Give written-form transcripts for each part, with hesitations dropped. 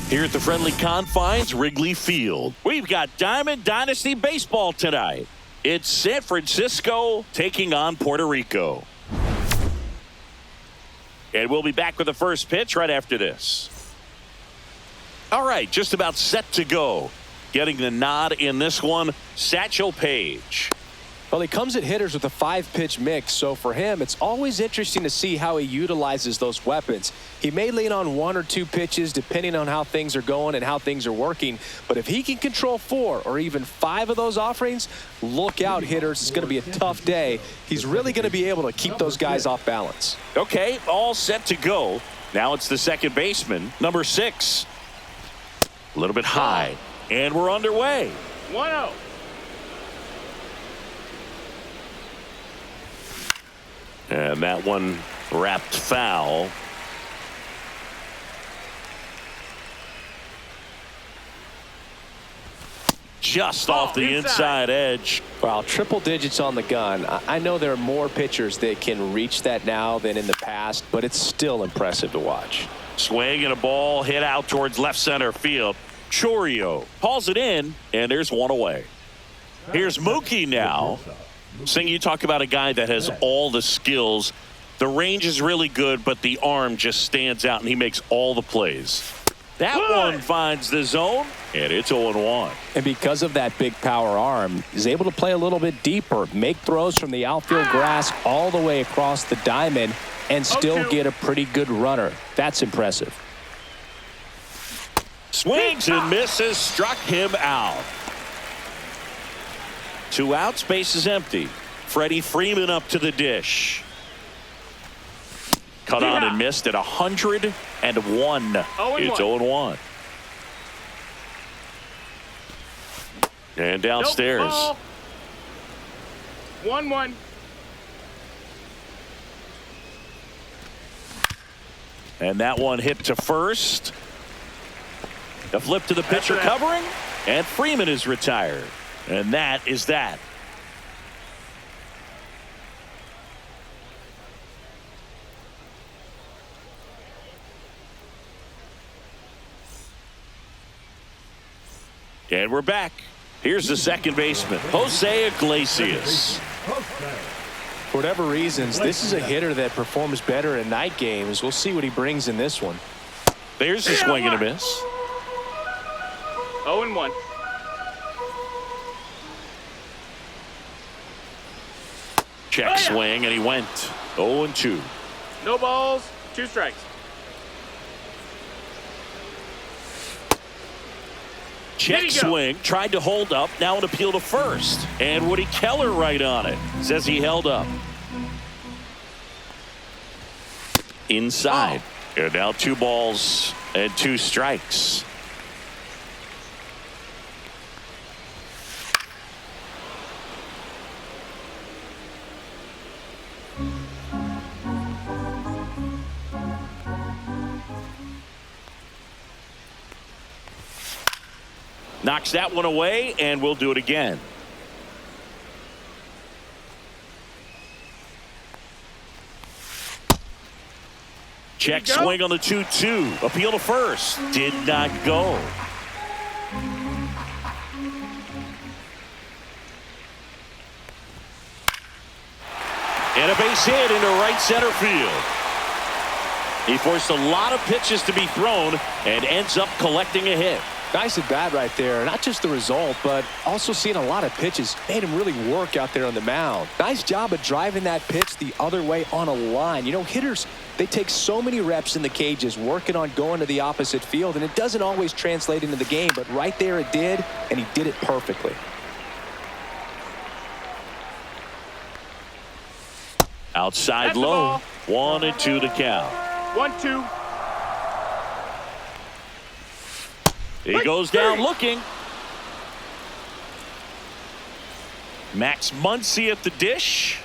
Here at the friendly confines, Wrigley Field. We've got Diamond Dynasty Baseball tonight. It's San Francisco taking on Puerto Rico. And we'll be back with the first pitch right after this. All right, just about set to go. Getting the nod in this one, Satchel Paige. Well, he comes at hitters with a 5-pitch mix, so for him, it's always interesting to see how he utilizes those weapons. He may lean on 1 or 2 pitches depending on how things are going and how things are working, but if he can control 4 or even 5 of those offerings, look out, hitters. It's going to be a tough day. He's really going to be able to keep those guys off balance. Okay, all set to go. Now it's the second baseman, number 6. A little bit high, and we're underway. 1-0. And that one wrapped foul. Just off the inside edge. Wow, triple digits on the gun. I know there are more pitchers that can reach that now than in the past, but it's still impressive to watch. Swing and a ball hit out towards left center field. Chorio hauls it in, and there's one away. Here's Mookie now. Sing, you talk about a guy that has all the skills. The range is really good, but the arm just stands out, and he makes all the plays. That one finds the zone, and it's 0-1. And because of that big power arm, he's able to play a little bit deeper, make throws from the outfield grass all the way across the diamond, and still get a pretty good runner. That's impressive. Swings and misses, struck him out. 2 outs, base is empty. Freddie Freeman up to the dish. Cut on and missed at 101. It's 0-1. And downstairs. 1-1. And that one hit to first. The flip to the pitcher covering. And Freeman is retired. And that is that. And we're back. Here's the second baseman, Jose Iglesias. For whatever reasons, this is a hitter that performs better in night games. We'll see what he brings in this one. There's a swing and a miss. 0-1. Check swing, and he went 0-2. No balls, 2 strikes. Check swing, tried to hold up, now an appeal to first. And Woody Keller right on it. Says he held up. Inside. And now 2 balls and 2 strikes. Knocks that one away, and we'll do it again. Check swing on the 2-2. Appeal to first. Did not go. And And a base hit into right center field. He forced a lot of pitches to be thrown and ends up collecting a hit. Nice at bat right there. Not just the result, but also seeing a lot of pitches made him really work out there on the mound. Nice job of driving that pitch the other way on a line. You know, hitters, they take so many reps in the cages working on going to the opposite field, and it doesn't always translate into the game, but right there it did, and he did it perfectly. Outside low, 1-2 to count. 1-2. He goes down looking. Max Muncy at the dish.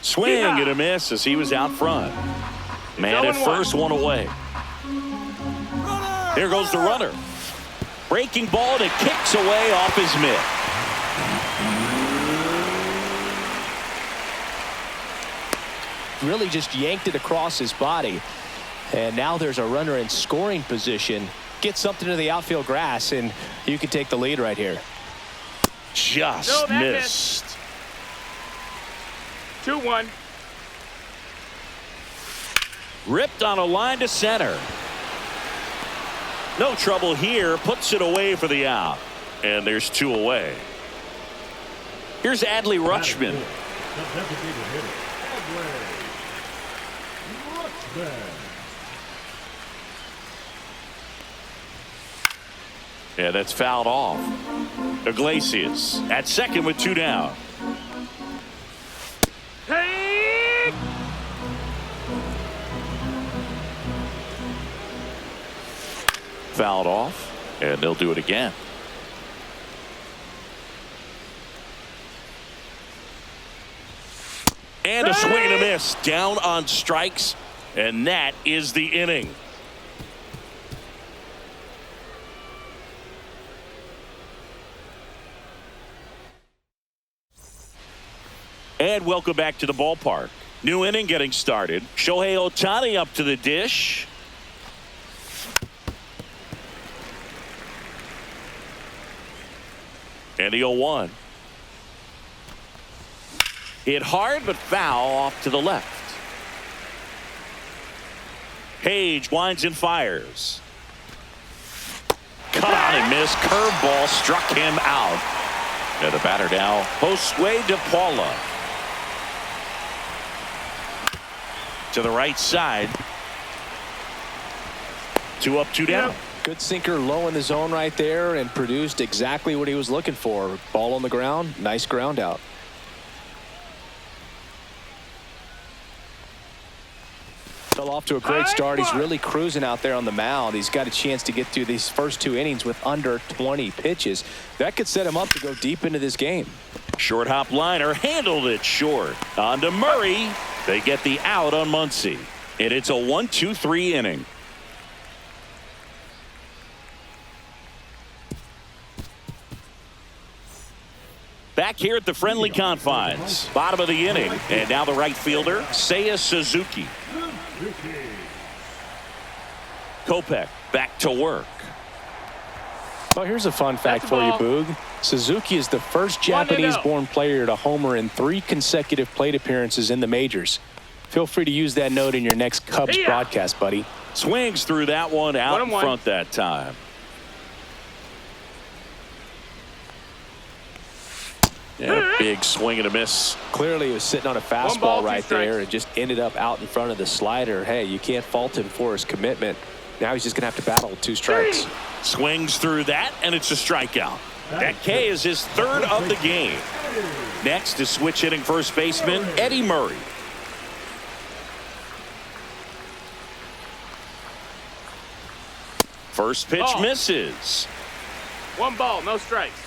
Swing and a miss as he was out front. Man at first, one away. Here goes the runner. Breaking ball that kicks away off his mitt. Really just yanked it across his body. And now there's a runner in scoring position. Get something to the outfield grass, and you can take the lead right here. Just missed. 2-1. Ripped on a line to center. No trouble here. Puts it away for the out. And there's 2 away. Here's Adley Rutschman. Yeah, that's fouled off. Iglesias at second with 2 down. Hey! Fouled off, and they'll do it again. And a swing and a miss. Down on strikes, and that is the inning. And welcome back to the ballpark. New inning getting started. Shohei Ohtani up to the dish. And the 0-1. Hit hard but foul off to the left. Page winds and fires. Cut on and missed. Curveball struck him out. And the batter now, Josue De Paula. To the right side. 2 up, 2 down. Good sinker low in the zone right there and produced exactly what he was looking for. Ball on the ground. Nice ground out. Fell off to a great start. He's really cruising out there on the mound. He's got a chance to get through these first 2 innings with under 20 pitches. That could set him up to go deep into this game. Short hop liner handled it short. On to Murray. They get the out on Muncy. And it's a 1-2-3 inning. Back here at the friendly confines. Bottom of the inning. And now the right fielder, Seiya Suzuki. Kopech back to work. Well, here's a fun fact for you, Boog. Suzuki is the first Japanese-born player to homer in 3 consecutive plate appearances in the majors. Feel free to use that note in your next Cubs broadcast, buddy. Swings through that one out in front that time. Yeah, big swing and a miss. Clearly he was sitting on a fastball right there and just ended up out in front of the slider. Hey, you can't fault him for his commitment. Now he's just going to have to battle with 2 strikes. Swings through that, and it's a strikeout. That K is his 3rd of the game. Next is switch hitting first baseman Eddie Murray. First pitch misses. 1 ball, no strikes.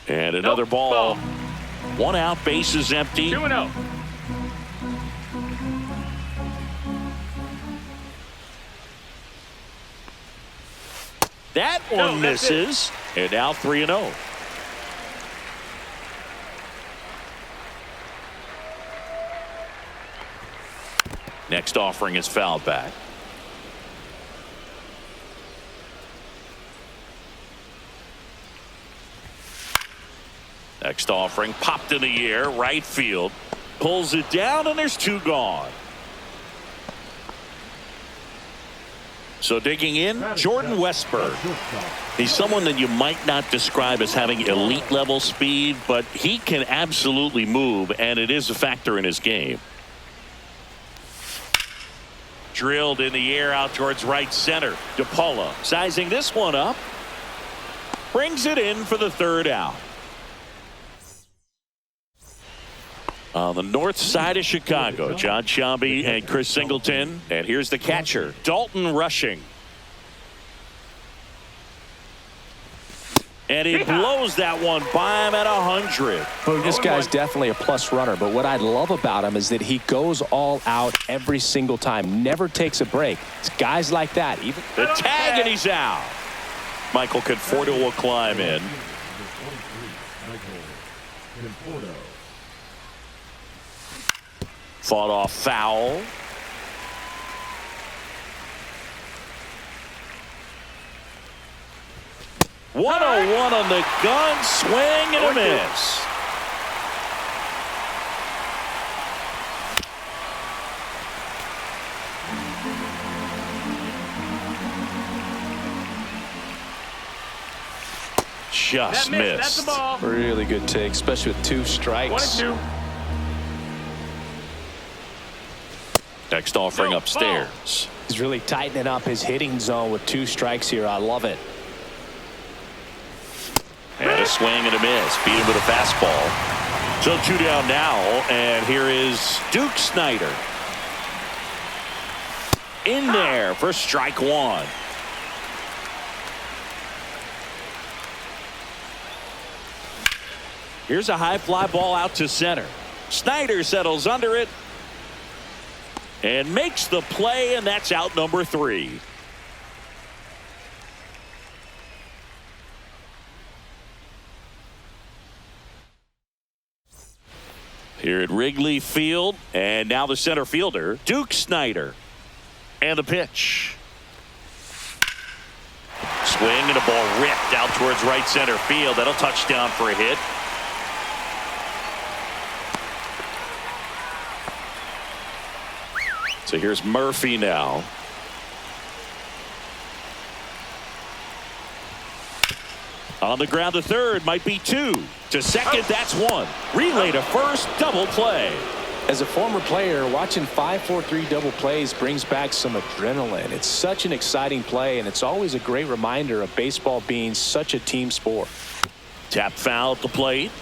And another ball. 1 out, bases empty. 2-0. That one misses. And now 3-0. Next offering is fouled back. Next offering popped in the air, right field. Pulls it down, and there's 2 gone. So digging in, Jordan Westburg. He's someone that you might not describe as having elite level speed, but he can absolutely move, and it is a factor in his game. Drilled in the air out towards right center. DePaula sizing this one up. Brings it in for the 3rd out. On the north side of Chicago, John Sciambi and Chris Singleton. And here's the catcher, Dalton Rushing. And he blows that one by him at 100. Well, this guy's definitely a plus runner, but what I love about him is that he goes all out every single time, never takes a break. It's guys like that. Even the tag, and he's out. Michael Conforto will climb in. Fought off foul. One on the gun, swing and a miss. Just missed. That's the ball. really good take, especially with 2 strikes. 1-2. Next offering upstairs. He's really tightening up his hitting zone with 2 strikes here. I love it. And a swing and a miss. Beat him with a fastball. So 2 down now, and here is Duke Snider. In there for strike 1. Here's a high fly ball out to center. Snider settles under it and makes the play, and that's out number 3. Here at Wrigley Field, and now the center fielder, Duke Snider. And the pitch. Swing and a ball ripped out towards right center field. That'll touchdown for a hit. So here's Murphy now. On the ground to third, might be 2. To second, that's 1. Relay to first, double play. As a former player, watching 5-4-3 double plays brings back some adrenaline. It's such an exciting play, and it's always a great reminder of baseball being such a team sport. Tap foul at the plate.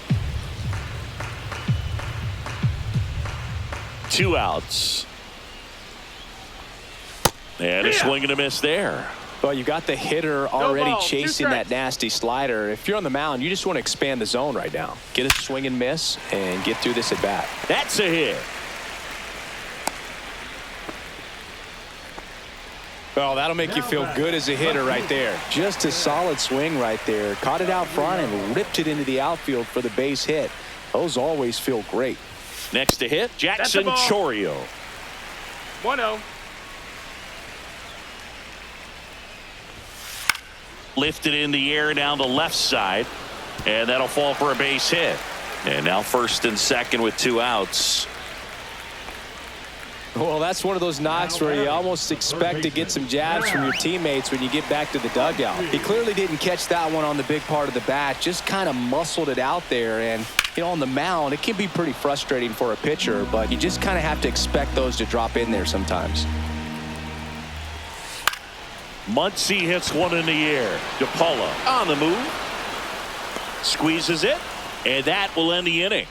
2 outs. And a swing and a miss there. Well, you got the hitter already ball, 2 chasing that strikes. nasty slider. If you're on the mound, you just want to expand the zone right now. Get a swing and miss and get through this at bat. That's a hit. Well, that'll make you feel good as a hitter right there. Just a solid swing right there. Caught it out front and ripped it into the outfield for the base hit. Those always feel great. Next to hit, Jackson ball. Chorio. 1-0. Lifted in the air down the left side, and that'll fall for a base hit. And now first and second with 2 outs. Well, that's one of those knocks where you almost expect to get some jabs from your teammates when you get back to the dugout. He clearly didn't catch that one on the big part of the bat, just kind of muscled it out there. And, you know, on the mound, it can be pretty frustrating for a pitcher, but you just kind of have to expect those to drop in there sometimes. Muncy hits one in the air. DePaula on the move. Squeezes it, and that will end the inning.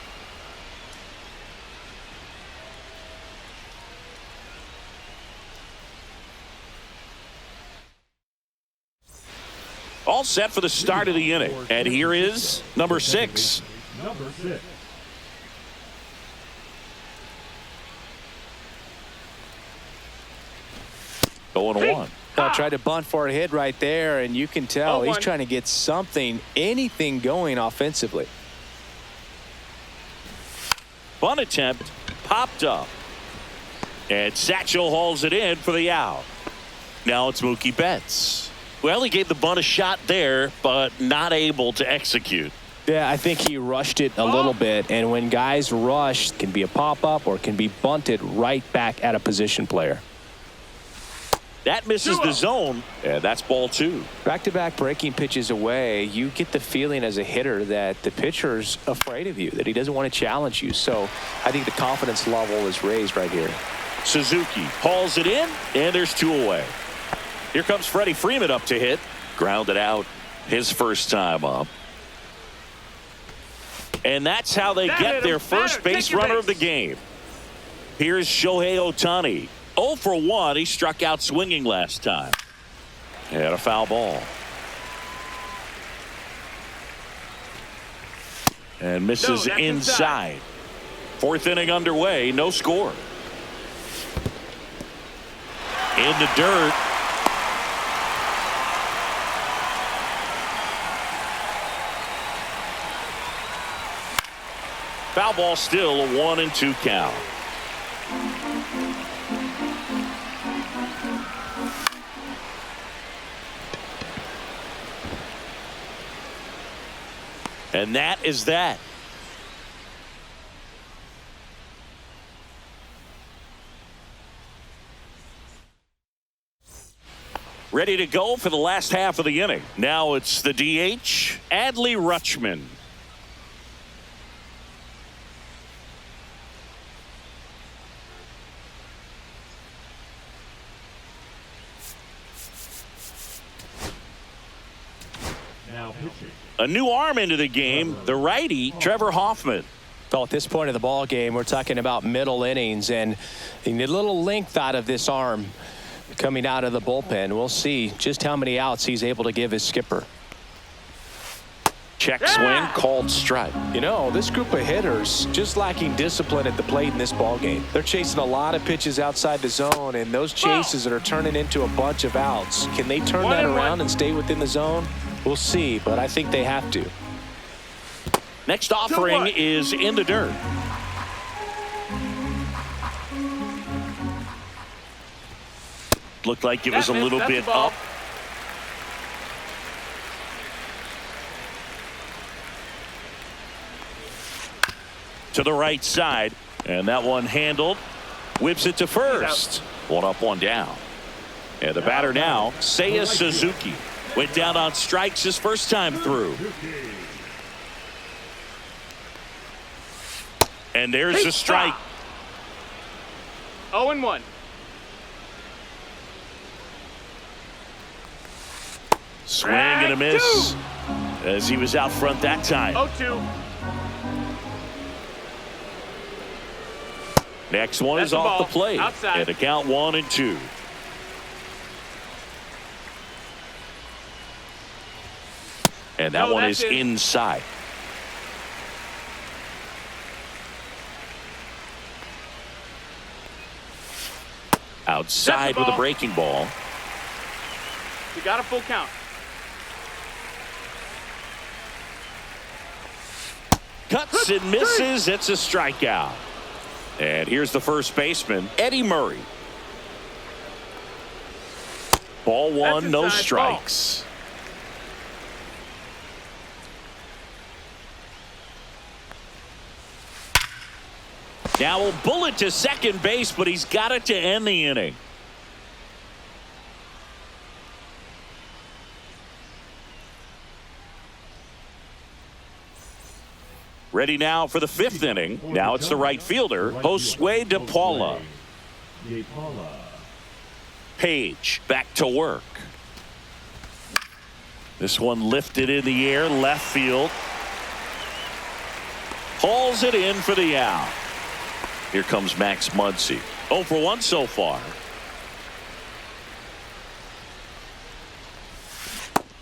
All set for the start of the inning. And here is number 6. Going 1. Tried to bunt for a hit right there, and you can tell he's trying to get anything going offensively. Bunt attempt popped up. And Satchel hauls it in for the out. Now it's Mookie Betts. Well, he gave the bunt a shot there, but not able to execute. Yeah, I think he rushed it a little bit, and when guys rush, it can be a pop-up or it can be bunted right back at a position player. That misses the zone, and that's ball 2. Back-to-back breaking pitches away, you get the feeling as a hitter that the pitcher's afraid of you, that he doesn't want to challenge you. So I think the confidence level is raised right here. Suzuki hauls it in, and there's 2 away. Here comes Freddie Freeman up to hit. Grounded out his first time up. And that's how they get their first base runner of the game. Here's Shohei Ohtani. 0 for 1. He struck out swinging last time. And a foul ball. And misses inside. 4th inning underway. No score. In the dirt. Foul ball, still a 1-2 count. And that is that. Ready to go for the last half of the inning. Now it's the DH, Adley Rutschman. A new arm into the game, the righty, Trevor Hoffman. Well, at this point of the ball game, we're talking about middle innings, and you need a little length out of this arm coming out of the bullpen. We'll see just how many outs he's able to give his skipper. Check swing, called strike. You know, this group of hitters just lacking discipline at the plate in this ball game. They're chasing a lot of pitches outside the zone, and those chases that are turning into a bunch of outs. Can they turn that around and stay within the zone? We'll see, but I think they have to. Next offering is in the dirt. Looked like it was a little bit up. To the right side, and that one handled. Whips it to first. 1 up, 1 down. And the batter now, Seiya Suzuki. Went down on strikes his first time through. And there's a strike. 0-1. Swing and a miss as he was out front that time. 0-2. Next one is off the plate. Outside. And a count 1-2. And that one is inside. Outside with a breaking ball. You got a full count. Cuts and misses. It's a strikeout. And here's the first baseman, Eddie Murray. Ball 1, no strikes. Now a bullet to second base, but he's got it to end the inning. Ready now for the 5th inning. Now it's the right fielder, Josue De Paula. Page back to work. This one lifted in the air, left field. Hauls it in for the out. Here comes Max Muncy. 0 for 1 so far.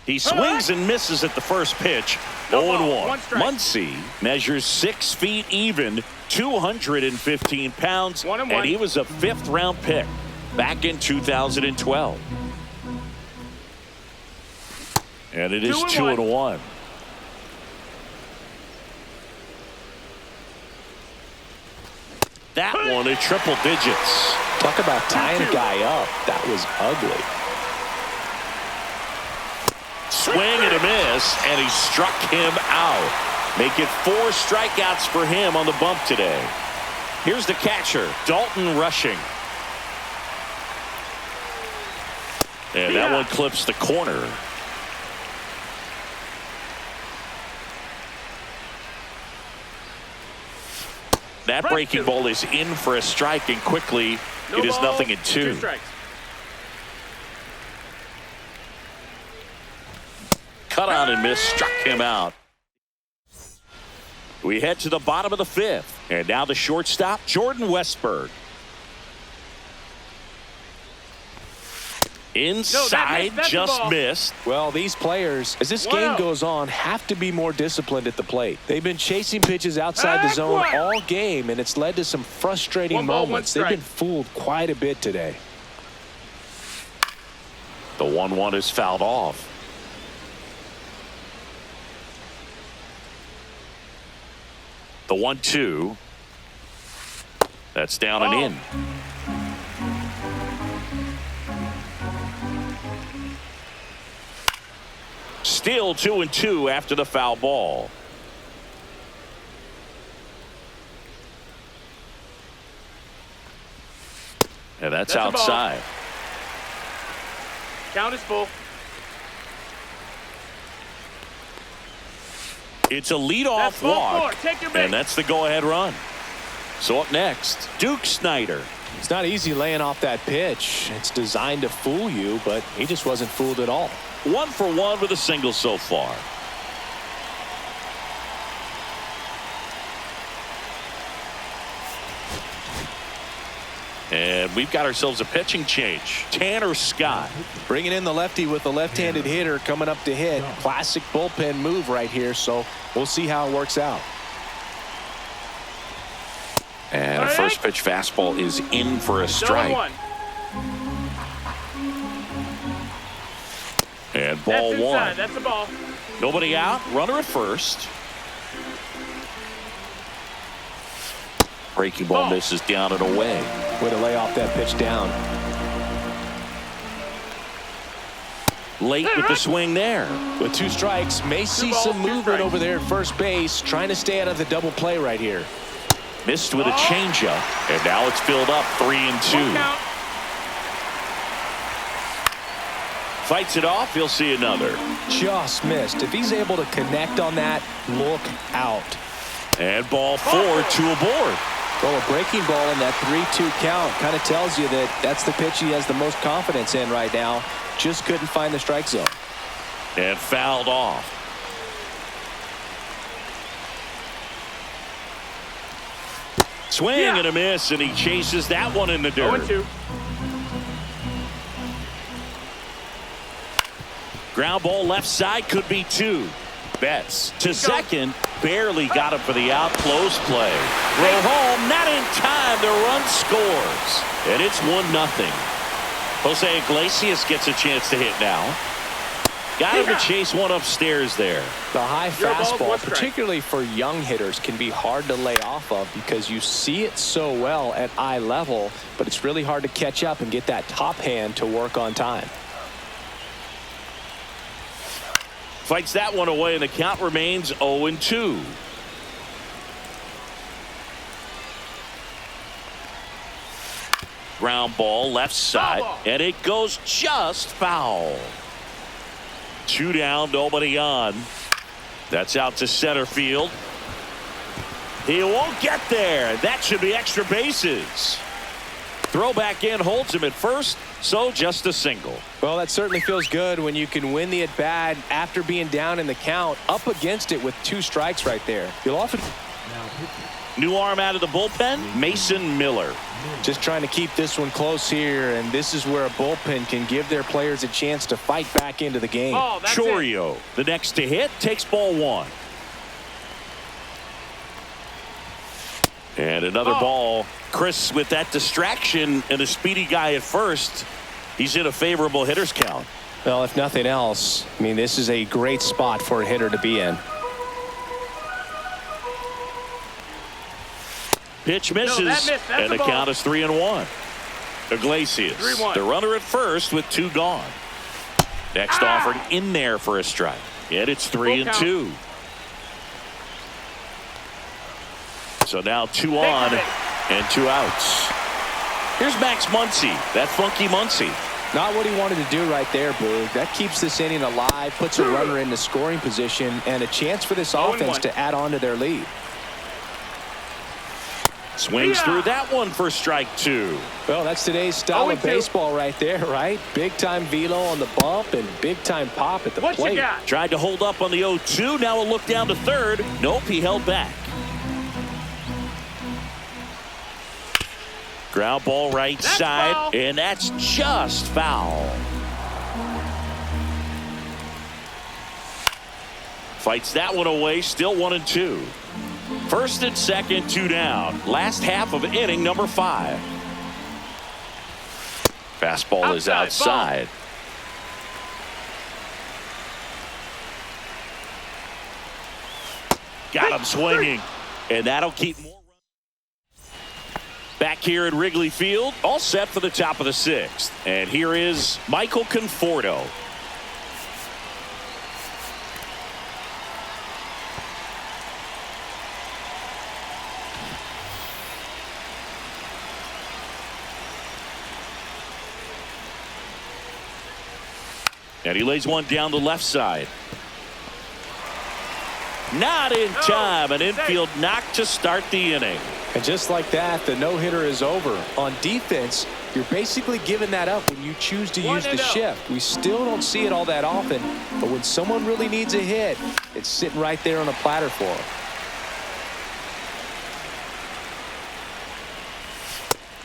He swings and misses at the first pitch. 0-1. Muncy measures 6 feet even, 215 pounds, and he was a 5th-round pick back in 2012. And it is 2-1. That one at triple digits. Talk about tying a guy up. That was ugly. Swing and a miss, and he struck him out. Make it 4 strikeouts for him on the bump today. Here's the catcher, Dalton rushing. And that one clips the corner. That breaking ball is in for a strike, and quickly it is 0-2. 2 strikes. Cut on and miss, struck him out. We head to the bottom of the 5th, and now the shortstop, Jordan Westburg. Inside, just missed. Well, these players, as this game goes on, have to be more disciplined at the plate. They've been chasing pitches outside the zone all game, and it's led to some frustrating moments. They've been fooled quite a bit today. The 1-1 is fouled off. The 1-2. That's down and in. Still 2-2 after the foul ball. And that's outside. Count is full. It's a leadoff walk, and that's the go-ahead run. So up next, Duke Snider. It's not easy laying off that pitch. It's designed to fool you, but he just wasn't fooled at all. 1 for 1 with a single so far. And we've got ourselves a pitching change. Tanner Scott. Bringing in the lefty with the left-handed hitter coming up to hit. Classic bullpen move right here, so we'll see how it works out. And a first pitch fastball is in for a strike. And ball 1. That's a ball. Nobody out. Runner at first. Breaking ball misses down and away. Way to lay off that pitch down. Late with the swing there. With 2 strikes, may see some movement over there at first base, trying to stay out of the double play right here. Missed with a changeup, and now it's filled up 3-2. Fights it off. He'll see another. Just missed. If he's able to connect on that, look out. And ball 4, 2 aboard. Well, a breaking ball in that 3-2 count kind of tells you that that's the pitch he has the most confidence in right now. Just couldn't find the strike zone. And fouled off. Swing and a miss, and he chases that one in the dirt. 0-2. Ground ball left side, could be 2. Betts to second, barely got him for the out. Close play. Throw home, not in time. The run scores, and it's 1-0. Jose Iglesias gets a chance to hit now. Got him to chase one upstairs there. The high fastball, particularly for young hitters, can be hard to lay off of because you see it so well at eye level, but it's really hard to catch up and get that top hand to work on time. Fights that one away, and the count remains 0-2. Ground ball left side, and it goes just foul. 2 down, nobody on. That's out to center field. He won't get there. That should be extra bases. Throw back in, holds him at first, so just a single. Well, that certainly feels good when you can win the at-bat after being down in the count, up against it with 2 strikes right there. You'll often... New arm out of the bullpen, Mason Miller. Just trying to keep this one close here, and this is where a bullpen can give their players a chance to fight back into the game. Chorio, the next to hit, takes ball 1. And another ball. Chris, with that distraction and a speedy guy at first, he's in a favorable hitter's count. Well, if nothing else, I mean, this is a great spot for a hitter to be in. Pitch misses, and the count is 3-1. Iglesias, 3-1. the runner at first with 2 gone. Next offered in there for a strike. And it's 3-2. So now 2 on and 2 outs. Here's Max Muncy, that funky Muncy. Not what he wanted to do right there, Boog. That keeps this inning alive, puts a runner in the scoring position, and a chance for this offense to add on to their lead. Swings through that one for strike 2. Well, that's today's style of baseball right there, right? Big-time velo on the bump and big-time pop at the plate. Tried to hold up on the 0-2. Now a look down to third. Nope, he held back. Ground ball right side, foul. And that's just foul. Fights that one away, still 1-2. First and second, 2 down. Last half of inning number 5. Fastball is outside. Got him swinging, and that'll keep more. Back here at Wrigley Field, all set for the top of the 6th. And here is Michael Conforto. And he lays one down the left side. Not in time. An infield knock to start the inning. And just like that, the no-hitter is over. On defense, you're basically giving that up when you choose to use the shift. We still don't see it all that often, but when someone really needs a hit, it's sitting right there on a platter for them.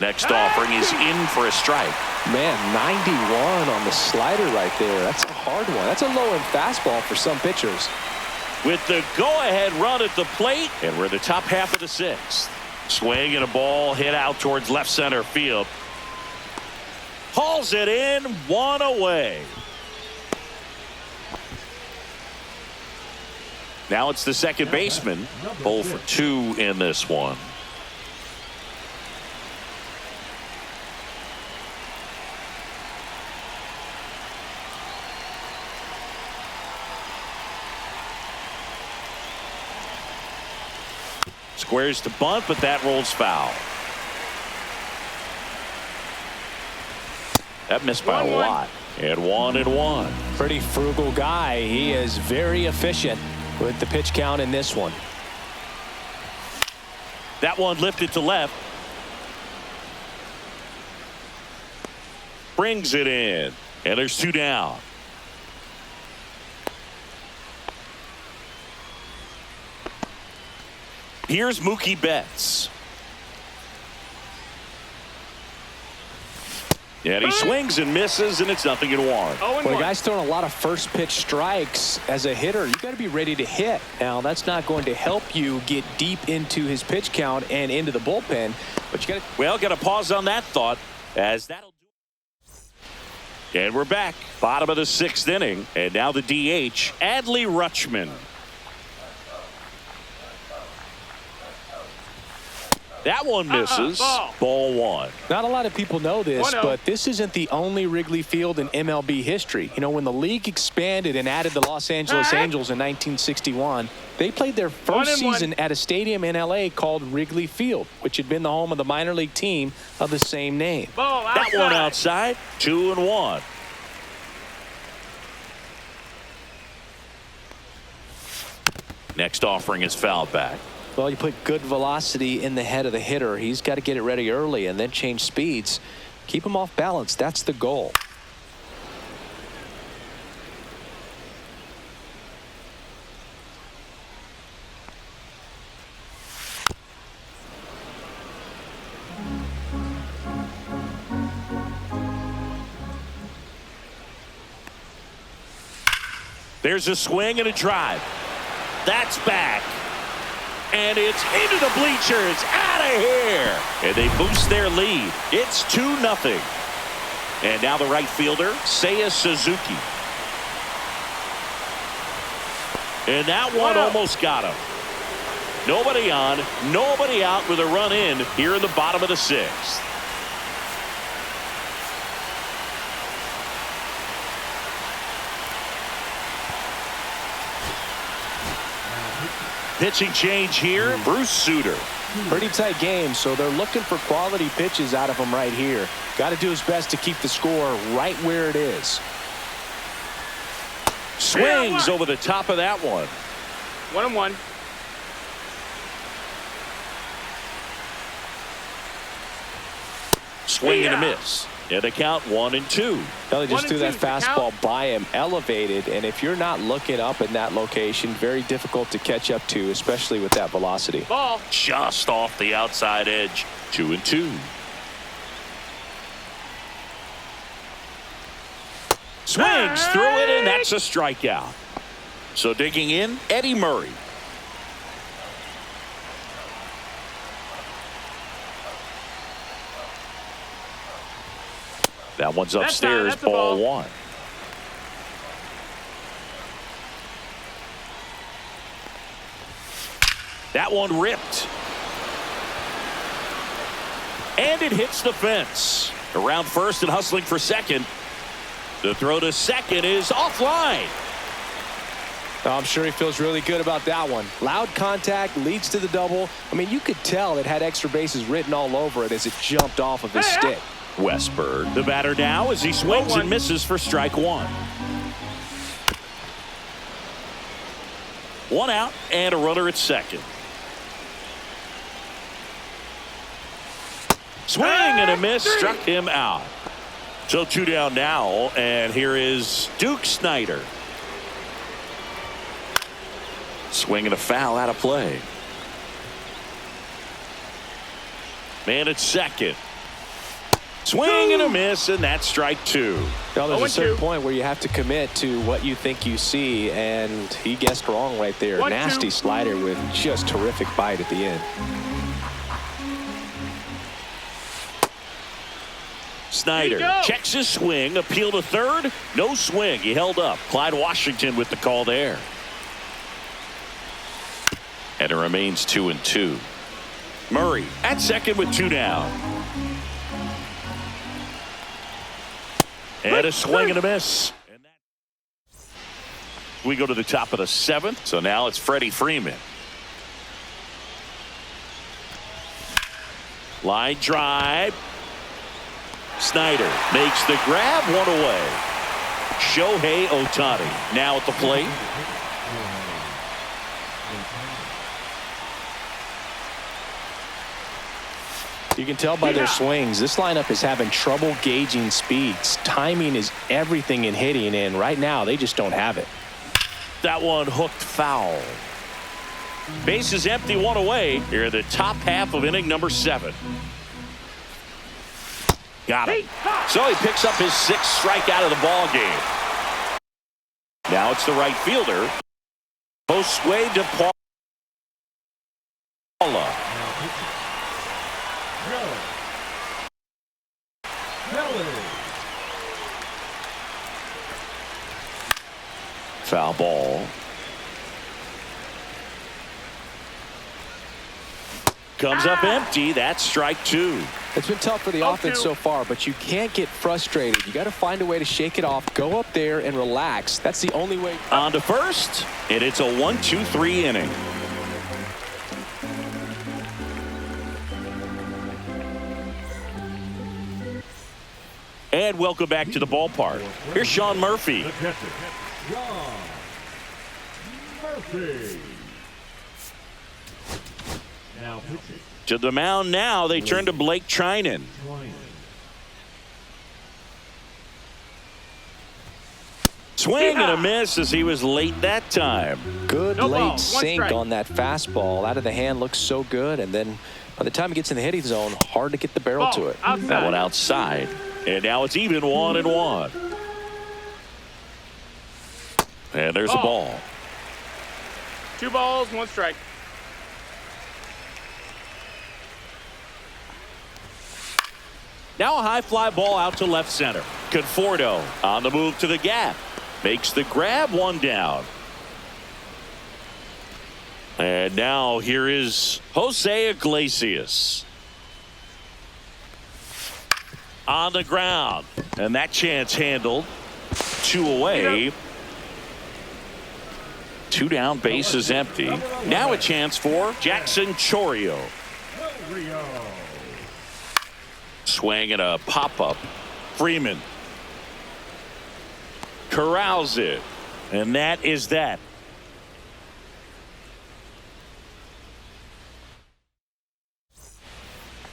Next offering is in for a strike. Man, 91 on the slider right there. That's a hard one. That's a low-end fastball for some pitchers. With the go-ahead run at the plate, and we're in the top half of the 6th. Swing and a ball hit out towards left center field. Hauls it in, 1 away. Now it's the second baseman. 0 for 2 in this one. Squares to bunt, but that rolls foul. That missed by a lot. And 1-1. Pretty frugal guy. He is very efficient with the pitch count in this one. That one lifted to left. Brings it in. And there's 2 down. Here's Mookie Betts. And he swings and misses, and it's 0-1. Well, the guy's throwing a lot of first pitch strikes. As a hitter, you got to be ready to hit. Now, that's not going to help you get deep into his pitch count and into the bullpen. But you got to. Well, got to pause on that thought, as that'll do. And we're back. Bottom of the 6th inning. And now the DH, Adley Rutschman. That one misses. Ball 1. Not a lot of people know this, but this isn't the only Wrigley Field in MLB history. You know, when the league expanded and added the Los Angeles Angels in 1961, they played their first season at a stadium in L.A. called Wrigley Field, which had been the home of the minor league team of the same name. That one outside. 2-1. Next offering is fouled back. Well, you put good velocity in the head of the hitter. He's got to get it ready early and then change speeds. Keep him off balance. That's the goal. There's a swing and a drive. That's back. And it's into the bleachers. Out of here. And they boost their lead. It's 2-0. And now the right fielder, Seiya Suzuki. And that one almost got him. Nobody on, nobody out with a run in here in the bottom of the 6th. Pitching change here, Bruce Sutter. Pretty tight game, so they're looking for quality pitches out of him right here. Got to do his best to keep the score right where it is. Swings over the top of that one. 1-1. Swing and a miss. And the count 1-2. Now they just threw that 1-2, the fastball count. by him, elevated, and if you're not looking up in that location, very difficult to catch up to, especially with that velocity. Ball. Just off the outside edge. 2-2. Swings through it, and that's a strikeout. So digging in, Eddie Murray. That one's upstairs, that's a ball ball. 1. That one ripped. And it hits the fence. Around first and hustling for second. The throw to second is offline. I'm sure he feels really good about that one. Loud contact leads to the double. I mean, you could tell it had extra bases written all over it as it jumped off of his stick. Westberg, the batter now, as he swings and misses for strike 1. 1 out and a runner at second. Swing and a miss, struck him out. So 2 down now, and here is Duke Snider. Swing and a foul out of play. Man at second. Swing and a miss, and that's strike 2. Now, there's a certain 0-2. point where you have to commit to what you think you see, and he guessed wrong right there. 1-2. Nasty slider with just terrific bite at the end. Snyder checks his swing, appeal to third, no swing. He held up. Clyde Washington with the call there. And it remains 2-2. Murray at second with 2 down. And a swing and a miss. And we go to the top of the 7th. So now it's Freddie Freeman. Line drive. Snyder makes the grab, 1 away. Shohei Ohtani now at the plate. You can tell by their swings, this lineup is having trouble gauging speeds. Timing is everything in hitting, and right now they just don't have it. That one hooked foul. Base is empty, 1 away. Here in the top half of inning number 7. Got it. So he picks up his 6th strikeout of the ball game. Now it's the right fielder. Josue De Paula. Foul ball. Comes up empty. That's strike 2. It's been tough for the offense so far, but you can't get frustrated. You got to find a way to shake it off, go up there and relax. That's the only way. On to first, and it's a 1-2-3 inning. And welcome back to the ballpark. Here's Sean Murphy. Sean Murphy. Now pitching. To the mound now, they turn to Blake Trinan. Swing and a miss as he was late that time. Good No ball, late one sink strike. on that fastball. Out of the hand looks so good, and then by the time it gets in the hitting zone, hard to get the barrel to it. Outside. That one outside. And now it's even 1-1. And there's a ball. 2 balls, 1 strike. Now a high fly ball out to left center. Conforto on the move to the gap. Makes the grab, 1 down. And now here is Jose Iglesias. On the ground. And that chance handled. 2 away. 2 down, base is empty. Now a chance for Jackson Chorio. 3-0. Swing and a pop-up. Freeman corrals it, and that is that.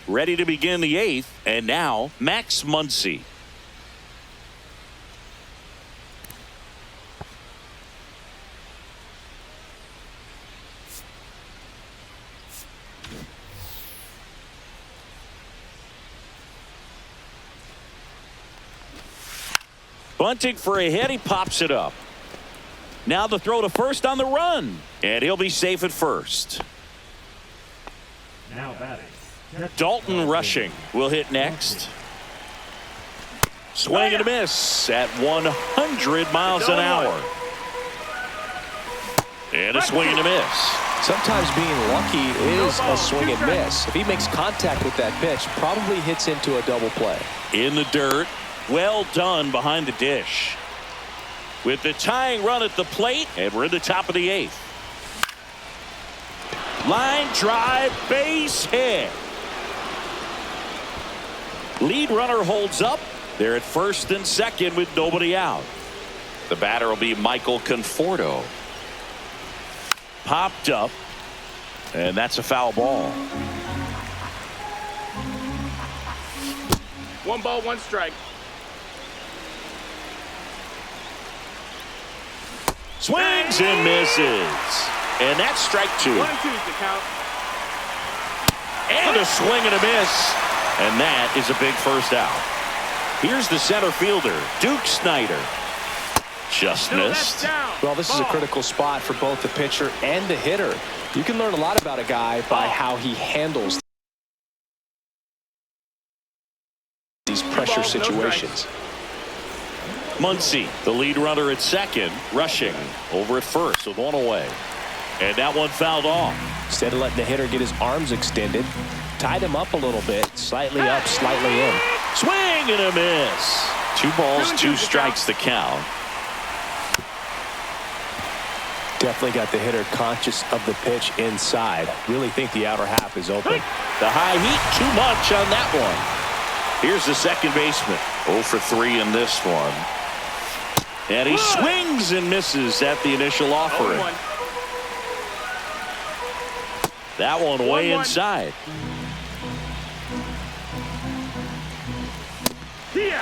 Ready to begin the 8th, and now Max Muncy. Bunting for a hit, he pops it up. Now the throw to first on the run, and he'll be safe at first. Now batting. Dalton Rushing will hit next. Swing and a miss at 100 miles an hour. And a swing and a miss. Sometimes being lucky is a swing and miss. If he makes contact with that pitch, probably hits into a double play. In the dirt. Well done behind the dish. With the tying run at the plate, and we're in the top of the 8th. Line drive, base hit. Lead runner holds up. They're at first and second with nobody out. The batter will be Michael Conforto. Popped up, and that's a foul ball. 1 ball, 1 strike. Swings and misses. And that's strike 2. 1 and 2's the count. And a swing and a miss. And that is a big first out. Here's the center fielder, Duke Snyder. Just No, missed. that's down. Well, this is a Ball. critical spot for both the pitcher and the hitter. You can learn a lot about a guy by how he handles these pressure balls, no situations. Muncy, the lead runner at second, Rushing over at first with 1 away. And that one fouled off. Instead of letting the hitter get his arms extended, tied him up a little bit, slightly up, slightly in. Swing and a miss. 2 balls, 2 strikes the count. Definitely got the hitter conscious of the pitch inside. Really think the outer half is open. The high heat, too much on that one. Here's the second baseman. 0 for 3 in this one. And he swings and misses at the initial offering. 0-1. That one way 1-1. inside. Yeah.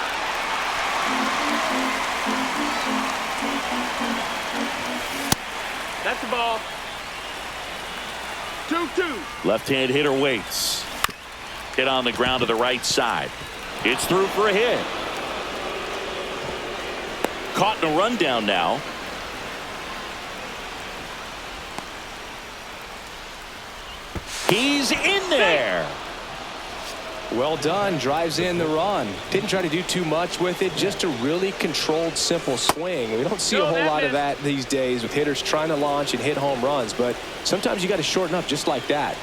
That's the ball. 2-2. Left-hand hitter waits. Hit on the ground to the right side. It's through for a hit. Caught in a rundown now. He's in there. Well done. Drives in the run. Didn't try to do too much with it. Just a really controlled, simple swing. We don't see a whole lot of that these days with hitters trying to launch and hit home runs. But sometimes you got to shorten up just like that.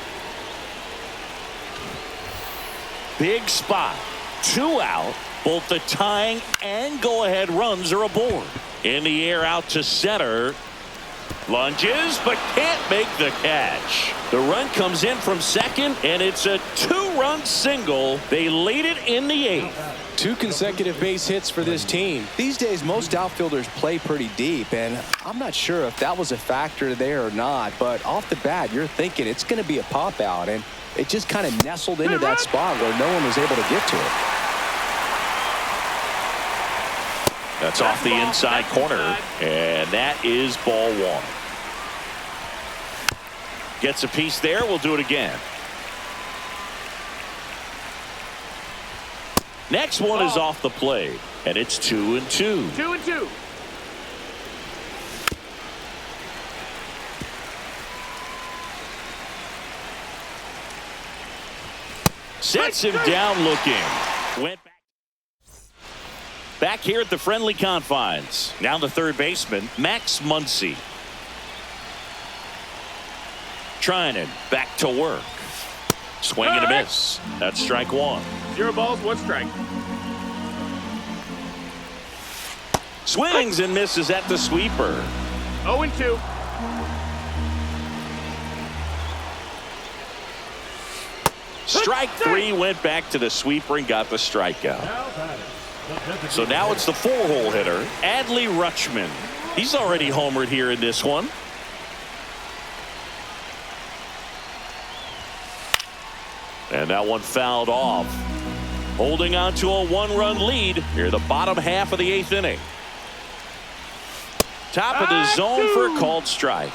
Big spot. 2 out. Both the tying and go-ahead runs are aboard. In the air out to center. Lunges, but can't make the catch. The run comes in from second, and it's a 2-run single. They lead it in the 8th. 2 consecutive base hits for this team. These days, most outfielders play pretty deep, and I'm not sure if that was a factor there or not, but off the bat, you're thinking it's going to be a pop-out, and it just kind of nestled into that spot where no one was able to get to it. That's off the inside corner, and that is ball 1. Gets a piece there. We'll do it again. Next one is off the plate, and it's 2-2. 2-2. Sets him down looking. Went back here at the friendly confines. Now the third baseman, Max Muncy. Trinan back to work. Swing and a miss. That's strike 1. 0 balls, 1 strike. Swings and misses at the sweeper. 0-2. Strike three, went back to the sweeper and got the strikeout. Now batting. The designated So now it's the four-hole hitter, Adley Rutschman. He's already homered here in this one. And that one fouled off. Holding on to a one-run lead near the bottom half of the eighth inning. Top of the zone for a called strike.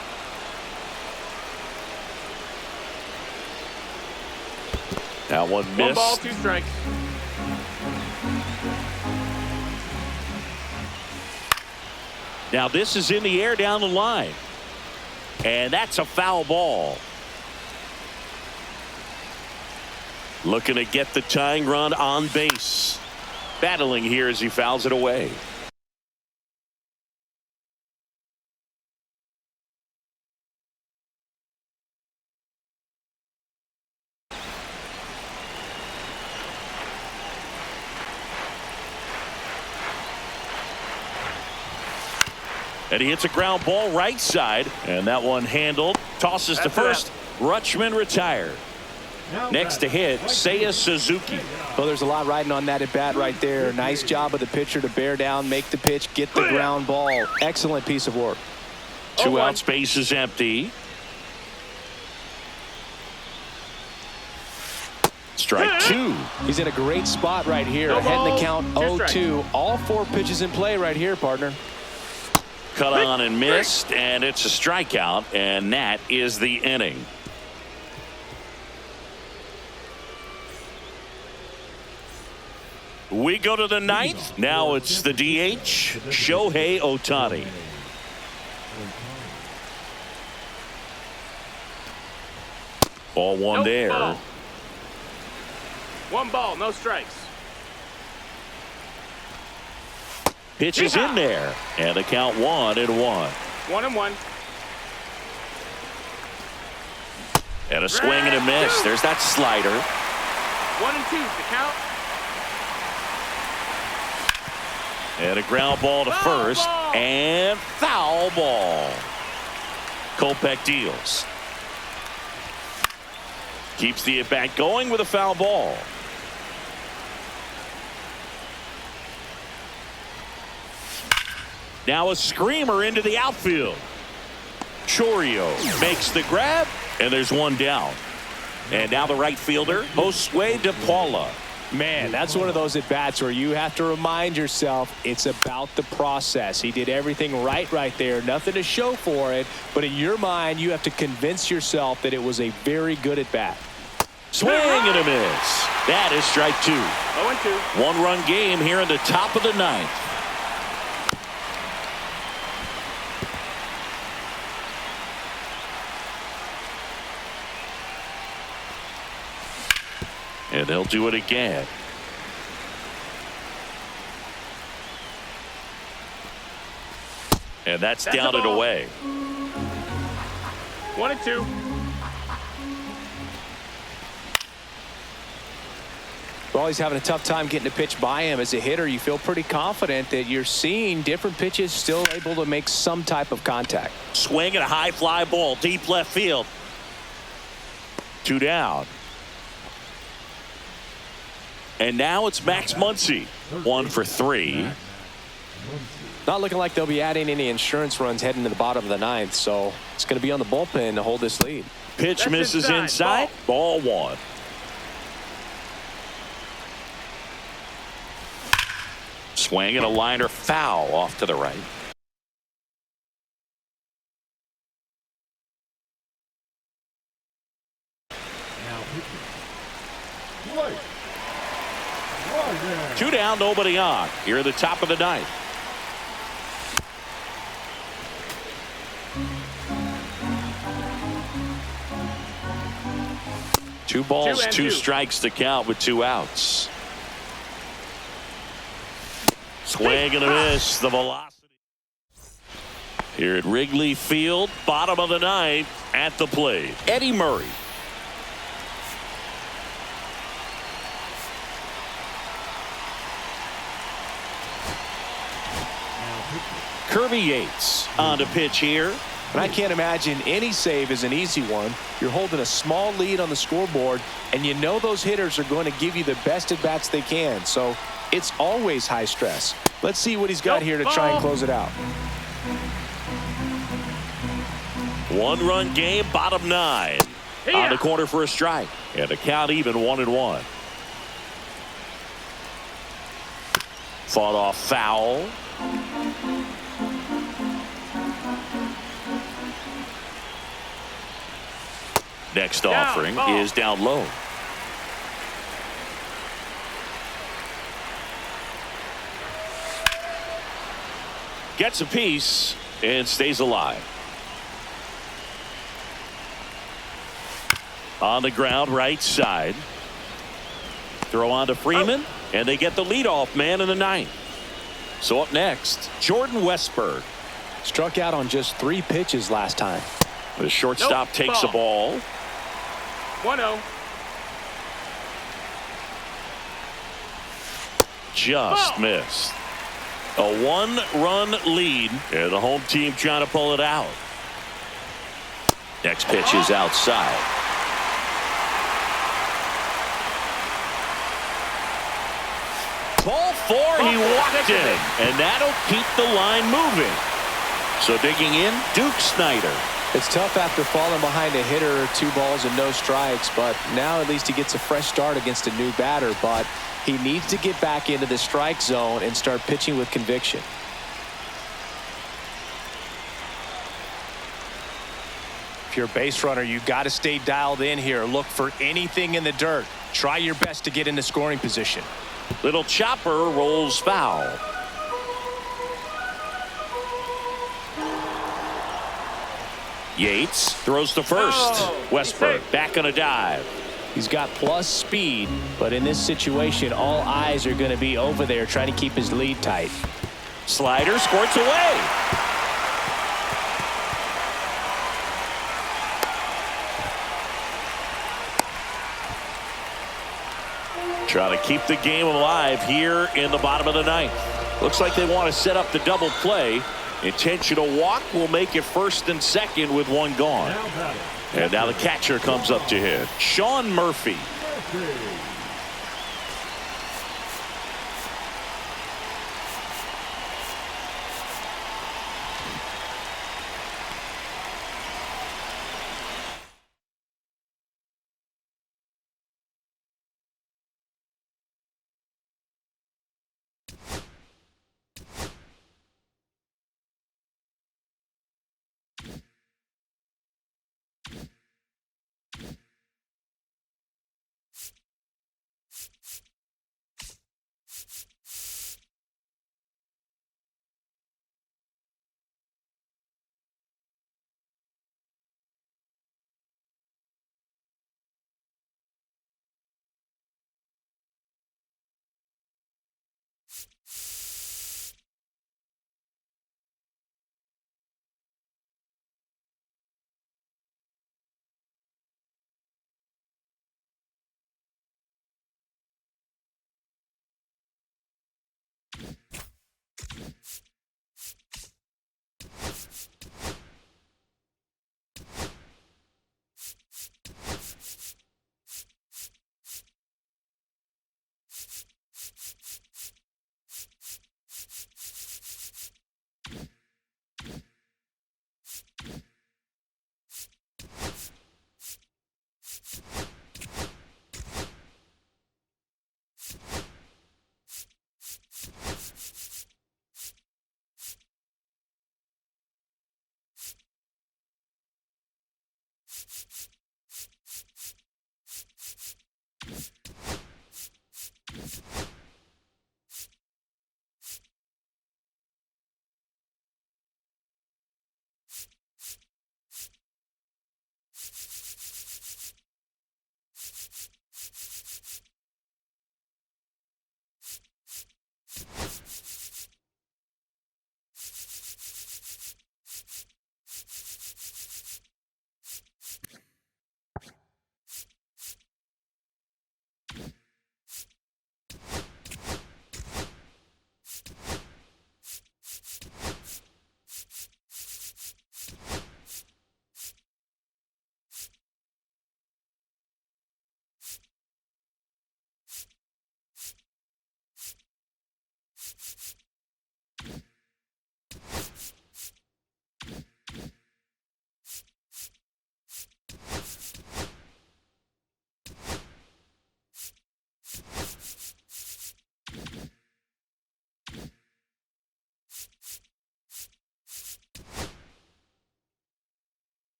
That one missed. 1 ball, 2 strikes. Now this is in the air down the line. And that's a foul ball. Looking to get the tying run on base. Battling here as he fouls it away. And he hits a ground ball right side. And that one handled. Tosses to first. Rutschman retired. now Next to batting. hit, Seiya Suzuki. Well, there's a lot riding on that at bat right there. Nice job of the pitcher to bear down, make the pitch, get the ground ball. Excellent piece of work. 2 0-1. outs, base is empty. Strike 2. He's in a great spot right here. No Ahead in the balls, count 2 strikes. 0-2. All 4 pitches in play right here, partner. Cut on and missed, and it's a strikeout, and that is the inning. We go to the ninth. Now it's the DH, Shohei Ohtani. Ball one Nope, there. ball. 1 ball, no strikes. Pitch is in there, and the count 1-1. 1-1. And a swing and a miss. There's that slider. 1-2 the count. And a ground ball to Foul first. ball. And foul ball. Kopech deals. Keeps the at-bat going with a foul ball. Now a screamer into the outfield. Chorio makes the grab, and there's one down. And now the right fielder, Josue De Paula. Man, that's one of those at-bats where you have to remind yourself it's about the process. He did everything right there. Nothing to show for it. But in your mind, you have to convince yourself that it was a very good at-bat. Swing and a miss. That is strike 2. 0-2. One-run game here in the top of the ninth. And they'll do it again. And that's That's down a and ball. away. 1-2. Well, he's having a tough time getting a pitch by him. As a hitter, you feel pretty confident that you're seeing different pitches still able to make some type of contact. Swing and a high fly ball deep left field. 2 down. And now it's Max Muncy. 1 for 3. Not looking like they'll be adding any insurance runs heading to the bottom of the ninth, so it's going to be on the bullpen to hold this lead. Pitch That's misses inside. inside. Ball 1. Swing and a liner foul off to the right. Now pitching. Right. Right there. 2 down, nobody on. Here at the top of the ninth. Two balls, 2 and 2 2. strikes to count with 2 outs. Swing and a miss. The velocity. Here at Wrigley Field, bottom of the ninth, at the plate, Eddie Murray. Now pitching. Kirby Yates on to pitch here. And I can't imagine any save is an easy one. You're holding a small lead on the scoreboard, and you know those hitters are going to give you the best at-bats they can. So it's always high stress. Let's see what he's got here to try and close it out. One-run game, bottom 9. On the corner for a strike. And the count even 1-1. Fought off foul. Next offering is down low. Gets a piece and stays alive. On the ground, right side. Throw on to Freeman, and they get the leadoff man in the 9th. So up next, Jordan Westburg. Struck out on just 3 pitches last time. The shortstop takes the ball. 1-0. Just missed. A 1-run lead, and the home team trying to pull it out. Next pitch is outside. Ball 4, he walked in, and that'll keep the line moving. So digging in, Duke Snyder. It's tough after falling behind a hitter, 2 balls and no strikes, but now at least he gets a fresh start against a new batter. But he needs to get back into the strike zone and start pitching with conviction. If you're a base runner, you got to stay dialed in here. Look for anything in the dirt. Try your best to get into scoring position. Little chopper rolls foul. Yates throws to first. Westburg back on a dive. He's got plus speed, but in this situation, all eyes are going to be over there trying to keep his lead tight. Slider squirts away. Trying to keep the game alive here in the bottom of the 9th. Looks like they want to set up the double play. Intentional walk will make it first and second with 1 gone. And now the catcher comes up to hit. Sean Murphy.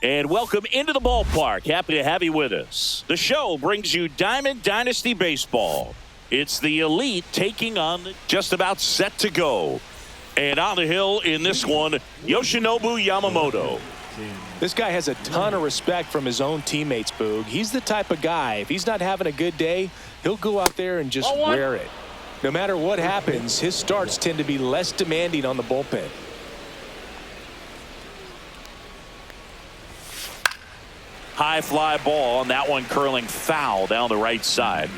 And welcome into the ballpark. Happy to have you with us. The show brings you Diamond Dynasty Baseball. It's the elite taking on just about set to go. And on the hill in this one, Yoshinobu Yamamoto. This guy has a ton of respect from his own teammates, Boog. He's the type of guy, if he's not having a good day, he'll go out there and just wear it. No matter what happens, his starts tend to be less demanding on the bullpen. High fly ball, and that one curling foul down the right side.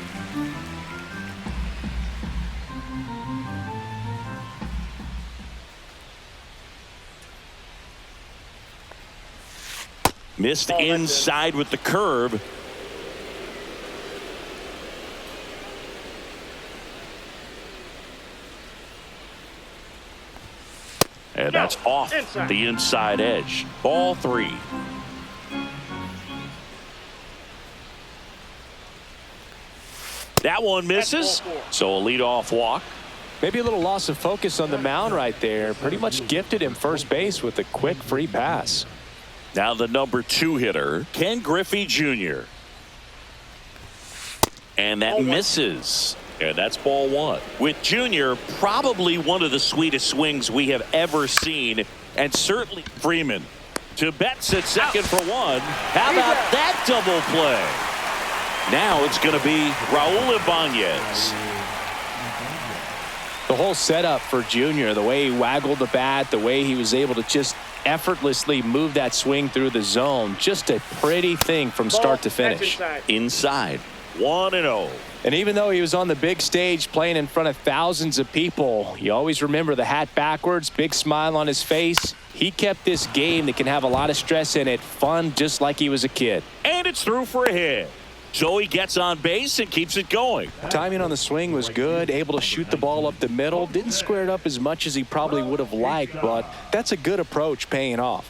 Missed inside with the curve. And that's off the inside edge. Ball 3. That one misses, so a leadoff walk. Maybe a little loss of focus on the mound right there. Pretty much gifted him first base with a quick free pass. Now the number 2 hitter, Ken Griffey Jr. And that misses. And that's ball 1. With Jr., probably one of the sweetest swings we have ever seen. And certainly Freeman to Betts at second for 1. How about that double play? Now it's going to be Raul Ibanez. The whole setup for Junior, the way he waggled the bat, the way he was able to just effortlessly move that swing through the zone, just a pretty thing from start to finish. Inside, 1-0. And even though he was on the big stage playing in front of thousands of people, you always remember the hat backwards, big smile on his face. He kept this game that can have a lot of stress in it fun, just like he was a kid. And it's through for a hit. So he gets on base and keeps it going. Timing on the swing was good, able to shoot the ball up the middle. Didn't square it up as much as he probably would have liked, but that's a good approach paying off.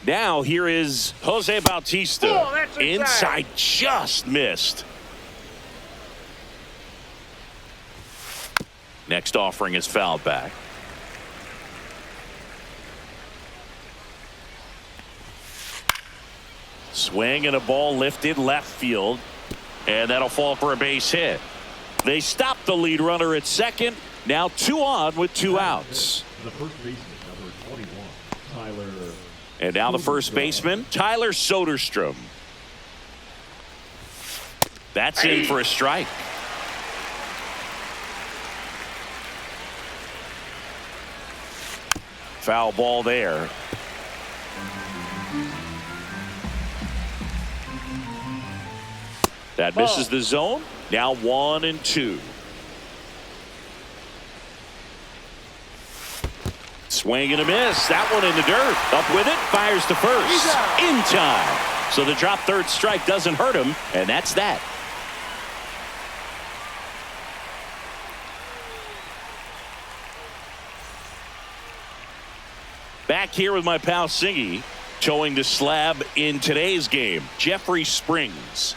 Now here is Jose Bautista. Inside, just missed. Next offering is fouled back. Swing and a ball lifted left field, and that'll fall for a base hit. They stop the lead runner at second. Now 2 on with 2 outs. The first baseman, number 21, Tyler. And now the first baseman, Tyler Soderstrom. That's in for a strike. Foul ball there. That misses the zone. Now 1-2. Swing and a miss. That one in the dirt. Up with it. Fires to first. In time. So the drop third strike doesn't hurt him. And that's that. Back here with my pal Singy. Showing the slab in today's game. Jeffrey Springs.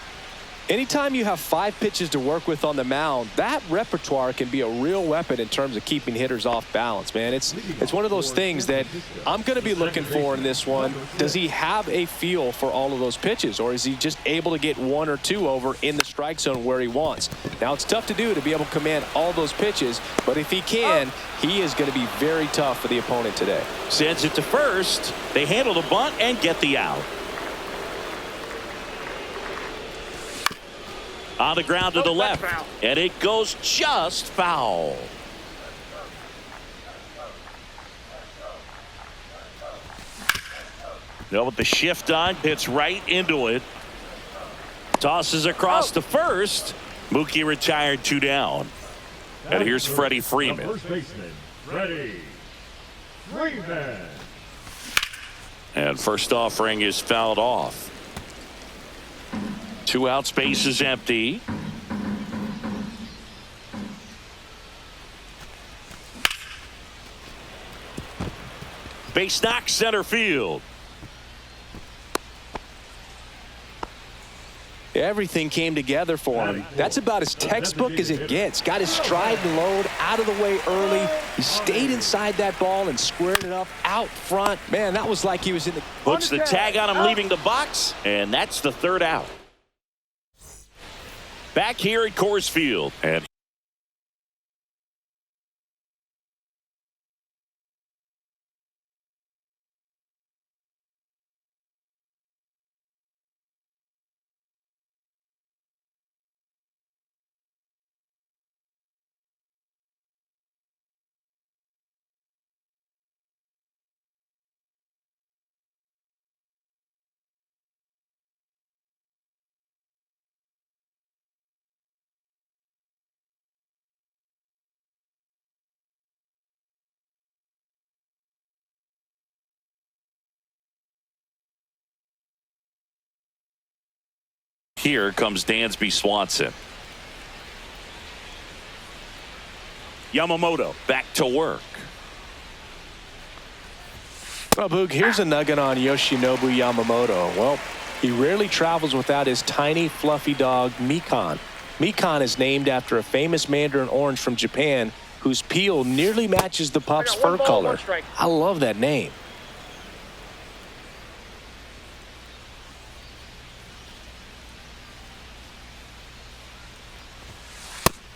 Anytime you have 5 pitches to work with on the mound, that repertoire can be a real weapon in terms of keeping hitters off balance, man. It's one of those things that I'm going to be looking for in this one. Does he have a feel for all of those pitches, or is he just able to get 1 or 2 over in the strike zone where he wants? Now, it's tough to do to be able to command all those pitches, but if he can, he is going to be very tough for the opponent today. Sends it to first. They handle the bunt and get the out. On the ground to the left, and it goes just foul. Now with the shift on, hits right into it. Tosses across to first, Mookie retired, 2 down. And here's Freddie Freeman. First baseman, Freddie Freeman. And first offering is fouled off. 2 outs, base is empty. Base knock, center field. Everything came together for him. That's about as textbook as it gets. Got his stride and load out of the way early. He stayed inside that ball and squared it up out front. Man, that was like he was in the... Puts the tag on him leaving the box, and that's the 3rd out. Back here at Coors Field. And here comes Dansby Swanson. Yamamoto back to work. Well, Boog, here's a nugget on Yoshinobu Yamamoto. Well, he rarely travels without his tiny, fluffy dog, Mikan. Mikan is named after a famous mandarin orange from Japan whose peel nearly matches the pup's fur color. I love that name.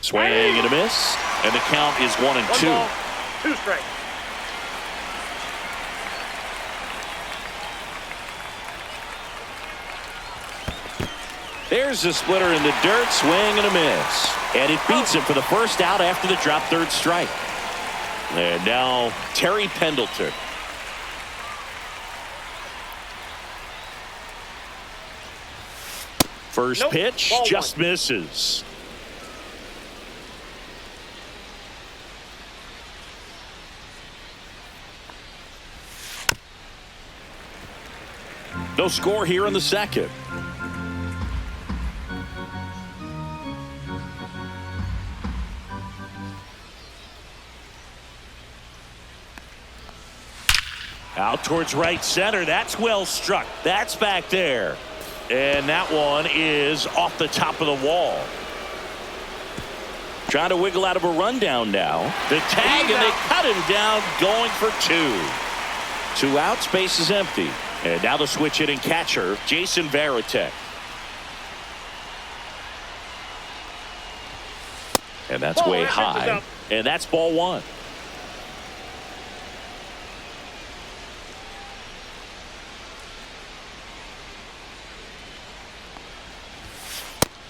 Swing and a miss. And the count is 1-2. 1 ball, 2 strikes. There's the splitter in the dirt. Swing and a miss. And it beats him for the first out after the drop 3rd strike. And now Terry Pendleton. First pitch just misses. No score here in the 2nd. Out towards right center. That's well struck. That's back there. And that one is off the top of the wall. Trying to wiggle out of a rundown now. The tag, and they cut him down, going for 2. 2 outs, base is empty. And now the switch hitting catcher, Jason Varitek. And that's way high. And that's ball 1.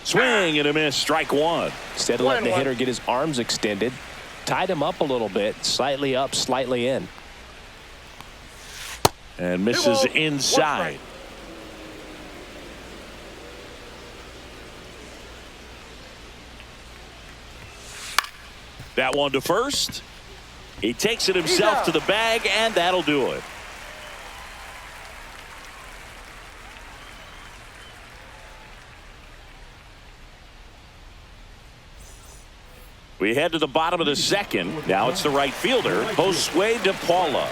Swing and a miss, strike 1. Instead of letting the hitter get his arms extended, tied him up a little bit, slightly up, slightly in. And misses inside. That one to first. He takes it himself to the bag, and that'll do it. We head to the bottom of the 2nd. Now it's the right fielder, Josue De Paula.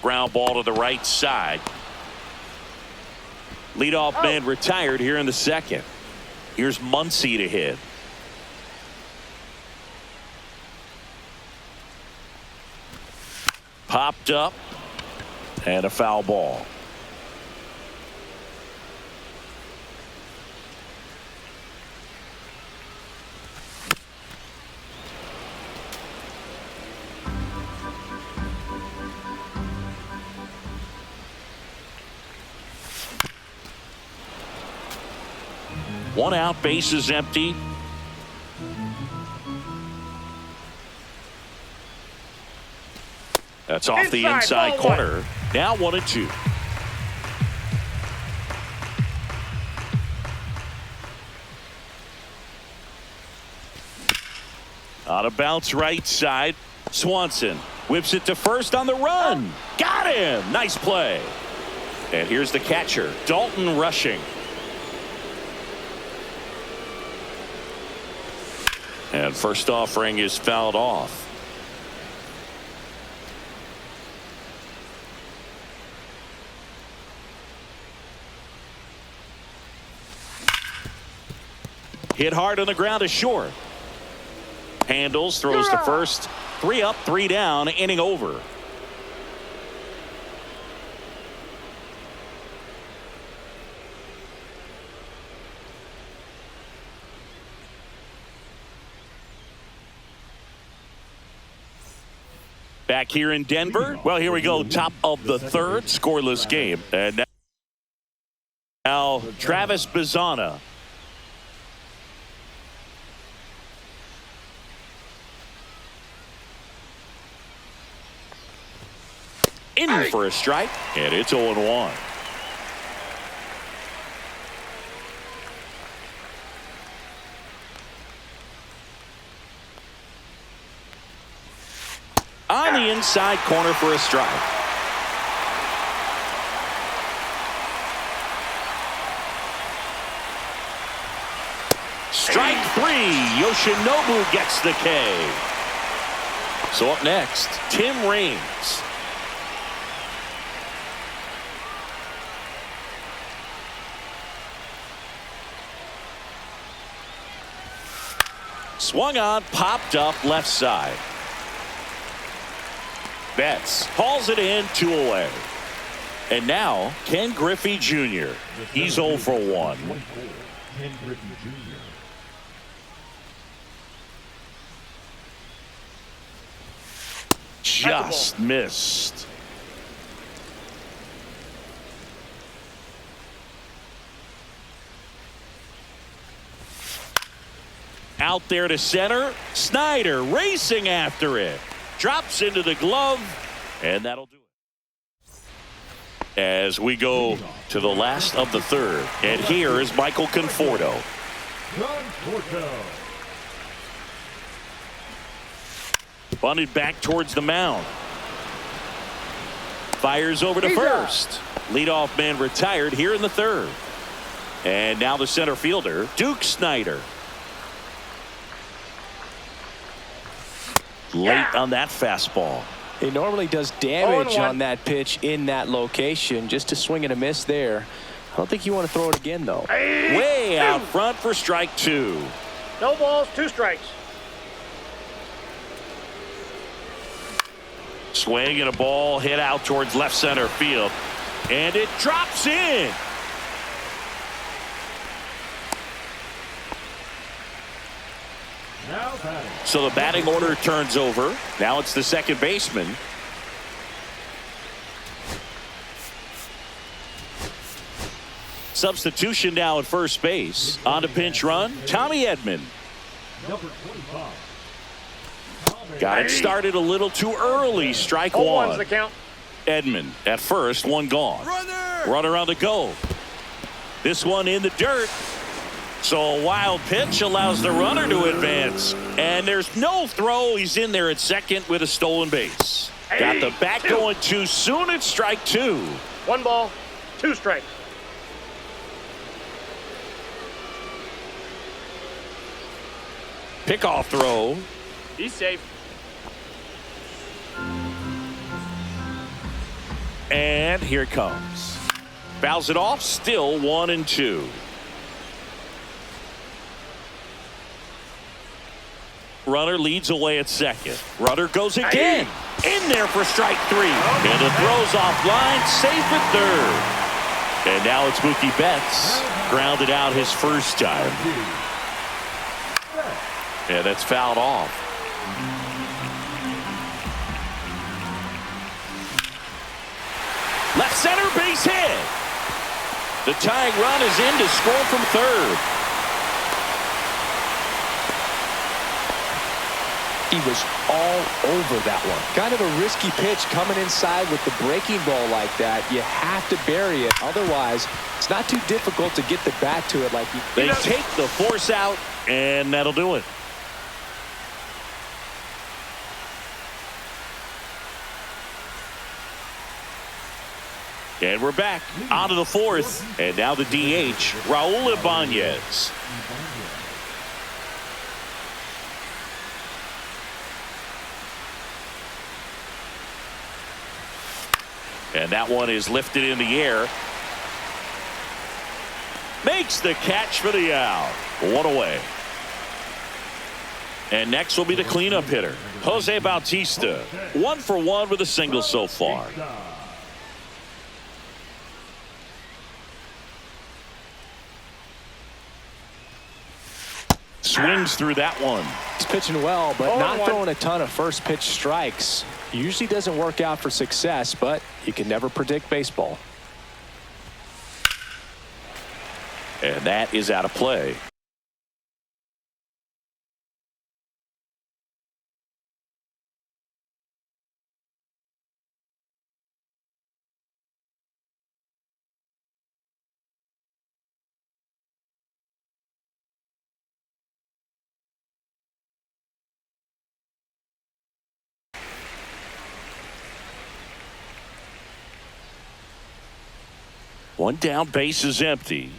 Ground ball to the right side. Leadoff man retired here in the 2nd. Here's Muncy to hit. Popped up, and a foul ball. One out, base is empty. That's off the inside corner. Now 1-2. On a bounce right side. Swanson whips it to first on the run. Got him. Nice play. And here's the catcher, Dalton rushing. And first offering is fouled off. Hit hard on the ground is short. Handles, throws to first. 3 up, 3 down, inning over. Back here in Denver. Well, here we go. Top of the third, scoreless game. And now Travis Bazzana. In for a strike, and it's 0-1. On the inside corner for a strike. Strike 3. Yoshinobu gets the K. So up next, Tim Raines. Swung on, popped up left side. Betts hauls it in, 2 away. And now Ken Griffey Jr. He's 0 for 1. Ken Griffey Jr. Just missed. Out there to center. Snyder racing after it. Drops into the glove, and that'll do it. As we go to the last of the third, and here is Michael Conforto. Bunted back towards the mound. Fires over to first. Leadoff man retired here in the third. And now the center fielder, Duke Snyder. Late on that fastball. He normally does damage on that pitch in that location. Just a swing and a miss there. I don't think you want to throw it again, though. Way out front for strike 2. No balls, 2 strikes. Swing and a ball hit out towards left center field. And it drops in. So the batting order turns over. Now it's the second baseman. Substitution now at first base. On to pinch run, Tommy Edman. Got it started a little too early. Strike 1. The count. Edman at first, 1 gone. Runner on the go. This one in the dirt. So a wild pitch allows the runner to advance. And there's no throw. He's in there at second with a stolen base. Got the bat going too soon. It's strike 2. 1 ball, 2 strikes. Pickoff throw. He's safe. And here it comes. Fouls it off. Still 1-2. Runner leads away at second. Runner goes again. In there for strike 3. And the throw's offline. Safe at third. And now it's Mookie Betts. Grounded out his first time. Yeah, that's fouled off. Left center base hit. The tying run is in to score from third. He was all over that one. Kind of a risky pitch coming inside with the breaking ball like that. You have to bury it. Otherwise, it's not too difficult to get the bat to it like They take the force out, and that'll do it. And we're back on to the fourth. And now the DH, Raul Ibanez. And that one is lifted in the air. Makes the catch for the out. One away. And next will be the cleanup hitter, Jose Bautista. 1 for 1 with a single so far. Swings through that one. He's pitching well, but not 0-1. throwing a ton of first pitch strikes. Usually doesn't work out for success, but you can never predict baseball. And that is out of play. One down, base is empty.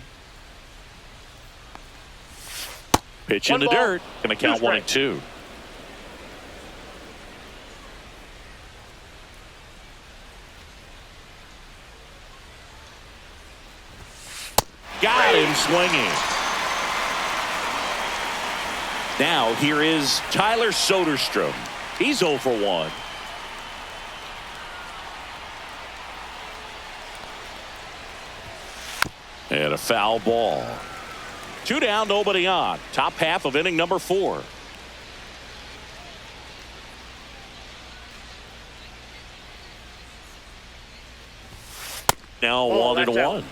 Pitch in One the ball, dirt. Going to count 1 and 2. Got him swinging. Now here is Tyler Soderstrom. He's 0 for 1. And a foul ball. 2 down, nobody on. Top half of inning number 4. Now 1 and 1.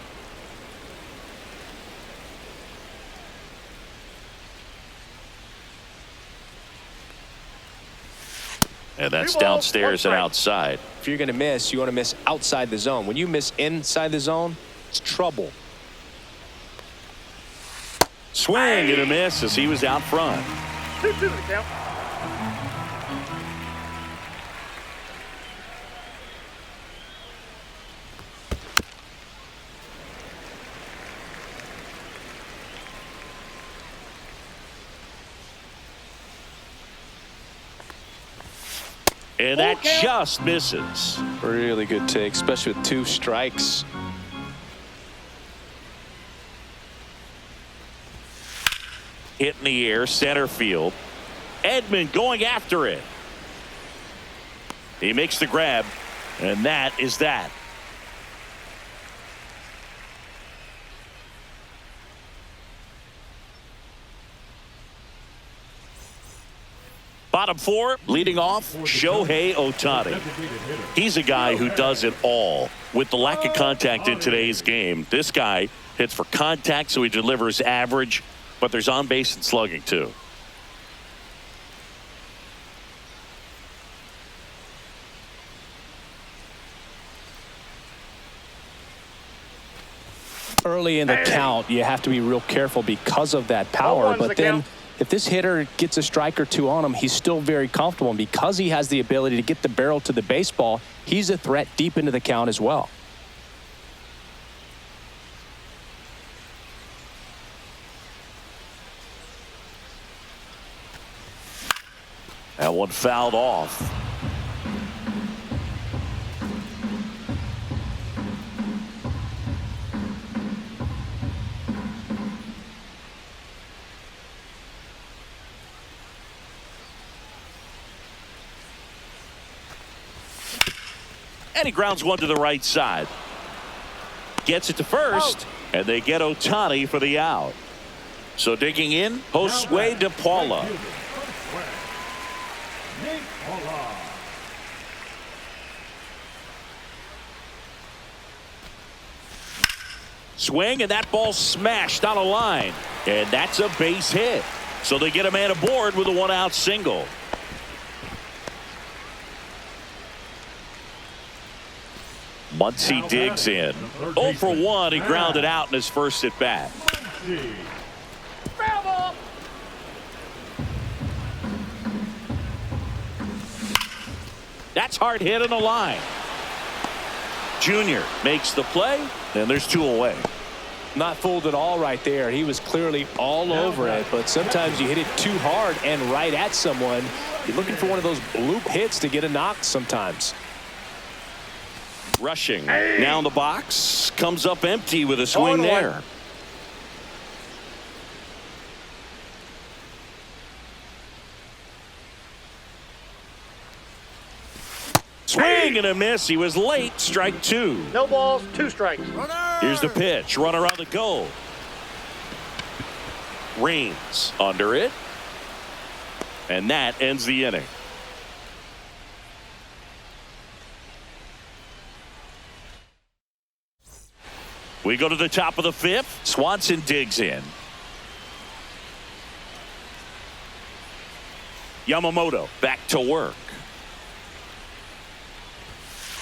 And that's 2 balls, downstairs 1 and strike. outside. If you're going to miss, you want to miss outside the zone. When you miss inside the zone, it's trouble. Swing and a miss as he was out front. 2-2 the count. And that just misses. Really good take, especially with 2 strikes. Hit in the air, center field. Edman going after it. He makes the grab, and that is that. Bottom 4, leading off, Shohei Ohtani. He's a guy who does it all. With the lack of contact in today's game, this guy hits for contact, so he delivers average, but there's on base and slugging too. Early in the count, you have to be real careful because of that power. 0-1's But the then count. if this hitter gets a strike or 2 on him, he's still very comfortable. And because he has the ability to get the barrel to the baseball, he's a threat deep into the count as well. That one fouled off. And he grounds one to the right side. Gets it to first, and they get Ohtani for the out. So digging in, Josue De Paula. Swing, and that ball smashed on a line. And that's a base hit. So they get a man aboard with a 1-out single. Muncy digs in. 0 for 1. He grounded out in his first at bat. Foul ball. That's hard hit on the line. Junior makes the play, and there's 2 away. Not fooled at all right there. He was clearly all over it, but sometimes you hit it too hard and right at someone. You're looking for one of those bloop hits to get a knock sometimes. Rushing now in the box, comes up empty with a swing there. Swing and a miss. He was late. Strike 2. No balls, 2 strikes. Here's the pitch. Runner on the go. Reigns under it. And that ends the inning. We go to the top of the 5th. Swanson digs in. Yamamoto back to work.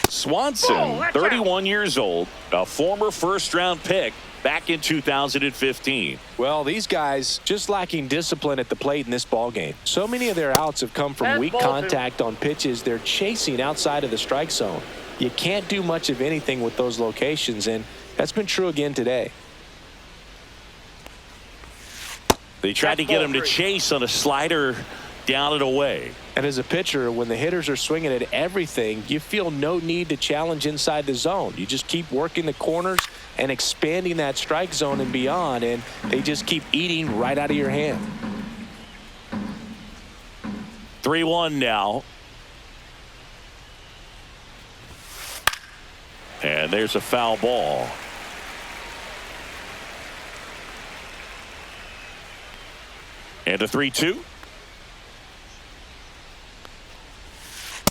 Swanson, 31 years old, a former first-round pick back in 2015. Well, these guys just lacking discipline at the plate in this ball game. So many of their outs have come from weak contact on pitches they're chasing outside of the strike zone. You can't do much of anything with those locations, and that's been true again today. They tried to get him to chase on a slider down and away. And as a pitcher, when the hitters are swinging at everything, you feel no need to challenge inside the zone. You just keep working the corners and expanding that strike zone and beyond, and they just keep eating right out of your hand. 3-1 now. And there's a foul ball. And a 3-2.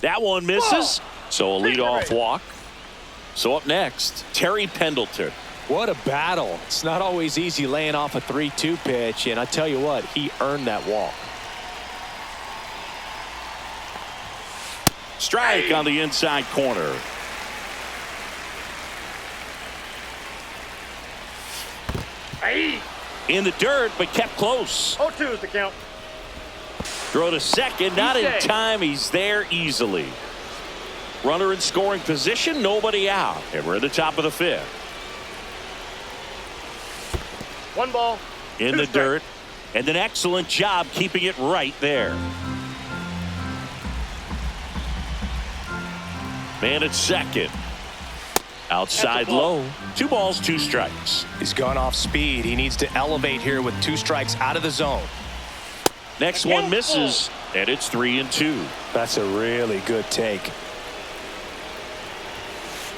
That one misses. So a leadoff walk. So up next, Terry Pendleton. What a battle. It's not always easy laying off a 3-2 pitch, and I tell you what, he earned that walk. Strike on the inside corner. In the dirt, but kept close. 0-2 is the count. Throw to second, not in time. He's there easily. Runner in scoring position, nobody out. And we're at the top of the 5th. 1 ball. In the dirt. And an excellent job keeping it right there. Man at second. Outside low. 2 balls, 2 strikes. He's gone off speed. He needs to elevate here with 2 strikes out of the zone. Next one misses, and it's 3-2. That's a really good take.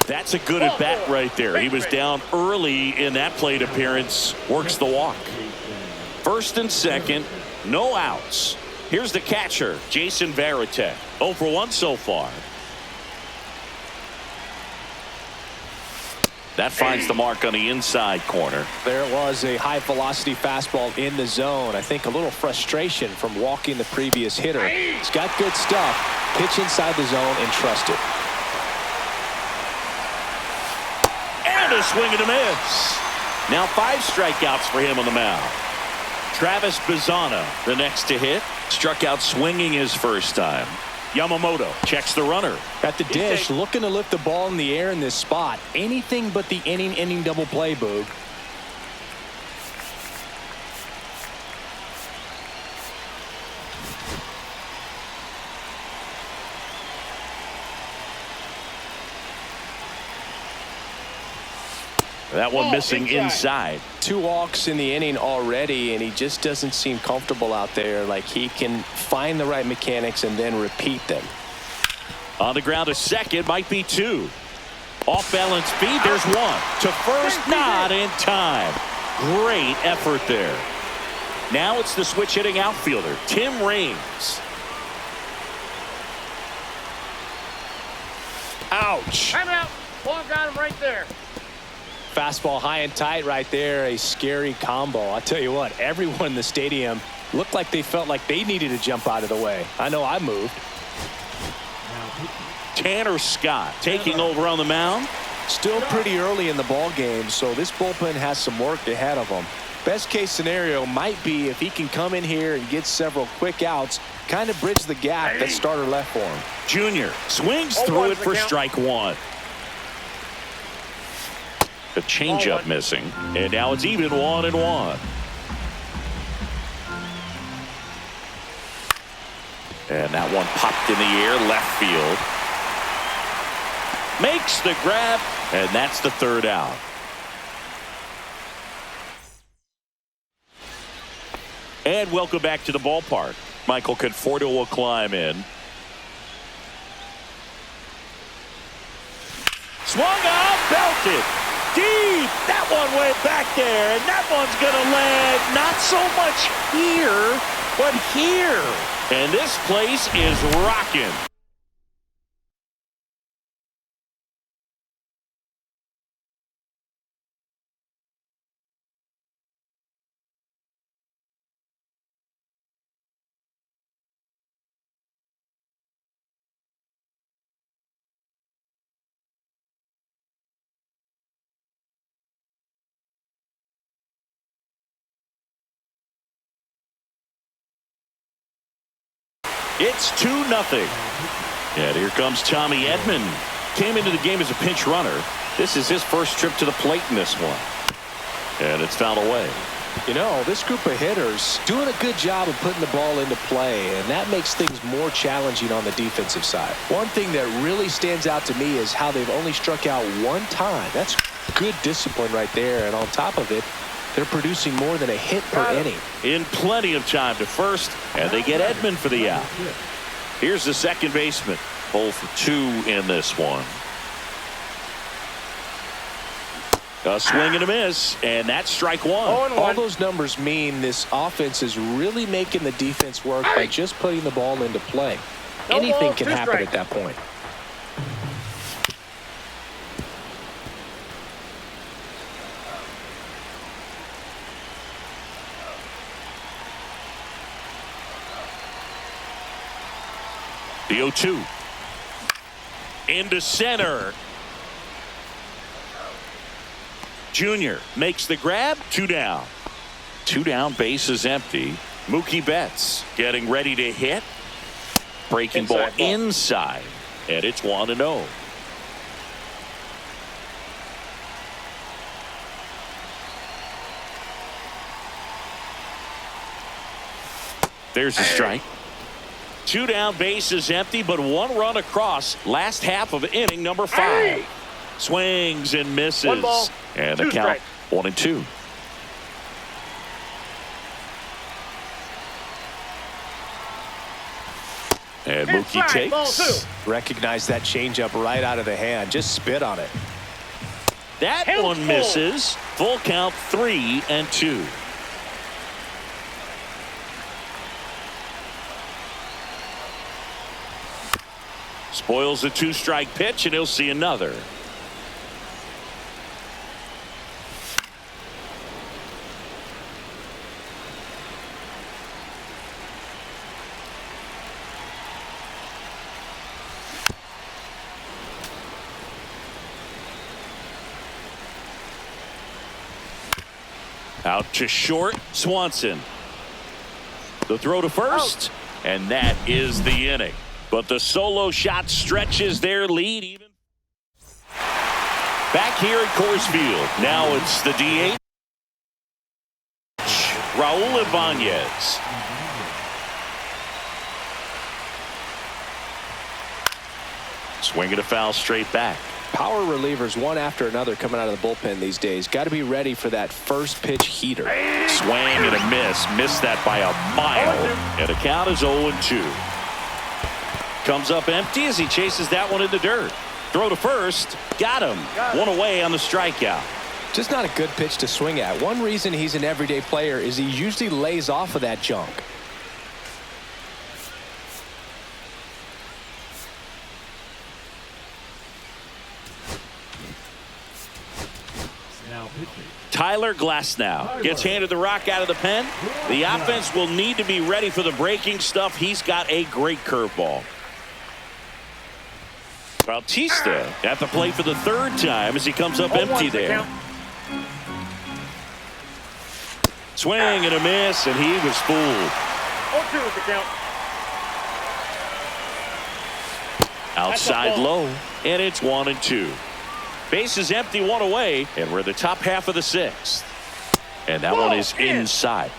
That's a good at bat right there. He was down early in that plate appearance. Works the walk. First and second, no outs. Here's the catcher, Jason Varitek. 0 for 1 so far. That finds the mark on the inside corner. There it was, a high velocity fastball in the zone. I think a little frustration from walking the previous hitter. He's got good stuff. Pitch inside the zone and trust it. And a swing and a miss. Now 5 strikeouts for him on the mound. Travis Bazzana, the next to hit. Struck out swinging his first time. Yamamoto checks the runner. At the dish, looking to lift the ball in the air in this spot. Anything but the inning double play, Boog. That one missing inside. 2 walks in the inning already, and he just doesn't seem comfortable out there. Like he can find the right mechanics and then repeat them. On the ground to second, might be 2. Off balance feed, there's 1. To first, not in time. Great effort there. Now it's the switch hitting outfielder, Tim Raines. Ouch. Time out. Ball got him right there. Fastball high and tight right there. A scary combo. I tell you what, everyone in the stadium looked like they felt like they needed to jump out of the way. I know I moved. Tanner Scott taking over on the mound. Still pretty early in the ball game, so this bullpen has some work ahead of them. Best case scenario might be if he can come in here and get several quick outs, kind of bridge the gap that starter left for him. Junior swings through it for strike 1. The changeup missing. And now it's even 1-1. And that one popped in the air, left field. Makes the grab, and that's the third out. And welcome back to the ballpark. Michael Conforto will climb in. Swung out, belted. Deep. That one way back there. And that one's going to land not so much here, but here. And this place is rocking. It's 2-0. And here comes Tommy Edman. Came into the game as a pinch runner. This is his first trip to the plate in this one. And it's fouled away. You know, this group of hitters doing a good job of putting the ball into play, and that makes things more challenging on the defensive side. One thing that really stands out to me is how they've only struck out one time. That's good discipline right there, and on top of it, they're producing more than a hit per inning. In plenty of time to first, and they get Edman for the out. Here's the second baseman. 0 for 2 in this one. A swing and a miss, and that's strike one. All those numbers mean this offense is really making the defense work by just putting the ball into play. Anything can happen at that point. The 0-2. Into center. Junior makes the grab. 2 down. 2 down, base is empty. Mookie Betts getting ready to hit. Breaking ball inside. And it's 1-0. There's a strike. 2 down, base is empty, but 1 run across. Last half of inning number 5. Swings and misses. 1 ball, and the count 1-2. And Mookie takes. Recognize that changeup right out of the hand. Just spit on it. That one misses. Full count 3-2. Spoils a 2-strike pitch, and he'll see another. Out to short, Swanson. The throw to first, and that is the inning. But the solo shot stretches their lead even. Back here at Coors Field. Now it's the DH. Raul Ibanez. Swinging a foul straight back. Power relievers one after another coming out of the bullpen these days. Got to be ready for that first pitch heater. Swing and a miss. Missed that by a mile. And the count is 0-2. Comes up empty as he chases that one in the dirt. Throw to first. Got him. 1 away on the strikeout. Just not a good pitch to swing at. One reason he's an everyday player is he usually lays off of that junk. Tyler Glasnow gets handed the rock out of the pen. The offense will need to be ready for the breaking stuff. He's got a great curveball. Bautista at the plate for the 3rd time as he comes up empty there. Swing and a miss, and he was fooled. 0-2 with the count. Outside low, and it's 1-2. Base is empty, one away, and we're the top half of the sixth. And that one is inside.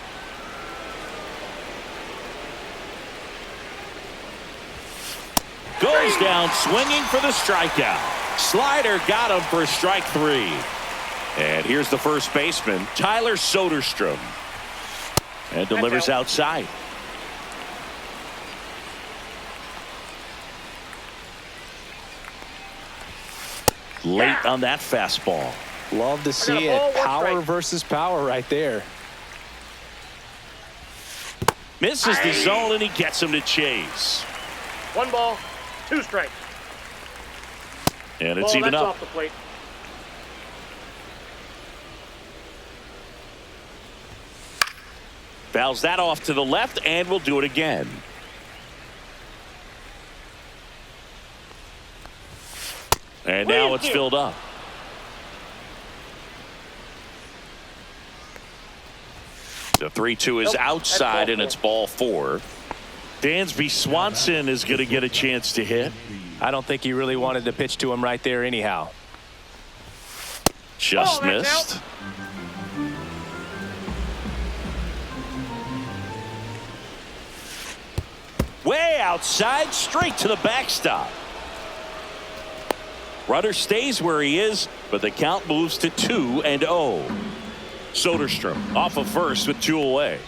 Goes down swinging for the strikeout. Slider got him for strike three. And here's the first baseman, Tyler Soderstrom. And delivers outside. Late on that fastball. Love to see it. Power versus power right there. Misses the zone, and he gets him to chase. 1 ball, 2 strikes. And it's even up. Off the plate. Fouls that off to the left, and we'll do it again. And now it's filled up. The 3-2 is outside, and it's ball 4. Dansby Swanson is going to get a chance to hit. I don't think he really wanted to pitch to him right there anyhow. Just missed. Way outside, straight to the backstop. Runner stays where he is, but the count moves to 2-0. Soderstrom off of first with 2 away.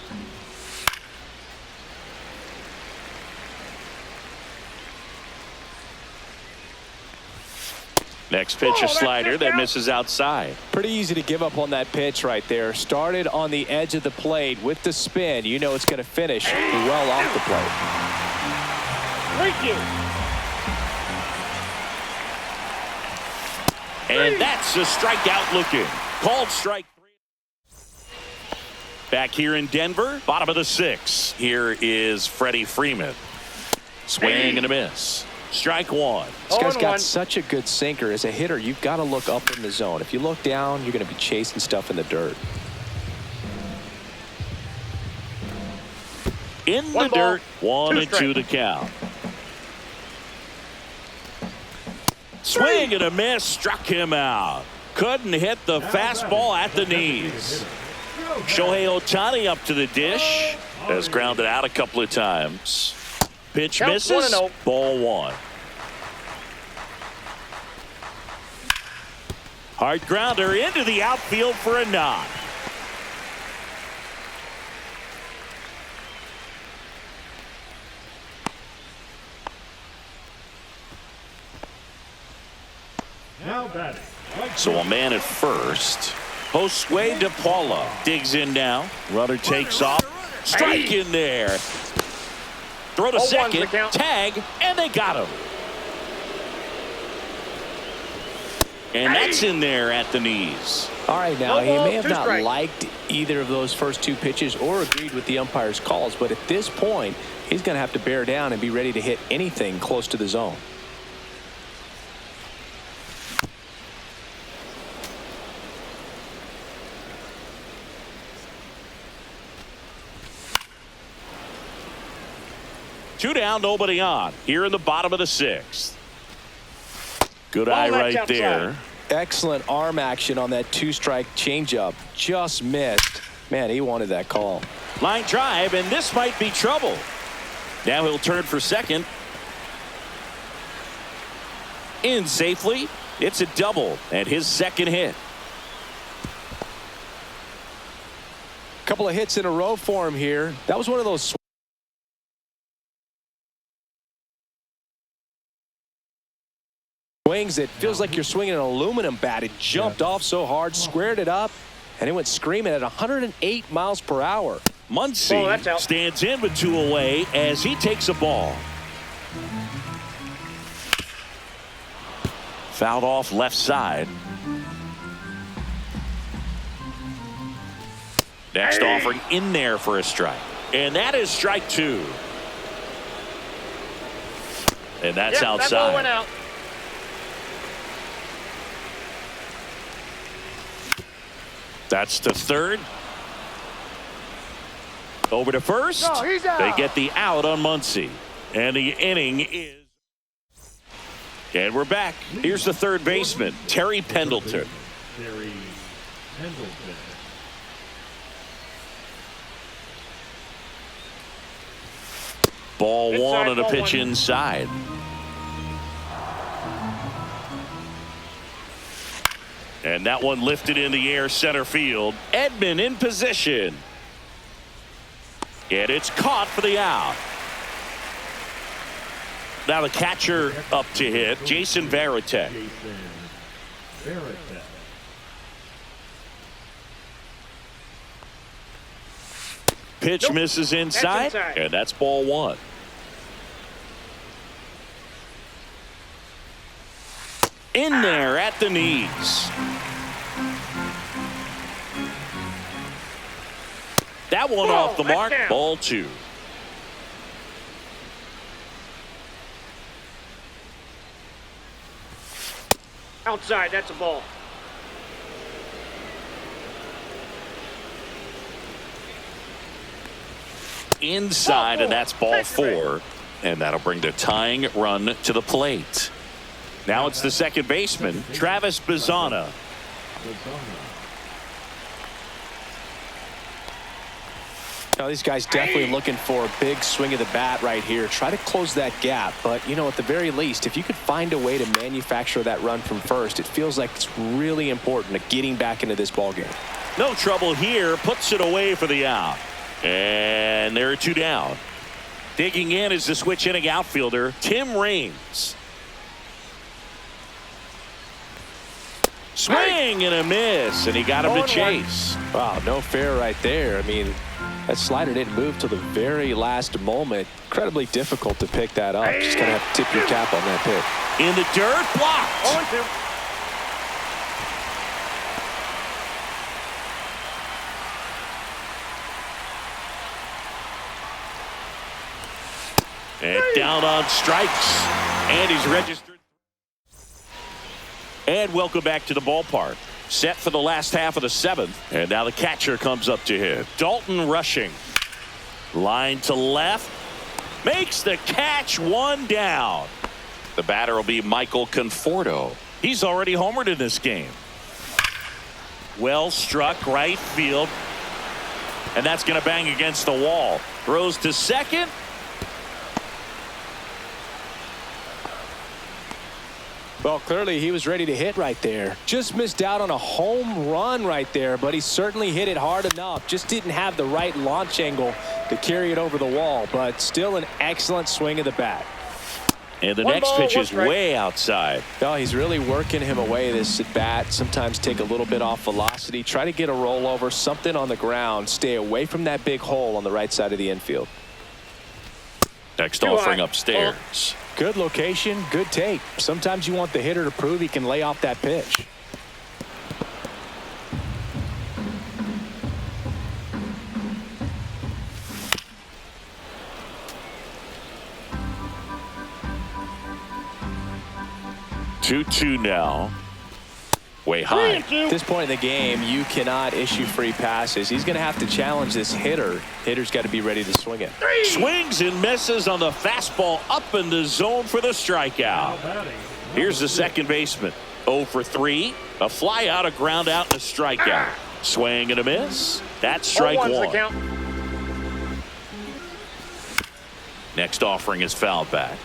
Next pitch, a slider that misses outside. Pretty easy to give up on that pitch right there. Started on the edge of the plate with the spin. You know it's going to finish well off the plate. Thank you. And that's a strikeout looking. Called strike 3. Back here in Denver, bottom of the 6th. Here is Freddie Freeman. Swing and a miss. Strike 1. This guy's got such a good sinker. As a hitter, you've got to look up in the zone. If you look down, you're going to be chasing stuff in the dirt. In the dirt, 1-2 to count. Swing and a miss, struck him out. Couldn't hit the fastball at the knees. Shohei Ohtani up to the dish. Has grounded out a couple of times. Pitch misses. Ball 1. Hard grounder into the outfield for a knock. Now batting. So a man at first. Josue De Paula digs in now. Runner takes off. Strike in there. Throw to second. Tag, and they got him. And that's in there at the knees. All right, now he may have not liked either of those first 2 pitches or agreed with the umpire's calls, but at this point, he's going to have to bear down and be ready to hit anything close to the zone. Two down, nobody on. Here in the bottom of the 6th. Good eye right there. Excellent arm action on that 2-strike changeup. Just missed. Man, he wanted that call. Line drive, and this might be trouble. Now he'll turn for second. In safely. It's a double and his second hit. Couple of hits in a row for him here. That was one of those swings that feels like you're swinging an aluminum bat. It jumped off so hard, squared it up, and it went screaming at 108 miles per hour. Muncy stands in with 2 away as he takes a ball. Fouled off left side. Next offering in there for a strike. And that is strike 2. And that's outside. That ball went out. That's to third. Over to first. No, he's out. They get the out on Muncy. And the inning is And we're back. Here's the third baseman, Terry Pendleton. Terry Pendleton. Ball Inside, one on a ball pitch one. inside. And that one lifted in the air center field. Edman in position. And it's caught for the out. Now the catcher up to hit, Jason Varitek. Jason Varitek. Pitch Nope. misses inside, inside. and that's ball one. In there at the knees. That one Ball, off the that's mark. down. Ball two. Outside, that's a ball. Inside, and that's ball four. And that'll bring the tying run to the plate. Now it's the second baseman, Travis Bazzana. Now, these guys definitely looking for a big swing of the bat right here. Try to close that gap. But, you know, at the very least, if you could find a way to manufacture that run from first, it feels like it's really important to getting back into this ball game. No trouble here. Puts it away for the out. And there are two down. Digging in is the switch inning outfielder, Tim Raines. Swing and a miss, and he got him to chase. Wow, no fair right there. I mean, that slider didn't move till the very last moment. Incredibly difficult to pick that up. Just going to have to tip your cap on that pitch. In the dirt, blocked. 0-2. And down on strikes. And he's registered. And welcome back to the ballpark. Set for the last half of the seventh. And now the catcher comes up to hit. Dalton Rushing. Line to left. Makes the catch, one down. The batter will be Michael Conforto. He's already homered in this game. Well struck right field. And that's going to bang against the wall. Throws to second. Well, clearly he was ready to hit right there. Just missed out on a home run right there, but he certainly hit it hard enough. Just didn't have the right launch angle to carry it over the wall, but still an excellent swing of the bat. And the One next ball, pitch one is strike. way outside. Oh, he's really working him away, this at bat. Sometimes take a little bit off velocity. Try to get a rollover, something on the ground. Stay away from that big hole on the right side of the infield. Next Too offering high. upstairs. Good location, good take. Sometimes you want the hitter to prove he can lay off that pitch. Two now. Way high. 3-2. At this point in the game, you cannot issue free passes. He's going to have to challenge this hitter. Hitter's got to be ready to swing it. Swings and misses on the fastball up in the zone for the strikeout. Here's the second baseman. 0 for 3. A fly out, a ground out, and a strikeout. Swing and a miss. That's strike 0-1's the one. count. Next offering is fouled back.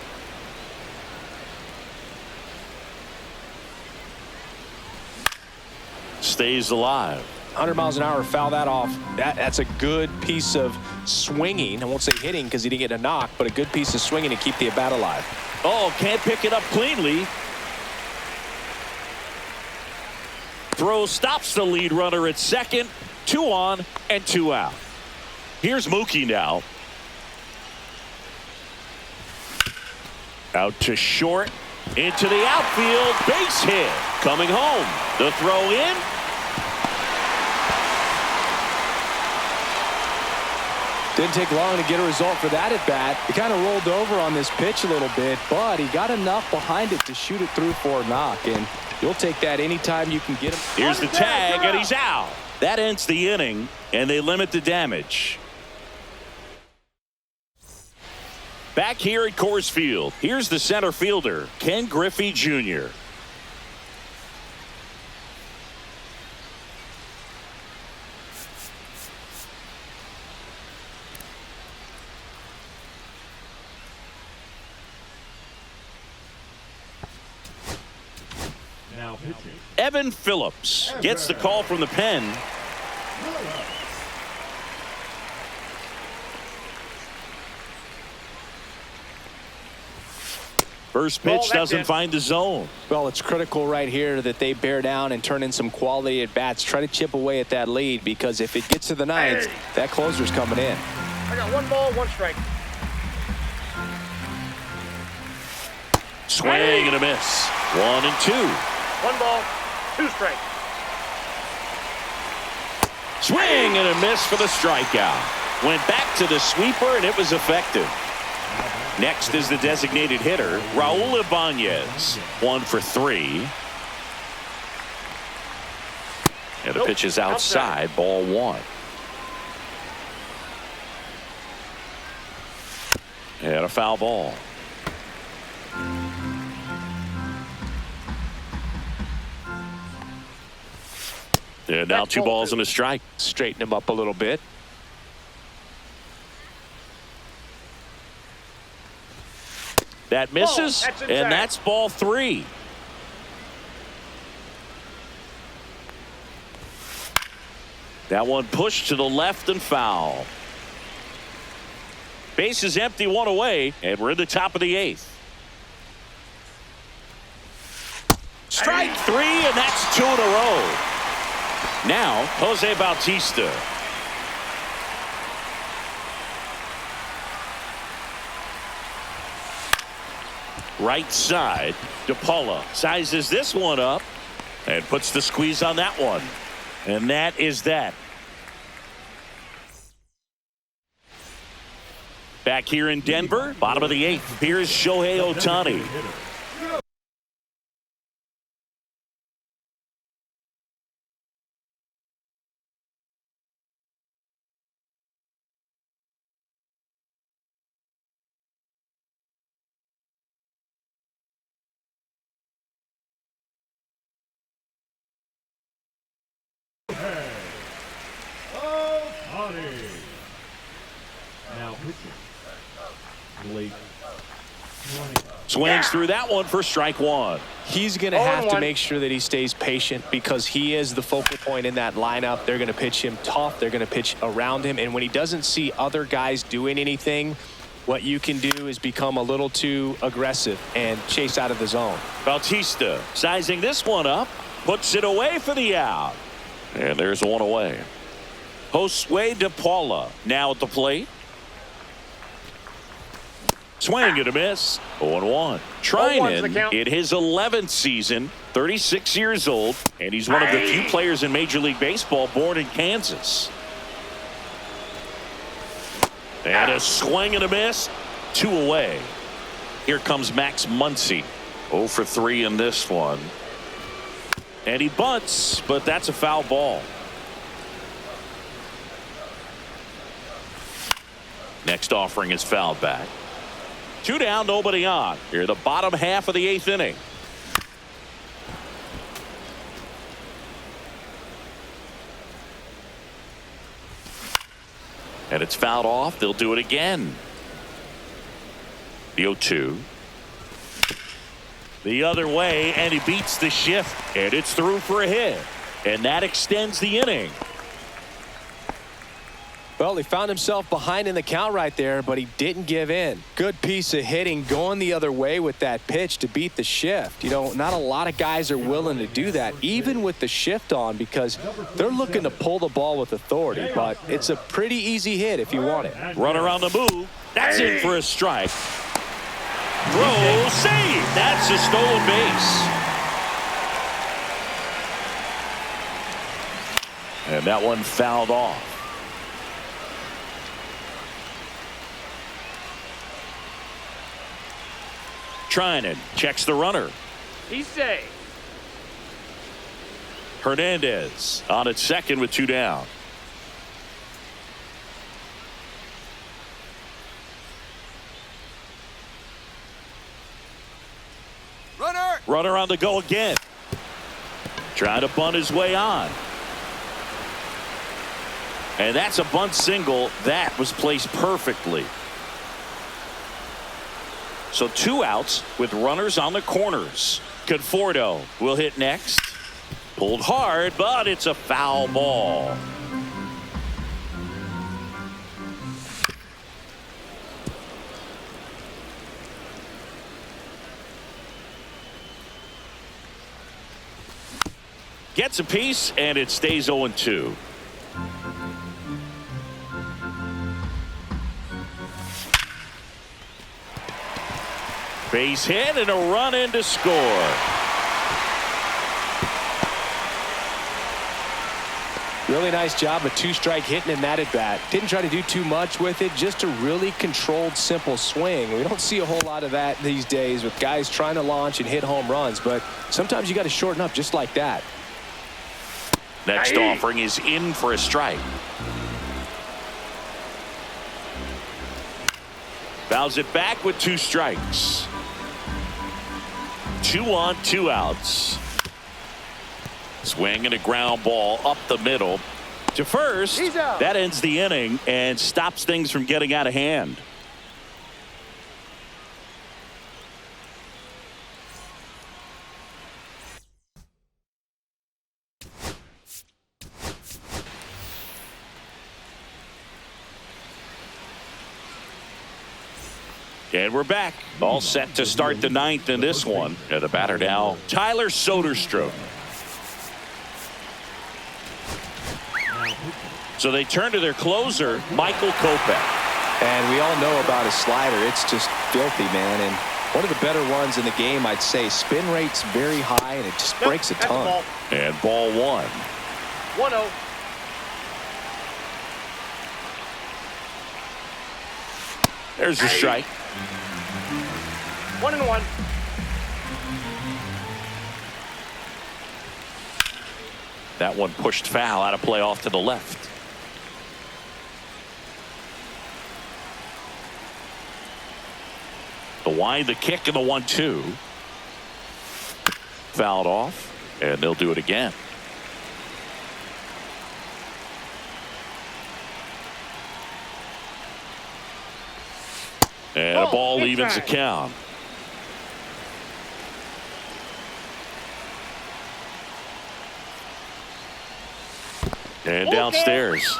Stays alive. 100 miles an hour, foul that off. That's a good piece of swinging. I won't say hitting because he didn't get a knock, but a good piece of swinging to keep the bat alive. Oh, can't pick it up cleanly. Throw stops the lead runner at second. 2 on and 2 out. Here's Mookie now. Out to short. Into the outfield. Base hit. Coming home. The throw in. Didn't take long to get a result for that at bat. He kind of rolled over on this pitch a little bit, but he got enough behind it to shoot it through for a knock. And you'll take that anytime you can get him. Here's the tag, and he's out. That ends the inning, and they limit the damage. Back here at Coors Field, here's the center fielder, Ken Griffey Jr. Now pitching. Evan Phillips gets the call from the pen. First pitch doesn't find the zone. Well, it's critical right here that they bear down and turn in some quality at bats. Try to chip away at that lead, because if it gets to the ninth, that closer's coming in. I got 1 ball, 1 strike. Swing and a miss. 1 and 2. 1 ball, 2 strikes. Swing and a miss for the strikeout. Went back to the sweeper, and it was effective. Next is the designated hitter, Raul Ibanez. 1 for 3. And the pitch is outside, ball 1. And a foul ball. And now 2 balls and a strike. Straighten him up a little bit. That misses, and that's ball 3. That one pushed to the left and foul. Base is empty, 1 away, and we're in the top of the 8th. Strike 3, and that's 2 in a row. Now, Jose Bautista. Right side, DePaula sizes this one up and puts the squeeze on that one. And that is that. Back here in Denver, bottom of the 8th, here's Shohei Ohtani. Now pitching. Late. Swings through that one for strike 1. He's going to have to make sure that he stays patient, because he is the focal point in that lineup. They're going to pitch him tough. They're going to pitch around him. And when he doesn't see other guys doing anything, what you can do is become a little too aggressive and chase out of the zone. Bautista sizing this one up, puts it away for the out. And there's 1 away. Josue DePaula now at the plate. Swing and a miss. 0-1. Trinan in his 11th season, 36 years old, and he's one of the few players in Major League Baseball born in Kansas. And a swing and a miss. 2 away. Here comes Max Muncy. 0 for 3 in this one. And he bunts, but that's a foul ball. Next offering is fouled back. 2 down, nobody on. Here, the bottom half of the 8th inning. And it's fouled off. They'll do it again. The 0-2. The other way, and he beats the shift, and it's through for a hit. And that extends the inning. Well, he found himself behind in the count right there, but he didn't give in. Good piece of hitting, going the other way with that pitch to beat the shift. You know, not a lot of guys are willing to do that, even with the shift on, because they're looking to pull the ball with authority. But it's a pretty easy hit if you want it. Runner on the move. That's in for a strike. Throw, save. That's a stolen base. And that one fouled off. Trinan checks the runner. He's safe. Hernandez on at second with 2 down. Runner on the go again. Trying to bunt his way on. And that's a bunt single. That was placed perfectly. So 2 outs with runners on the corners. Conforto will hit next. Pulled hard, but it's a foul ball. Gets a piece, and it stays 0-2. Base hit and a run in to score. Really nice job of 2-strike hitting in that at bat. Didn't try to do too much with it, just a really controlled, simple swing. We don't see a whole lot of that these days with guys trying to launch and hit home runs, but sometimes you got to shorten up just like that. Next offering is in for a strike. Fouls it back with 2 strikes. 2 on, 2 outs. Swing and a ground ball up the middle to first. That ends the inning and stops things from getting out of hand. And we're back. All set to start the 9th in this one. And the batter now, Tyler Soderstrom. So they turn to their closer, Michael Kopech. And we all know about his slider. It's just filthy, man. And one of the better ones in the game, I'd say. Spin rate's very high, and it just breaks a ton. And ball 1. 1-0. There's a strike. 1-1. That one pushed foul, out of play off to the left. The wind, the kick, and the 1-2. Fouled off, and they'll do it again. And a ball evens the count. And downstairs.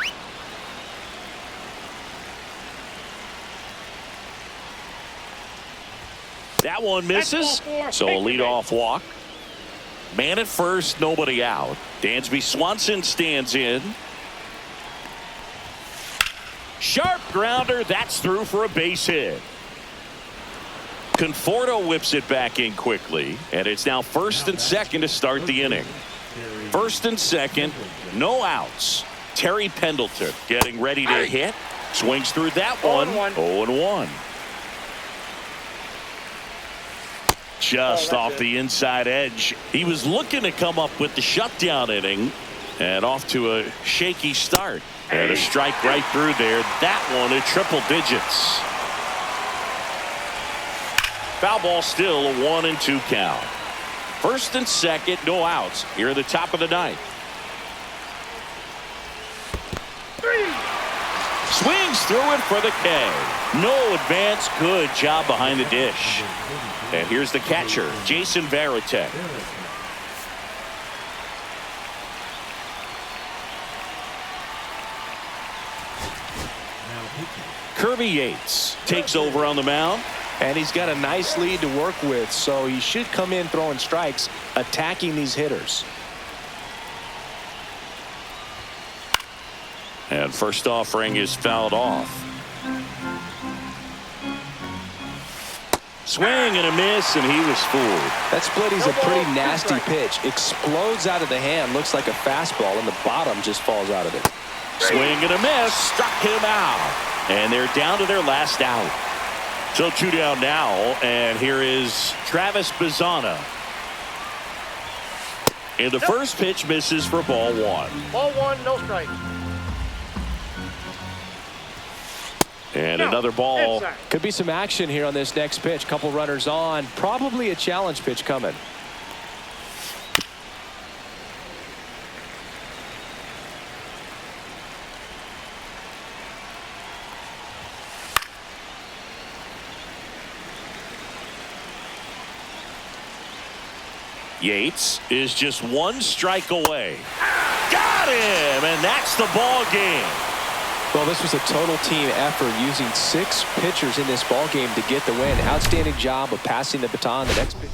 That one misses. So a leadoff walk. Man at first, nobody out. Dansby Swanson stands in. Sharp grounder. That's through for a base hit. Conforto whips it back in quickly. And it's now 1st and 2nd to start the inning. 1st and 2nd, no outs. Terry Pendleton getting ready to hit. Swings through that one. 0-1. Just off the inside edge. He was looking to come up with the shutdown inning. And off to a shaky start. And a strike right through there. That one at triple digits. Foul ball still, a 1-2 count. 1st and 2nd, no outs here at the top of the 9th. Swings through it for the K. No advance. Good job behind the dish. And here's the catcher, Jason Varitek. Kirby Yates takes over on the mound. And he's got a nice lead to work with, so he should come in throwing strikes, attacking these hitters. And first offering is fouled off. Swing and a miss, and he was fooled. That splitty's a pretty nasty pitch. Explodes out of the hand, looks like a fastball, and the bottom just falls out of it. Swing and a miss, struck him out. And they're down to their last out. So 2 down now, and here is Travis Bazzana. And the first pitch misses for ball 1. Ball 1, no strike. And another ball. Could be some action here on this next pitch. Couple runners on. Probably a challenge pitch coming. Yates is just one strike away. Got him, and that's the ball game. Well, this was a total team effort using 6 pitchers in this ball game to get the win. Outstanding job of passing the baton. The next pitch.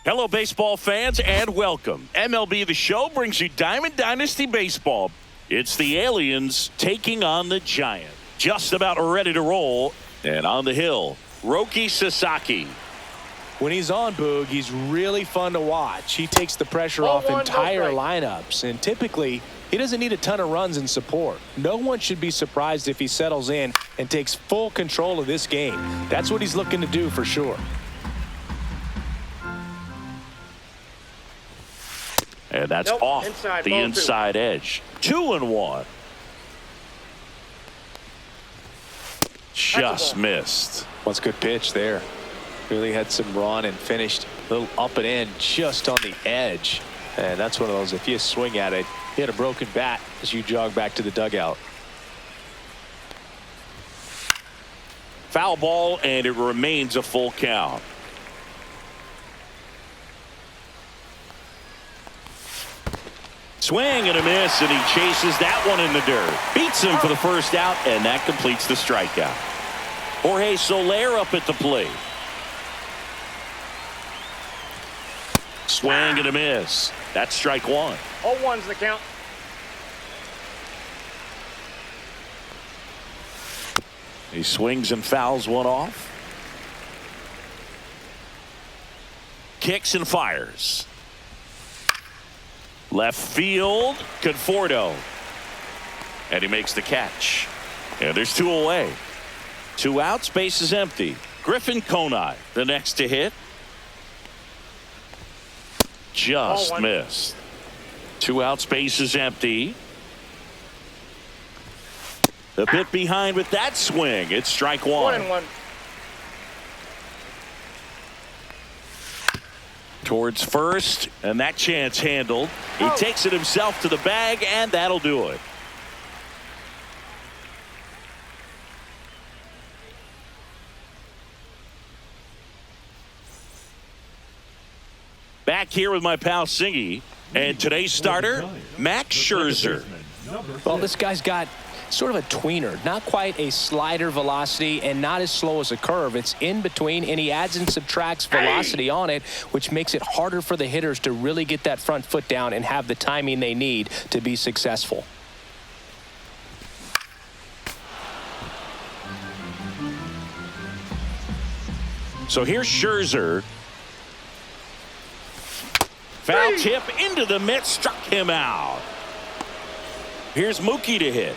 Hello, baseball fans, and welcome. MLB The Show brings you Diamond Dynasty Baseball. It's the Aliens taking on the Giant. Just about ready to roll. And on the hill, Roki Sasaki. When he's on, Boog, he's really fun to watch. He takes the pressure off entire lineups, and typically he doesn't need a ton of runs in support. No one should be surprised if he settles in and takes full control of this game. That's what he's looking to do for sure. And that's off the inside edge. 2-1. Just missed. What's a good pitch there? Really had some run and finished a little up and in just on the edge. And that's one of those, if you swing at it, you had a broken bat as you jog back to the dugout. Foul ball, and it remains a full count. Swing and a miss, and he chases that one in the dirt. Beats him for the first out, and that completes the strikeout. Jorge Soler up at the plate. Swing and a miss. That's strike one. 0-1's the count. He swings and fouls one off. Kicks and fires. Left field, Conforto. And he makes the catch. And there's two away. 2 outs, base is empty. Griffin Conine, the next to hit. Just missed. 2 outs, base is empty. A bit behind with that swing. It's strike one. 1-1. Towards first, and that chance handled. He takes it himself to the bag, and that'll do it. Back here with my pal Singy, and today's starter, Max Scherzer. Well, this guy's got sort of a tweener, not quite a slider velocity and not as slow as a curve. It's in between, and he adds and subtracts velocity on it, which makes it harder for the hitters to really get that front foot down and have the timing they need to be successful. So here's Scherzer. Foul tip into the mitt, struck him out. Here's Mookie to hit.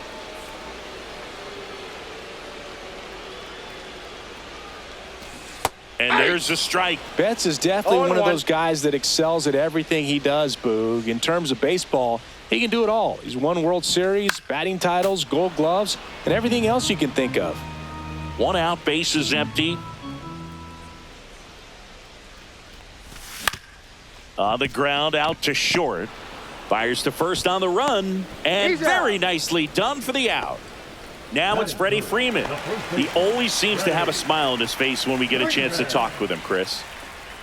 And there's a strike. Betts is definitely one of those guys that excels at everything he does, Boog. In terms of baseball, he can do it all. He's won World Series, batting titles, Gold Gloves, and everything else you can think of. 1 out, base is empty. On the ground, out to short. Fires to first on the run, and very nicely done for the out. Now it's Freddie Freeman. He always seems to have a smile on his face when we get a chance to talk with him, Chris.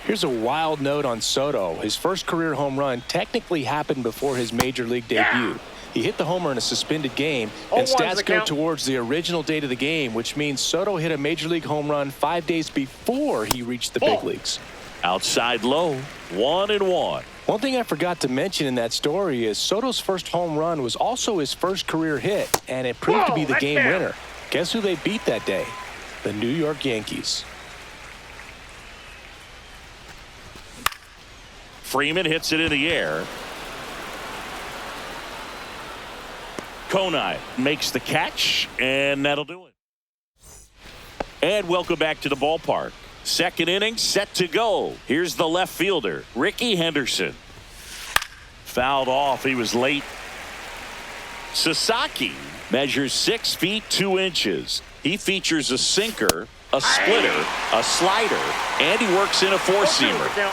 Here's a wild note on Soto. His first career home run technically happened before his major league debut. He hit the homer in a suspended game, and stats go towards the original date of the game, which means Soto hit a major league home run 5 days before he reached the big leagues. Outside low, 1-1. One thing I forgot to mention in that story is Soto's first home run was also his first career hit, and it proved to be the game winner. Guess who they beat that day? The New York Yankees. Freeman hits it in the air. Conine makes the catch, and that'll do it. And welcome back to the ballpark. Second inning set to go. Here's the left fielder, Ricky Henderson. Fouled off. He was late. Sasaki measures 6 feet 2 inches. He features a sinker, a splitter, a slider, and he works in a four-seamer.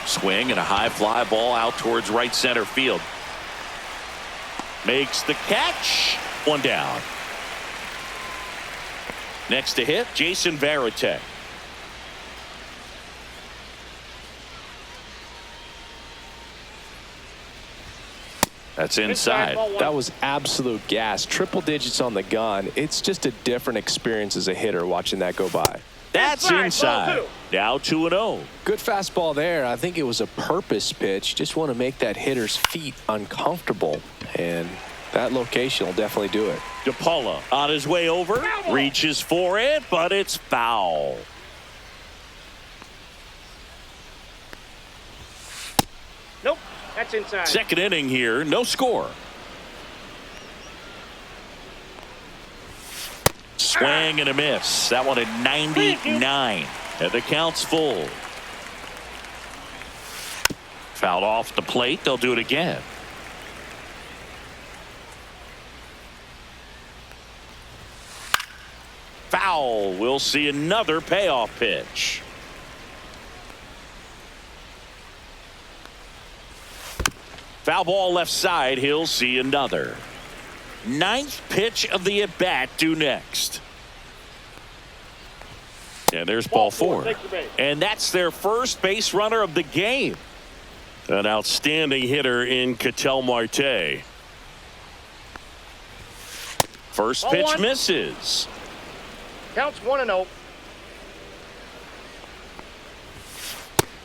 Swing and a high fly ball out towards right center field. Makes the catch. One down. Next to hit, Jason Varitek. That's inside. That was absolute gas. Triple digits on the gun. It's just a different experience as a hitter watching that go by. That's inside. Now 2-0. Good fastball there. I think it was a purpose pitch. Just want to make that hitter's feet uncomfortable. And that location will definitely do it. DePaula on his way over. Reaches for it, but it's foul. Nope. That's inside. Second inning here. No score. Swing and a miss. That one at 99. And the count's full. Fouled off the plate. They'll do it again. Foul. We'll see another payoff pitch. Foul ball left side. He'll see another. Ninth pitch of the at-bat due next. And there's ball four. And that's their first base runner of the game. An outstanding hitter in Ketel Marte. First pitch misses. Counts 1-0.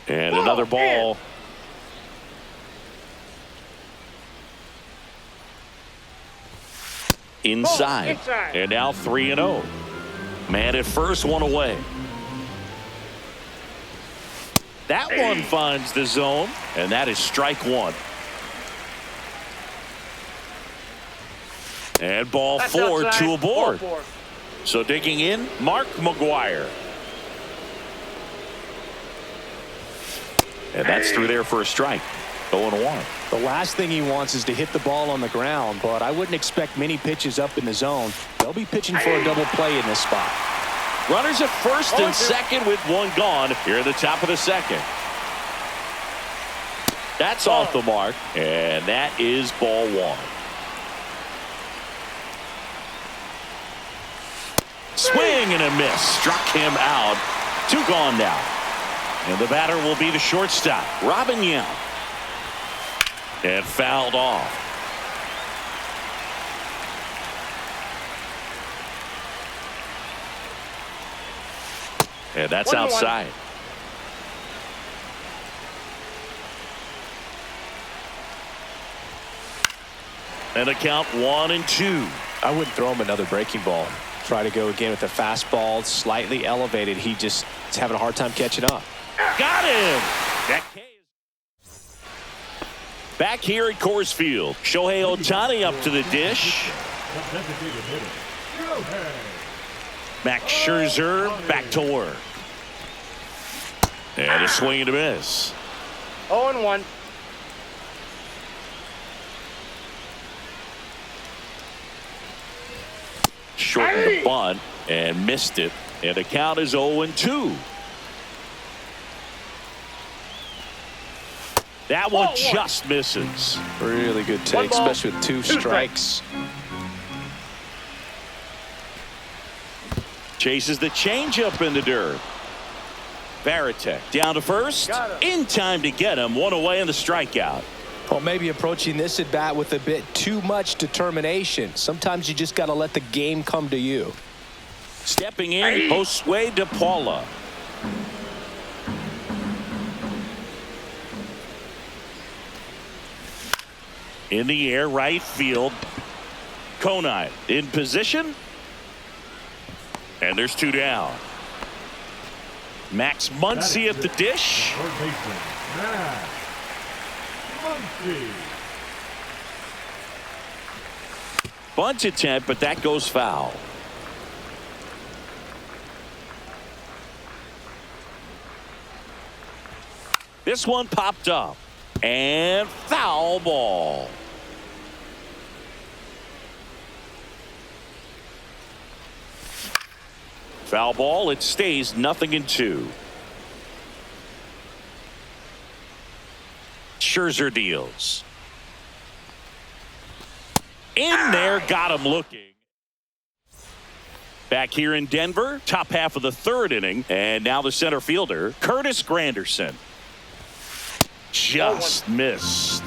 And another ball. Inside. And now 3-0. Man at first, one away. That one finds the zone, and that is strike one. And ball That's four, outside. two aboard. Ball four. So digging in, Mark McGuire. And that's through there for a strike. 0-1. The last thing he wants is to hit the ball on the ground, but I wouldn't expect many pitches up in the zone. They'll be pitching for a double play in this spot. Runners at first and second with one gone here at the top of the second. That's off the mark, and that is ball one. Swing and a miss. Struck him out. Two gone now. And the batter will be the shortstop, Robin Young. And fouled off. And that's outside. And the count 1-2. I wouldn't throw him another breaking ball. Try to go again with the fastball, slightly elevated. He just is having a hard time catching up. Got him. That back here at Coors Field. Shohei Ohtani up to the dish. Max Scherzer back to work. And a swing and a miss. 0-1. Shortened the bunt and missed it. And the count is 0-2. That one just misses. Really good take, especially with two strikes. Chases the changeup in the dirt. Varitek down to first. In time to get him. One away in the strikeout. Well, maybe approaching this at bat with a bit too much determination. Sometimes you just got to let the game come to you. Stepping in, Josue DePaula. In the air, right field. Conine in position. And there's two down. Max Muncy at the dish. Third baseman, Max Muncy. Bunt attempt, but that goes foul. This one popped up. And foul ball. Foul ball. It stays 0-2. Scherzer deals. In there, got him looking. Back here in Denver, top half of the third inning, and now the center fielder, Curtis Granderson. Just missed.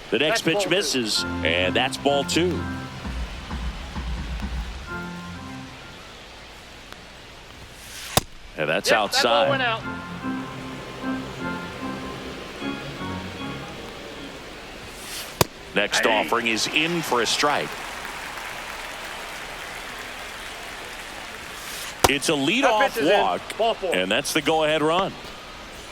The next pitch misses, and that's ball 2. And that's outside. That ball went out. Next offering is in for a strike. It's a leadoff walk, and that's the go-ahead run.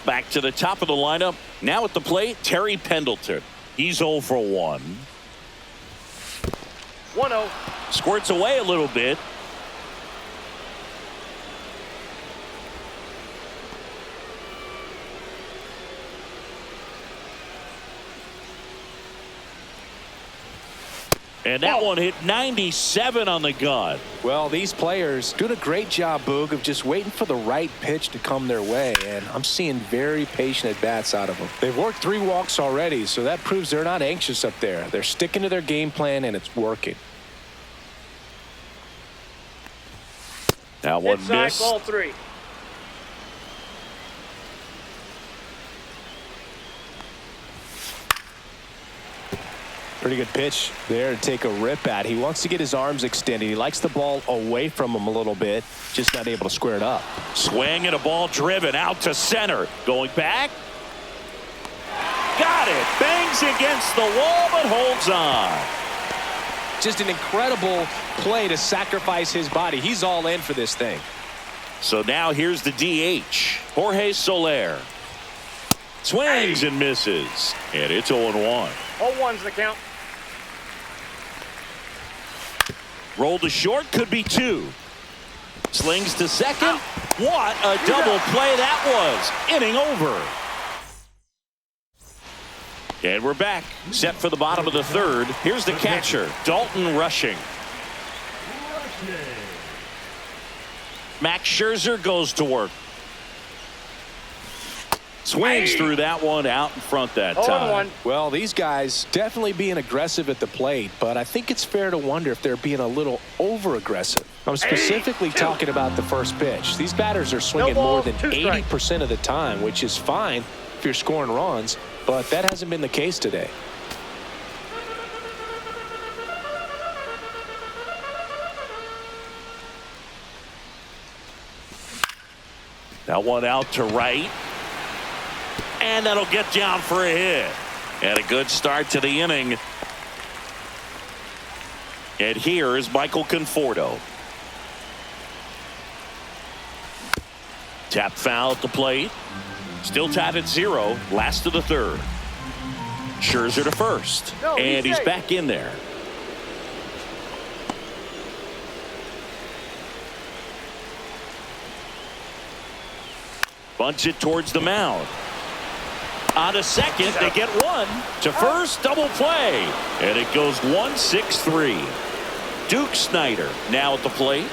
Back to the top of the lineup. Now at the plate, Terry Pendleton. He's 0 for 1. 1-0. Squirts away a little bit. And that one hit 97 on the gun. Well, these players doing a great job, Boog, of just waiting for the right pitch to come their way, and I'm seeing very patient at-bats out of them. They've worked 3 walks already, so that proves they're not anxious up there. They're sticking to their game plan, and it's working. That one Inside, missed. ball 3. Pretty good pitch there to take a rip at. He wants to get his arms extended. He likes the ball away from him a little bit, just not able to square it up. Swing and a ball driven out to center. Going back. Got it. Bangs against the wall, but holds on. Just an incredible play to sacrifice his body. He's all in for this thing. So now here's the DH, Jorge Soler. Swings and misses. And it's 0-1. 0-1's the count. Roll to short, could be 2. Slings to second. What a double play that was. Inning over. And we're back. Set for the bottom of the third. Here's the catcher, Dalton Rushing. Max Scherzer goes to work. Swings through that one out in front that time. 0-1. Well, these guys definitely being aggressive at the plate, but I think it's fair to wonder if they're being a little over-aggressive. I'm specifically talking about the first pitch. These batters are swinging more than 80% of the time, which is fine if you're scoring runs, but that hasn't been the case today. That one out to right. And that'll get down for a hit. And a good start to the inning. And here is Michael Conforto. Tap foul at the plate. Still tied at 0. Last of the third. Scherzer to first. And he's back in there. Bunts it towards the mound. On to second, they get 1. To first, double play. And it goes 1-6-3. Duke Snider now at the plate.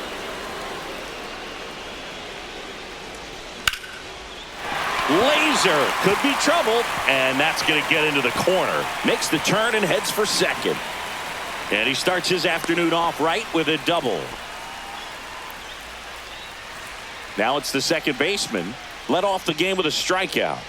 Laser could be trouble, and that's going to get into the corner. Makes the turn and heads for second. And he starts his afternoon off right with a double. Now it's the second baseman. Led off the game with a strikeout.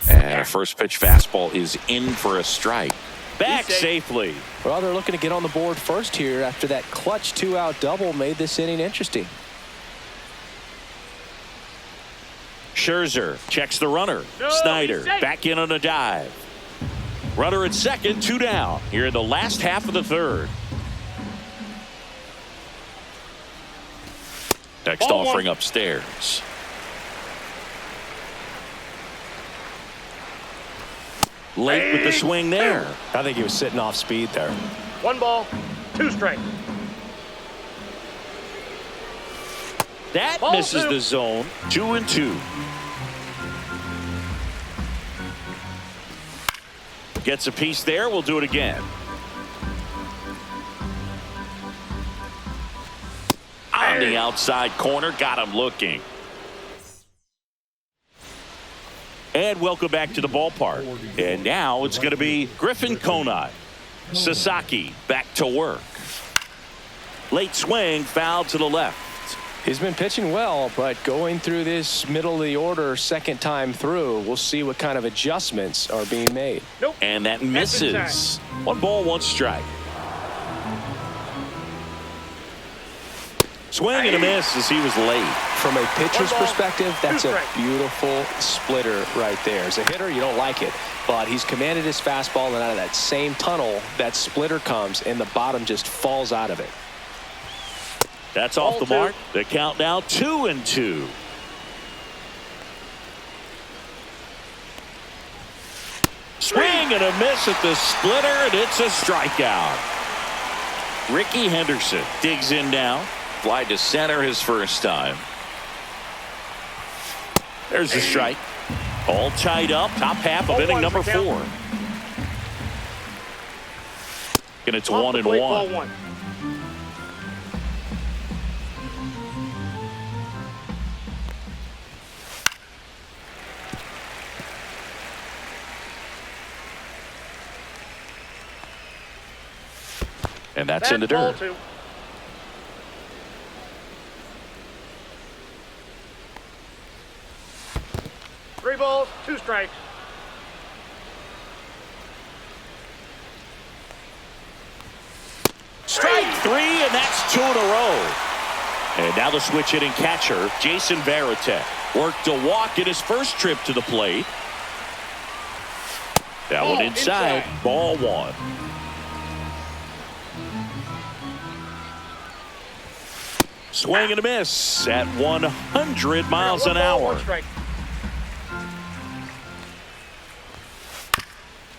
And a first pitch fastball is in for a strike. Back safely. Well, they're looking to get on the board first here after that clutch 2-out double made this inning interesting. Scherzer checks the runner. Snyder back in on a dive. Runner at second, 2 down. Here in the last half of the third. Next Ball offering one. upstairs. Late with the swing there. I think he was sitting off speed there. 1 ball, 2 strikes. That Ball misses two. the zone. 2-2. Gets a piece there. We'll do it again. On the outside corner. Got him looking. And welcome back to the ballpark. And now it's going to be Griffin Conine. Sasaki back to work. Late swing, foul to the left. He's been pitching well, but going through this middle of the order second time through, we'll see what kind of adjustments are being made. Nope. And that That's misses. inside. 1 ball, 1 strike. Swing and a miss as he was late. From a pitcher's 1 ball, perspective, 2 that's a strikes. beautiful splitter right there. As a hitter, you don't like it, but he's commanded his fastball, and out of that same tunnel, that splitter comes, and the bottom just falls out of it. That's off Ball the two. mark. The count now 2-2. Swing and a miss at the splitter, and it's a strikeout. Ricky Henderson digs in now. Fly to center his first time. There's the strike. All tied up. Top half of Ball inning one, number the count. 4. And it's Off 1 the and plate, 1. ball 1. And that's in the Ball dirt. 2. Three balls, 2 strikes. Strike 3, and that's 2 in a row. And now the switch hitting catcher, Jason Varitek, worked a walk in his first trip to the plate. That one inside. Ball 1. Swing and a miss at 100 miles an 1 ball, hour. 1 strike.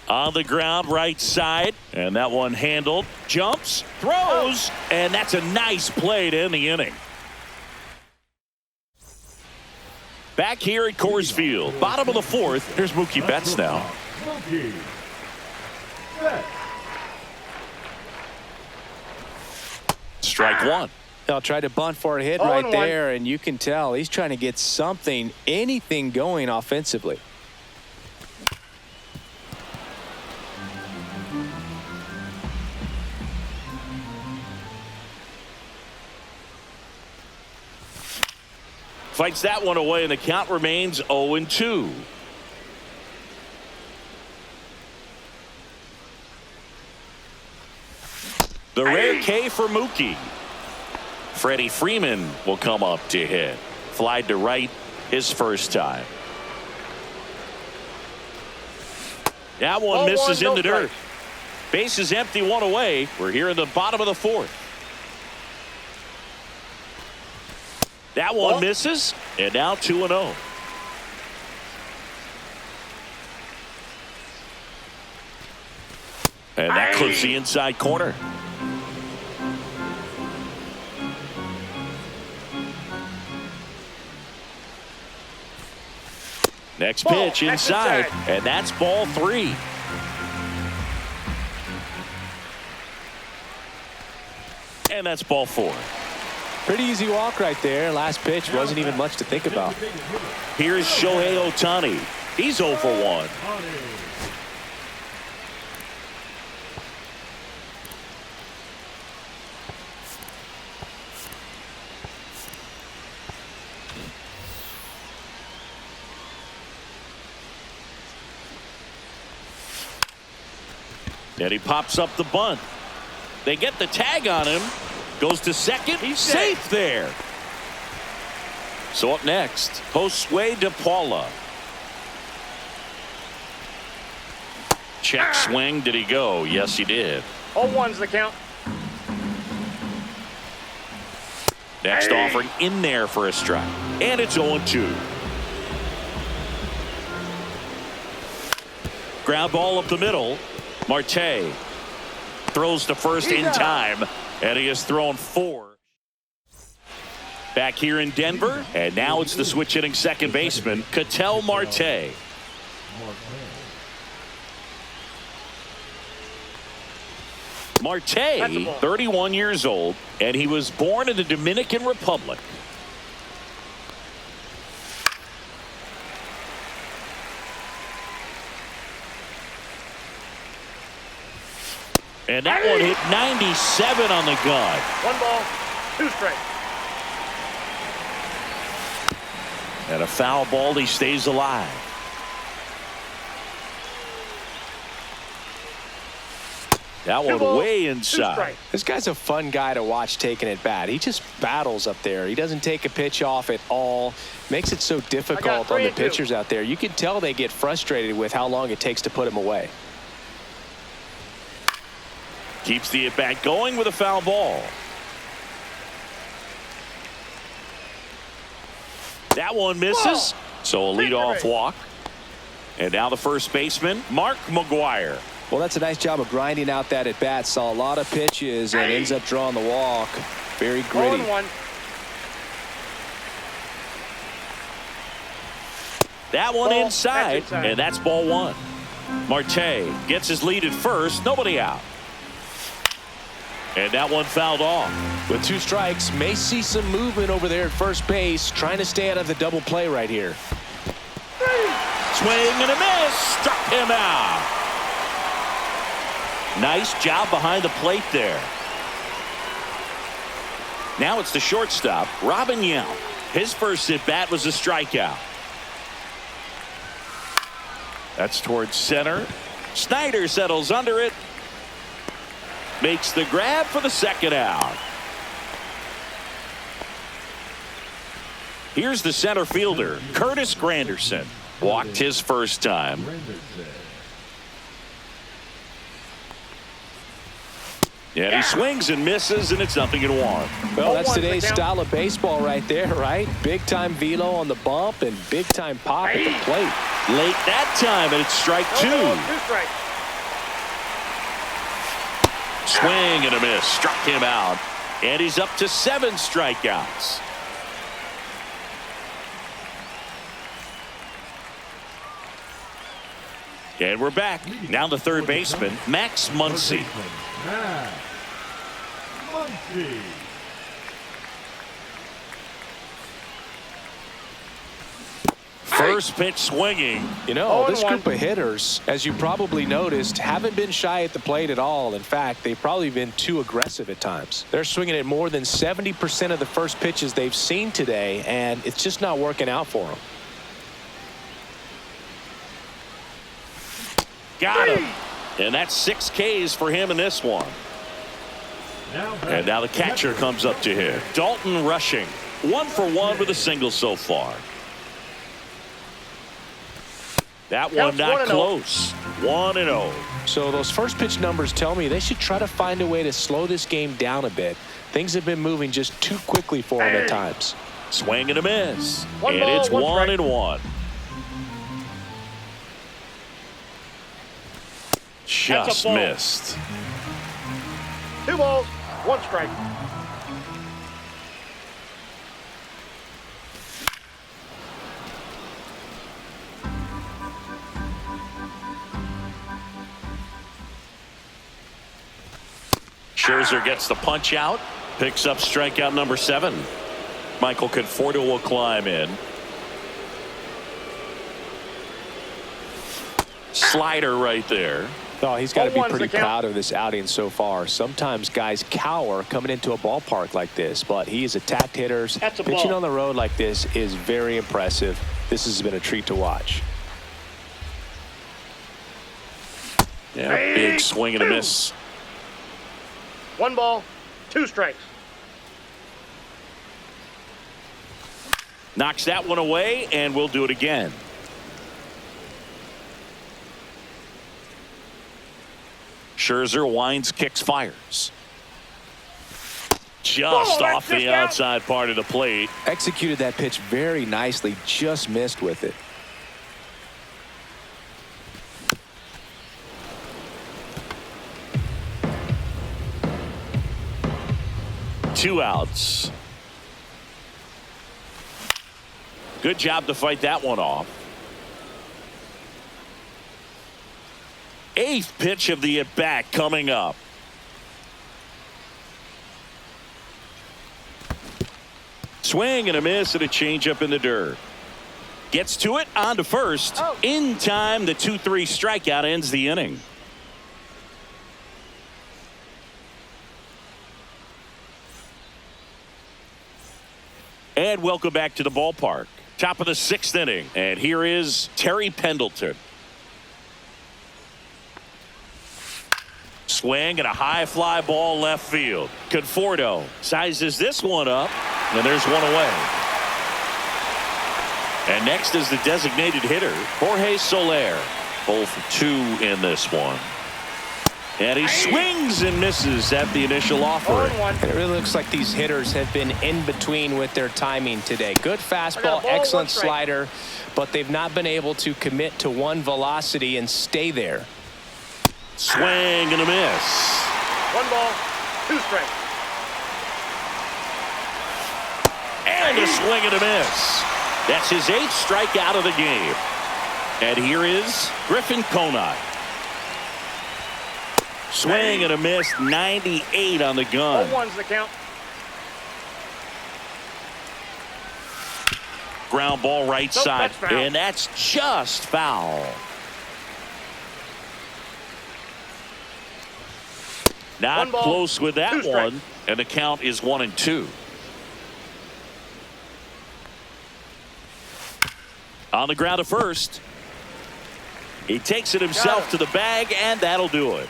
On the ground, right side, and that one handled. Jumps, throws, and that's a nice play to end the inning. Back here at Coors Field, bottom of the 4th. Here's Mookie Betts now. Mookie Betts. Strike 1. He'll try to bunt for a hit 0-1. right there, and you can tell he's trying to get something, anything going offensively. Fights that one away, and the count remains 0-2. The rare K for Mookie. Freddie Freeman will come up to hit. Flied to right his first time. That one Ball misses 1, in no the dirt. strikes. Base is empty, 1 away. We're here in the bottom of the 4th. That one misses, and now 2-0. And that clips the inside corner. Next Ball. pitch That's inside, inside. and that's ball 3. And that's ball 4. Pretty easy walk right there. Last pitch wasn't even much to think about. Here's Shohei Ohtani. He's 0 for 1. And he pops up the bunt. They get the tag on him. Goes to second. He's safe there. So up next, Josue De Paula. Check swing. Did he go? Yes, he did. 0-1's the count. Next offering in there for a strike. And it's 0-2. Ground ball up the middle. Marte throws to first in time, and he has thrown 4. Back here in Denver, and now it's the switch hitting second baseman, Ketel Marte. Marte, 31 years old, and he was born in the Dominican Republic. And that one hit 97 on the gun. 1 ball, 2 strikes. And a foul ball, he stays alive. That one way inside. This guy's a fun guy to watch taking at bat. He just battles up there. He doesn't take a pitch off at all. Makes it so difficult on the pitchers out there. You can tell they get frustrated with how long it takes to put him away. Keeps the at-bat going with a foul ball. That one misses. So a leadoff walk. And now the first baseman, Mark McGwire. Well, that's a nice job of grinding out that at bat. Saw a lot of pitches and ends up drawing the walk. Very gritty. 1-1. That one inside, and that's ball 1. Marte gets his lead at first. Nobody out. And that one fouled off. With 2 strikes, may see some movement over there at first base, trying to stay out of the double play right here. Swing and a miss. Struck him out. Nice job behind the plate there. Now it's the shortstop, Robin Yount. His first at bat was a strikeout. That's towards center. Snyder settles under it. Makes the grab for the second out. Here's the center fielder, Curtis Granderson. Walked his first time. Yeah, he swings and misses, and it's 0-1. Well, that's today's style of baseball right there, right? Big-time velo on the bump and big-time pop at the plate. Late that time, and it's strike 2. 2 strikes. Swing and a miss. Struck him out. And he's up to 7 strikeouts. And we're back. Now the third baseman, Max Muncy. First pitch swinging. You know, this group of hitters, as you probably noticed, haven't been shy at the plate at all. In fact, they've probably been too aggressive at times. They're swinging at more than 70% of the first pitches they've seen today, and it's just not working out for them. Got him. And that's 6 Ks for him in this one. And now the catcher comes up to hit. Dalton Rushing. 1 for 1 with a single so far. That one not close. 1-0. So those first pitch numbers tell me they should try to find a way to slow this game down a bit. Things have been moving just too quickly for them at times. Swing and a miss. And it's 1-1. Just missed. 2 balls, 1 strike. Scherzer gets the punch out, picks up strikeout number 7. Michael Conforto will climb in. Slider right there. Oh, he's got to be pretty proud of this outing so far. Sometimes guys cower coming into a ballpark like this, but he has attacked hitters. Pitching on the road like this is very impressive. This has been a treat to watch. Yeah, big swing and a miss. 1 ball, 2 strikes. Knocks that one away, and we'll do it again. Scherzer winds, kicks, fires. Just that's off the just out. outside part of the plate. Executed that pitch very nicely, just missed with it. Two outs. Good job to fight that one off. Eighth pitch of the at-bat coming up. Swing and a miss and a changeup in the dirt. Gets to it, on to first. Oh. In time, the 2-3 strikeout ends the inning. And welcome back to the ballpark. Top of the sixth inning. And here is Terry Pendleton. Swing and a high fly ball left field. Conforto sizes this one up, and there's one away. And next is the designated hitter, Jorge Soler. 0 for 2 in this one. And he swings and misses at the initial offering. 0-1. It really looks like these hitters have been in between with their timing today. Good fastball, excellent slider, but they've not been able to commit to one velocity and stay there. Swing and a miss. 1 ball, 2 strikes. And a swing and a miss. That's his 8th strikeout of the game. And here is Griffin Conine. Swing and a miss, 98 on the gun. 0-1's the count. Ground ball right Nope, side. that's foul. And that's just foul. Not 1 ball, close with 2 that strikes. one. And the count is 1-2. On the ground to first. He takes it himself to the bag, and that'll do it.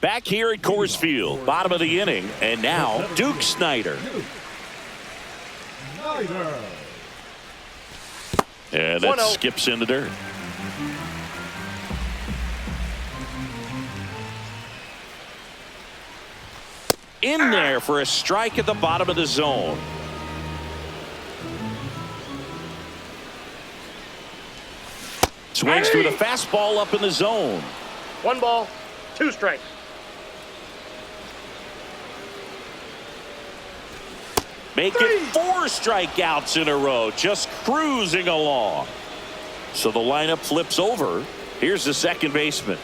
Back here at Coors Field, bottom of the inning, and now Duke Snyder. Snyder. And that 1-0. skips in the dirt. In there for a strike at the bottom of the zone. Swings through the fastball up in the zone. 1 ball, 2 strikes. Making 4 strikeouts in a row, just cruising along. So the lineup flips over. Here's the second baseman.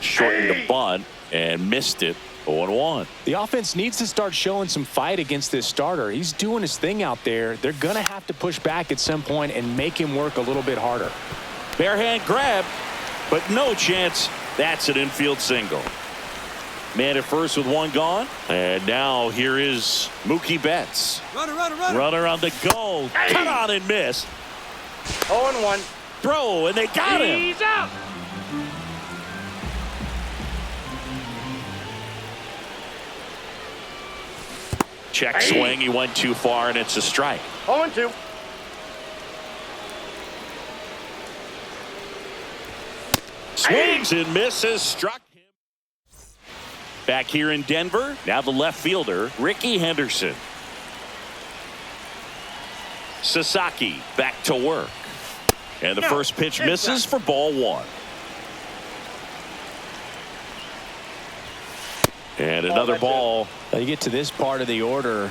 Shortened the bunt and missed it. 0-1. The offense needs to start showing some fight against this starter. He's doing his thing out there. They're going to have to push back at some point and make him work a little bit harder. Bare hand grab, but no chance. That's an infield single. Man at first with 1 gone. And now here is Mookie Betts. Runner on the go. Cut on and miss. 0-1. Throw, and they got him. He's out. Check swing. He went too far, and it's a strike. 0-2. Swings and misses. Struck him. Back here in Denver. Now the left fielder, Ricky Henderson. Sasaki back to work. And the first pitch misses for ball 1. And another ball. Now you get to this part of the order.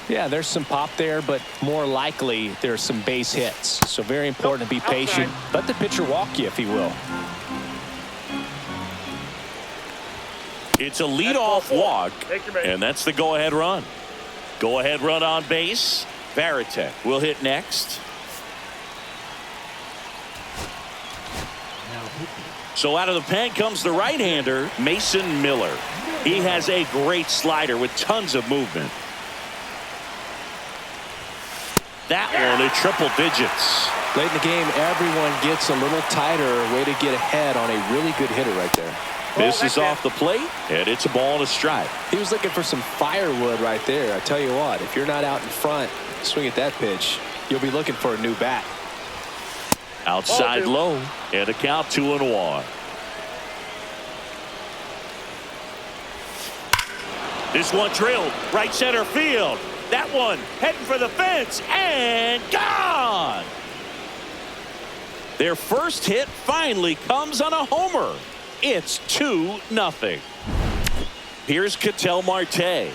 Yeah, there's some pop there, but more likely there's some base hits. So very important to be patient. Let the pitcher walk you if he will. It's a leadoff walk, Take your base. and that's the go-ahead run. Go-ahead run on base. Varitek will hit next. So out of the pen comes the right-hander, Mason Miller. He has a great slider with tons of movement. That one at triple digits. Late in the game, everyone gets a little tighter. Way to get ahead on a really good hitter right there. This is off the plate, and it's a ball and a strike. He was looking for some firewood right there. I tell you what, if you're not out in front, swing at that pitch, you'll be looking for a new bat. Outside low, and a count 2-1. This one drilled right center field. That one heading for the fence and gone. Their first hit finally comes on a homer. It's 2-0. Here's Ketel Marte.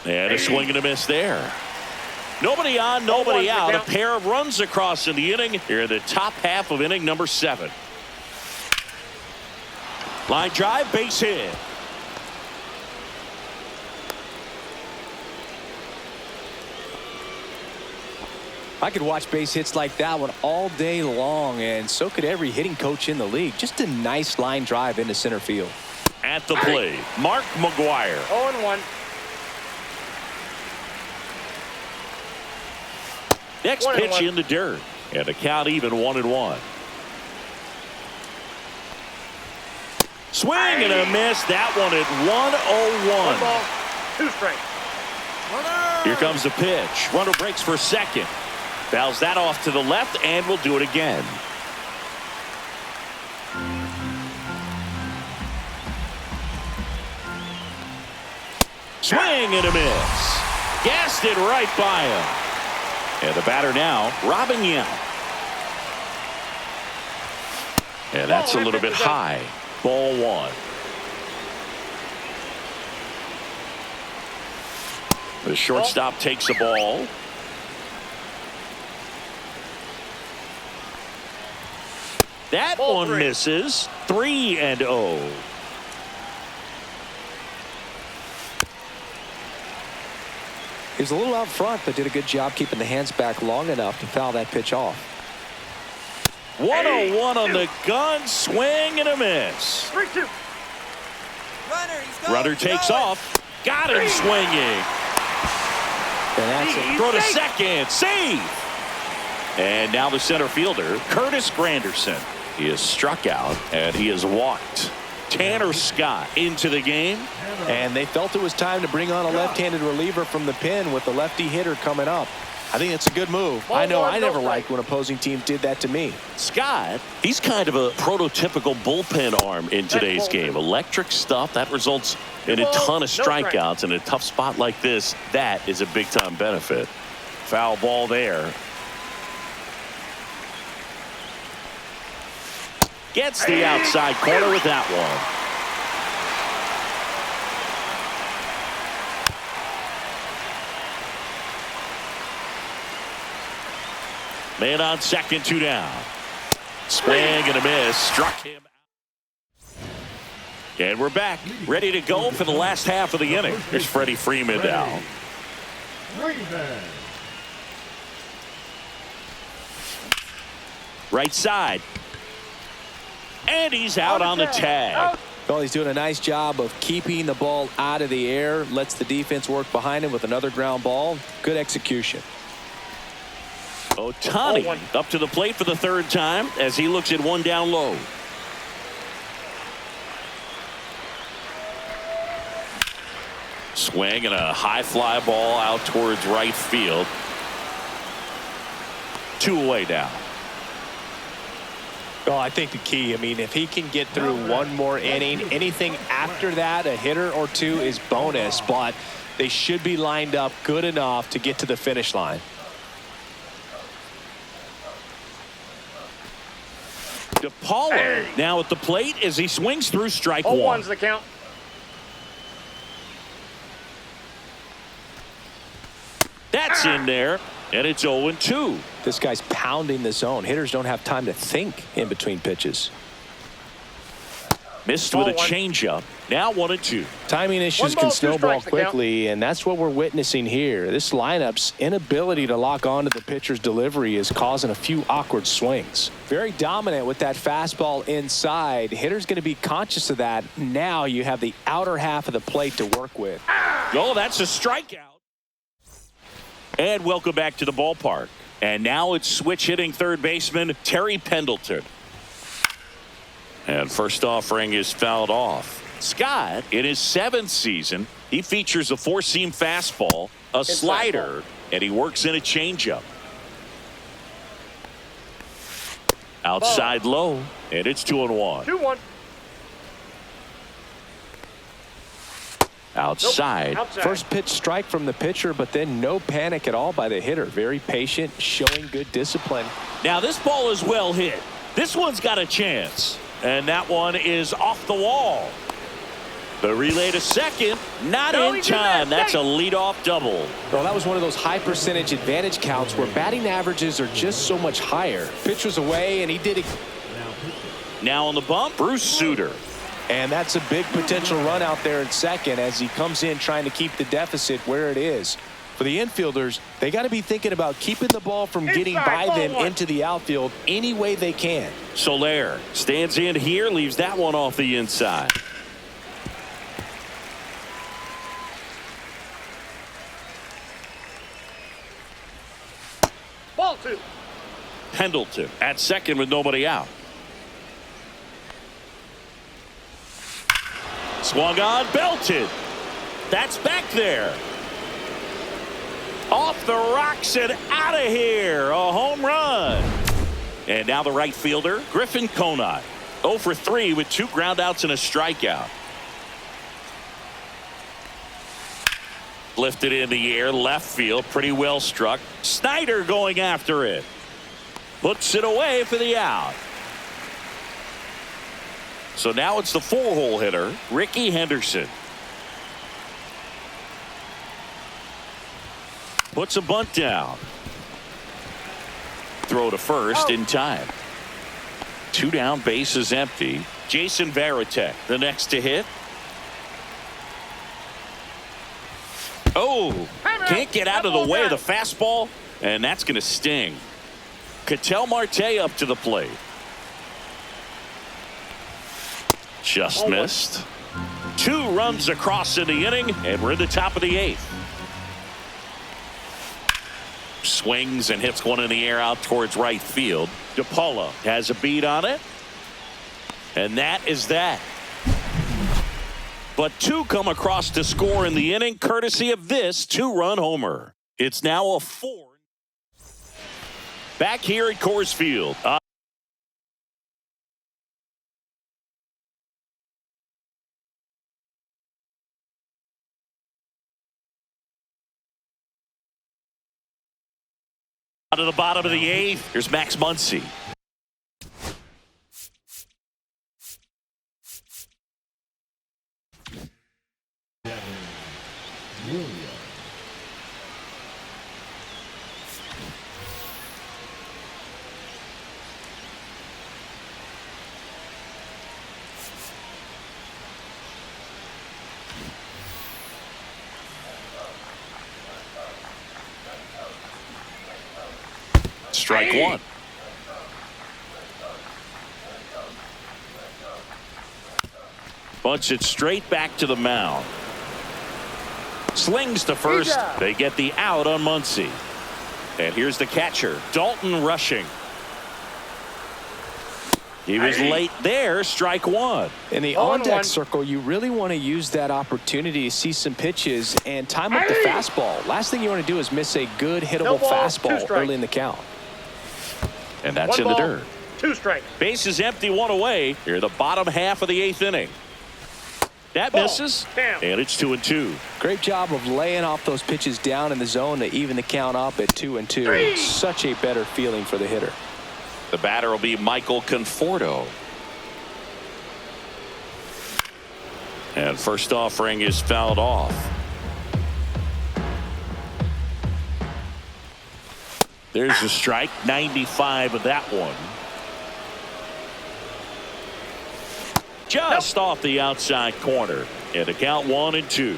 And a swing and a miss there. Nobody on, nobody out. A pair of runs across in the inning. Here in the top half of inning number 7. Line drive, base hit. I could watch base hits like that one all day long, and so could every hitting coach in the league. Just a nice line drive into center field. At the plate, Mark McGuire. 0-1. Next pitch in the dirt. And the count even 1-1. Swing and a miss. That one at 1-0-1. 1 ball, 2 strikes. Here comes the pitch. Runner breaks for second. Fouls that off to the left and will do it again. Swing and a miss. Gassed it right by him. And the batter now, Robin Yount. And that's a little bit high. Ball 1. The shortstop takes the ball. That one misses. 3-0. He was a little out front, but did a good job keeping the hands back long enough to foul that pitch off. 1-0-1 on the gun. Swing and a miss. 3-2. Runner takes off. Got him swinging. And that's it. Throw to second. Save. And now the center fielder, Curtis Granderson. He is struck out, and he is walked. Tanner Scott into the game. And they felt it was time to bring on a left-handed reliever from the pen with the lefty hitter coming up. I think it's a good move. I know I never liked when opposing teams did that to me. Scott, he's kind of a prototypical bullpen arm in today's game. Electric stuff that results in a ton of strikeouts in a tough spot like this. That is a big-time benefit. Foul ball there. Gets the outside corner with that one. Man on second, 2 down. Swing and a miss. Struck him. And we're back. Ready to go for the last half of the inning. Here's Freddie Freeman now. Right side. And he's out on the tag. Well, he's doing a nice job of keeping the ball out of the air. Lets the defense work behind him with another ground ball. Good execution. Ohtani up to the plate for the 3rd time as he looks at 1 down low. Swing and a high fly ball out towards right field. 2 away now. Oh, I think the key, I mean, if he can get through one more inning, anything after that, a hitter or 2 is bonus, but they should be lined up good enough to get to the finish line. DePaula now at the plate as he swings through strike 1. 0-1's the count. That's in there, and it's 0-2. This guy's pounding the zone. Hitters don't have time to think in between pitches. Missed with a changeup. Now 1-2. Timing issues can snowball quickly, and that's what we're witnessing here. This lineup's inability to lock onto the pitcher's delivery is causing a few awkward swings. Very dominant with that fastball inside. Hitter's going to be conscious of that. Now you have the outer half of the plate to work with. Oh, that's a strikeout. And welcome back to the ballpark. And now it's switch hitting third baseman Terry Pendleton. And first offering is fouled off. Scott, in his 7th season, He features a four-seam fastball, a slider, and he works in a changeup. Outside low, and it's 2-1. 2-1. Outside. Nope. Outside. First pitch strike from the pitcher, but then no panic at all by the hitter. Very patient, showing good discipline. Now this ball is well hit. This one's got a chance. And that one is off the wall. The relay to second, not in time. That's a leadoff double. Well, that was one of those high percentage advantage counts where batting averages are just so much higher. Pitch was away, and he did it. Now on the bump, Bruce Sutter. And that's a big potential run out there in second as he comes in trying to keep the deficit where it is. For the infielders, they got to be thinking about keeping the ball from getting by them into the outfield any way they can. Soler stands in here, leaves that one off the inside. Ball 2. Pendleton at second with nobody out. Swung on, belted. That's back there. Off the rocks and out of here. A home run. And now the right fielder, Griffin Conine. 0 for 3 with 2 groundouts and a strikeout. Lifted in the air, left field, pretty well struck. Snyder going after it. Puts it away for the out. So now it's the 4-hole hitter, Ricky Henderson. Puts a bunt down. Throw to first in time. 2 down, base is empty. Jason Varitek, the next to hit. Oh, can't get out of the way of the fastball, and that's going to sting. Ketel Marte up to the plate. Just missed. 2 runs across in the inning, and we're in the top of the 8th. Swings and hits one in the air out towards right field. DePaula has a beat on it. And that is that. But 2 come across to score in the inning, courtesy of this 2-run homer. It's now a 4. Back here at Coors Field. Out of the bottom of the 8th, here's Max Muncy. Strike 1. Bunts it straight back to the mound. Slings to first. They get the out on Muncy. And here's the catcher, Dalton Rushing. He was late there. Strike 1. In the on-deck circle, you really want to use that opportunity to see some pitches and time up the fastball. Last thing you want to do is miss a good hittable fastball early in the count. And that's in the dirt. 2 strikes. Base is empty, 1 away. Here the bottom half of the 8th inning. That misses, and it's 2-2. Great job of laying off those pitches down in the zone to even the count up at 2-2. Such a better feeling for the hitter. The batter will be Michael Conforto. And first offering is fouled off. There's a strike, 95 of that one. Just off the outside corner. And the count 1-2.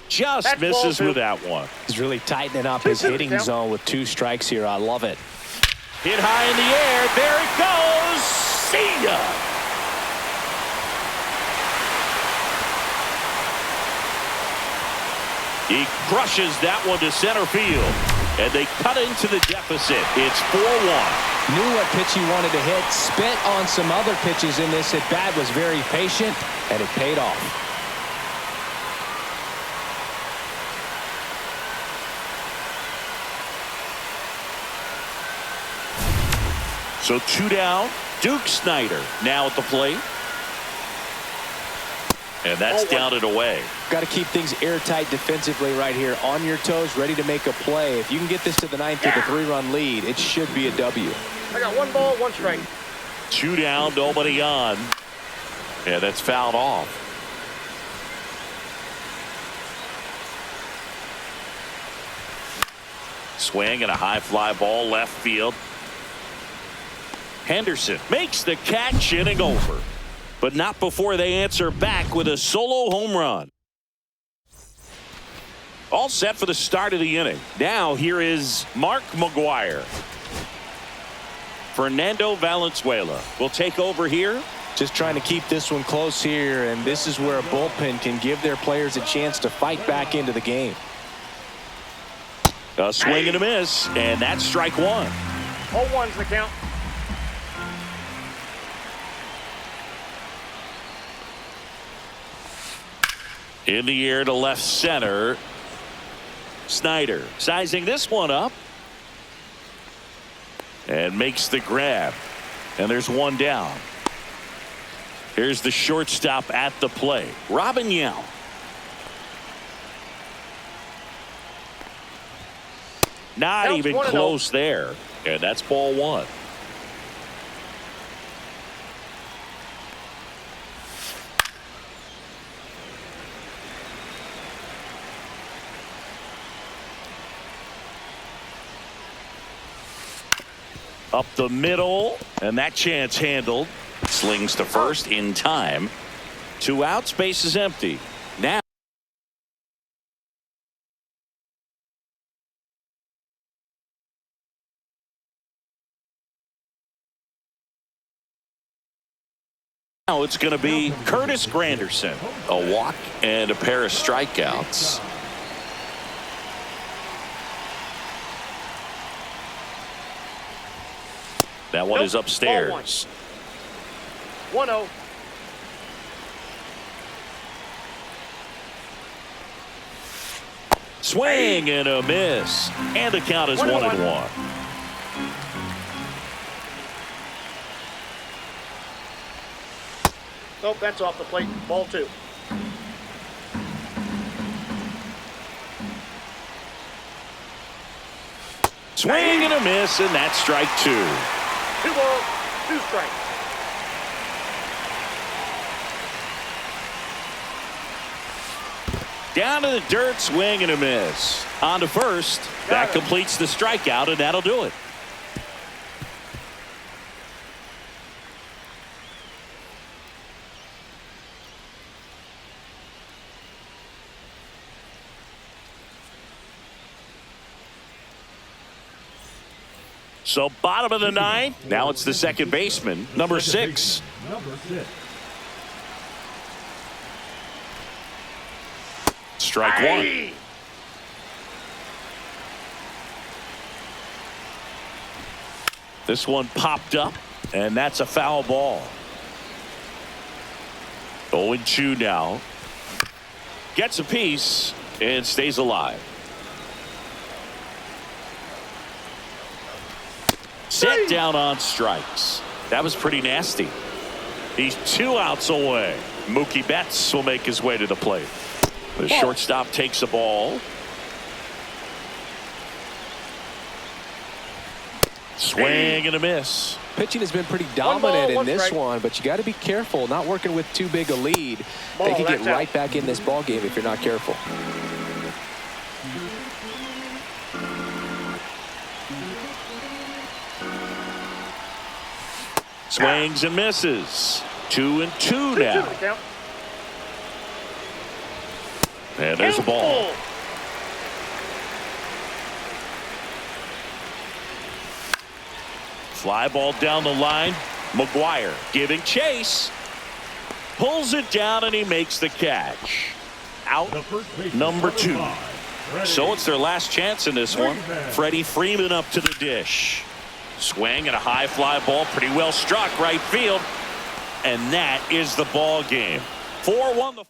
Just misses with that one. He's really tightening up his hitting zone with 2 strikes here. I love it. Hit high in the air. There it goes. See ya. He crushes that one to center field. And they cut into the deficit. It's 4-1. Knew what pitch he wanted to hit. Spent on some other pitches in this at bat. Was very patient, and it paid off. So 2 down. Duke Snyder now at the plate. And that's down and away. Got to keep things airtight defensively right here. On your toes, ready to make a play. If you can get this to the ninth with a 3-run lead, it should be a W. I got 1 ball, 1 strike. 2 down, nobody on. And that's fouled off. Swing and a high fly ball left field. Henderson makes the catch, inning over. But not before they answer back with a solo home run. All set for the start of the inning. Now here is Mark McGwire. Fernando Valenzuela will take over here. Just trying to keep this one close here, and this is where a bullpen can give their players a chance to fight back into the game. A swing and a miss, and that's strike 1. All ones the count. In the air to left center. Snyder sizing this one up. And makes the grab. And there's 1 down. Here's the shortstop at the plate. Robin Yount. Not Counts even 1-0. close there. And that's ball 1. Up the middle, and that chance handled. Slings to first in time. 2 outs, base is empty. Now it's going to be Curtis Granderson. A walk and a pair of strikeouts. That one is upstairs. 1-0. Swing and a miss. And the count is 1-1. Nope, that's off the plate. Ball 2. Swing and a miss, and that's strike 2. 2 balls, 2 strikes. Down to the dirt, swing and a miss. On to first. That completes the strikeout, and that'll do it. So bottom of the 9th. Now it's the second baseman, number 6. Strike 1. This one popped up, and that's a foul ball. 0-2 now. Gets a piece and stays alive. Set down on strikes. That was pretty nasty. He's 2 outs away. Mookie Betts will make his way to the plate. The shortstop takes a ball. Swing and a miss. Pitching has been pretty dominant in this one, but you got to be careful. Not working with too big a lead. They could get right back in this ball game if you're not careful. Swings and misses. 2-2 now. And there's a ball. Fly ball down the line. McGwire giving chase. Pulls it down and he makes the catch. Out number 2. So it's their last chance in this one. Freddie Freeman up to the dish. Swing and a high fly ball, pretty well struck right field. And that is the ball game. 4-1 the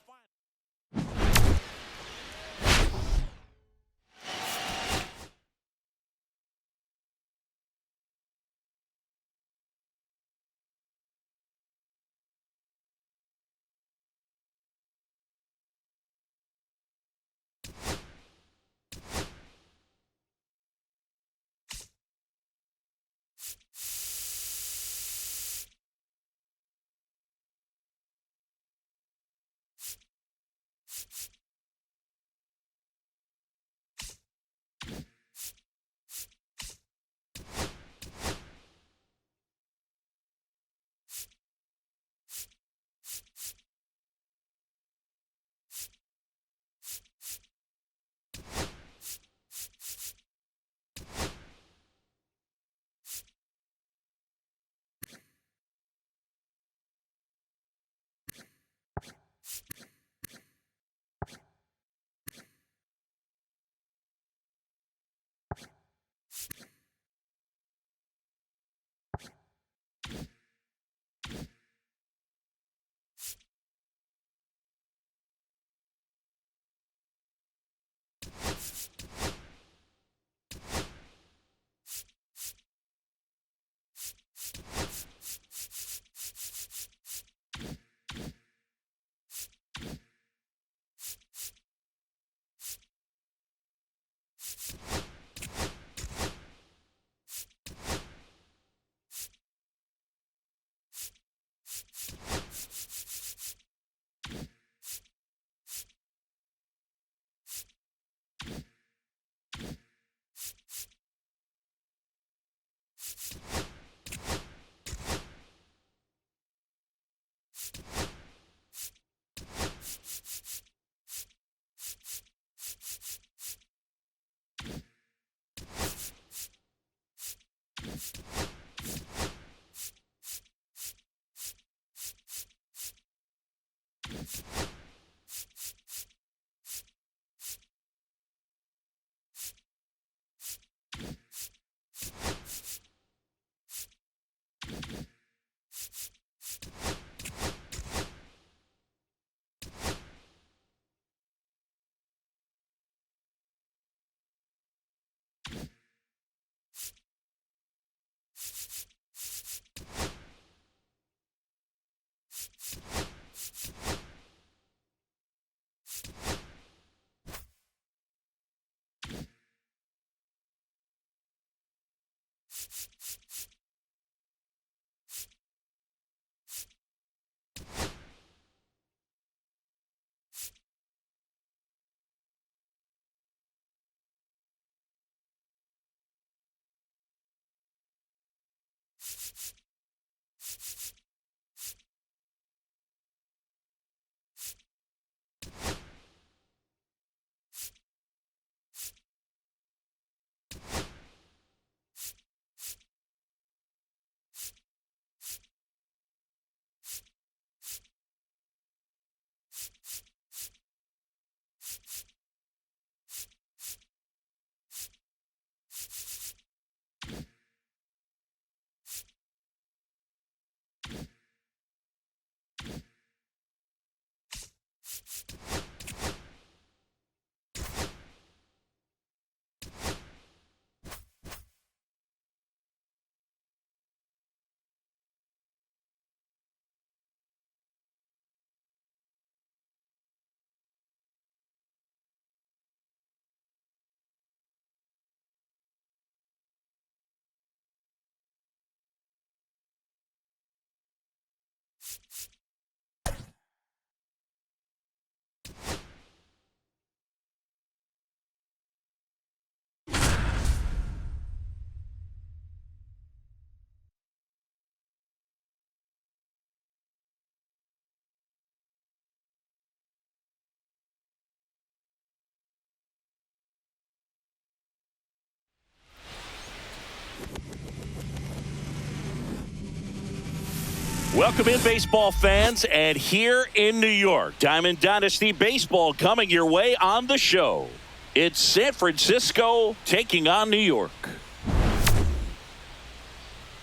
Welcome in, baseball fans, and here in New York, Diamond Dynasty Baseball coming your way on the show. It's San Francisco taking on New York.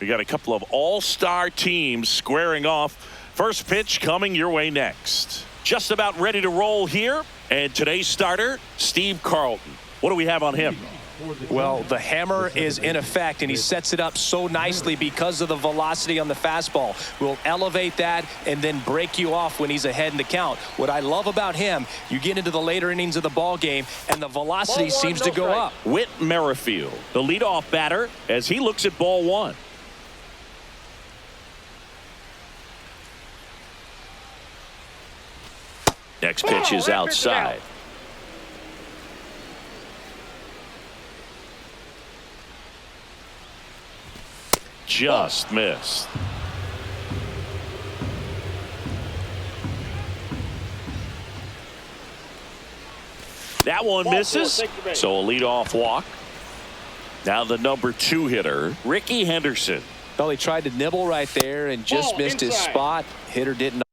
We got a couple of all-star teams squaring off. First pitch coming your way next. Just about ready to roll here, and today's starter, Steve Carlton. What do we have on him? Well, the hammer is in effect, and he sets it up so nicely because of the velocity on the fastball. Will elevate that and then break you off when he's ahead in the count. What I love about him, you get into the later innings of the ball game, and the velocity seems to go up. Whit Merrifield, the leadoff batter, as he looks at ball one. Next pitch is outside. Just missed. That one misses. So a leadoff walk. Now the number 2 hitter, Ricky Henderson. Well, he tried to nibble right there and just missed his spot. Hitter didn't.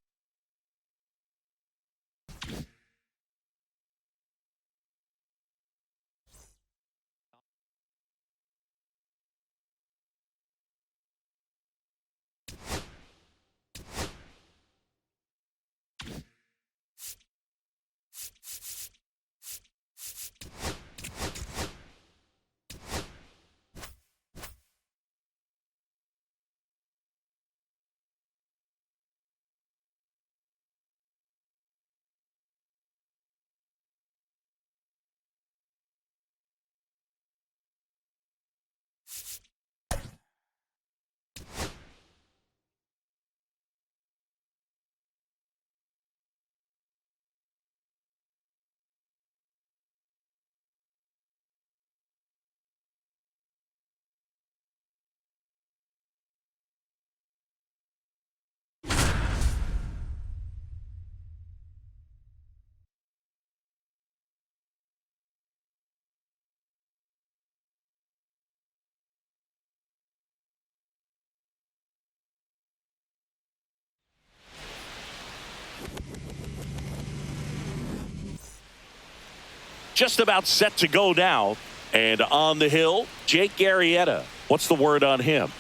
Just about set to go now. And on the hill, Jake Arrieta. What's the word on him?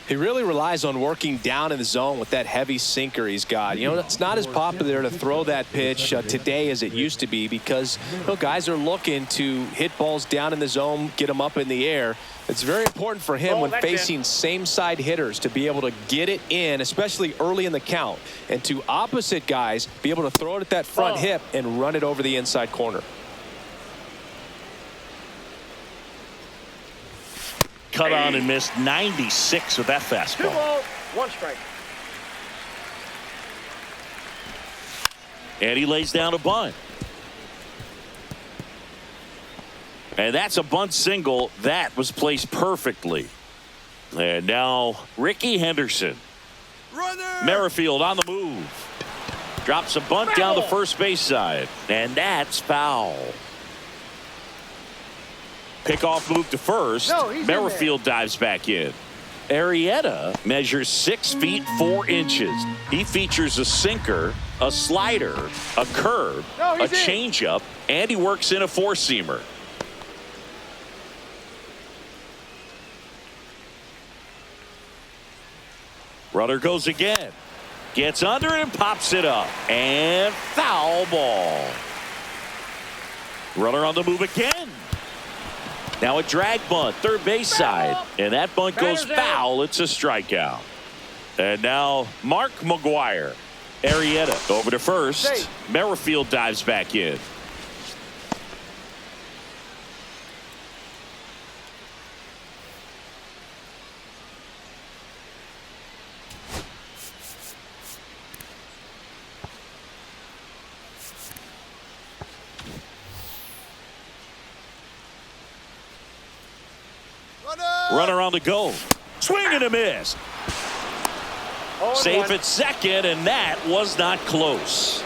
He really relies on working down in the zone with that heavy sinker he's got. You know, it's not as popular to throw that pitch today as it used to be because, you know, guys are looking to hit balls down in the zone, get them up in the air. It's very important for him when facing same-side hitters to be able to get it in, especially early in the count, and to opposite guys be able to throw it at that front hip and run it over the inside corner. Cut on and missed 96 with that fastball. 2 balls, 1 strike. And he lays down a bunt. And that's a bunt single that was placed perfectly. And now Ricky Henderson. Merrifield on the move. Drops a bunt down the first base side. And that's foul. Pickoff move to first. Merrifield dives back in. Arrieta measures 6 feet 4 inches. He features a sinker, a slider, a curve, a changeup, and he works in a 4-seamer. Runner goes again. Gets under it and pops it up. And foul ball. Runner on the move again. Now a drag bunt, third base side. And that bunt goes foul. It's a strikeout. And now Mark McGuire. Arrieta over to first. Merrifield dives back in. Runner on the go. Swing and a miss. Safe at second, and that was not close.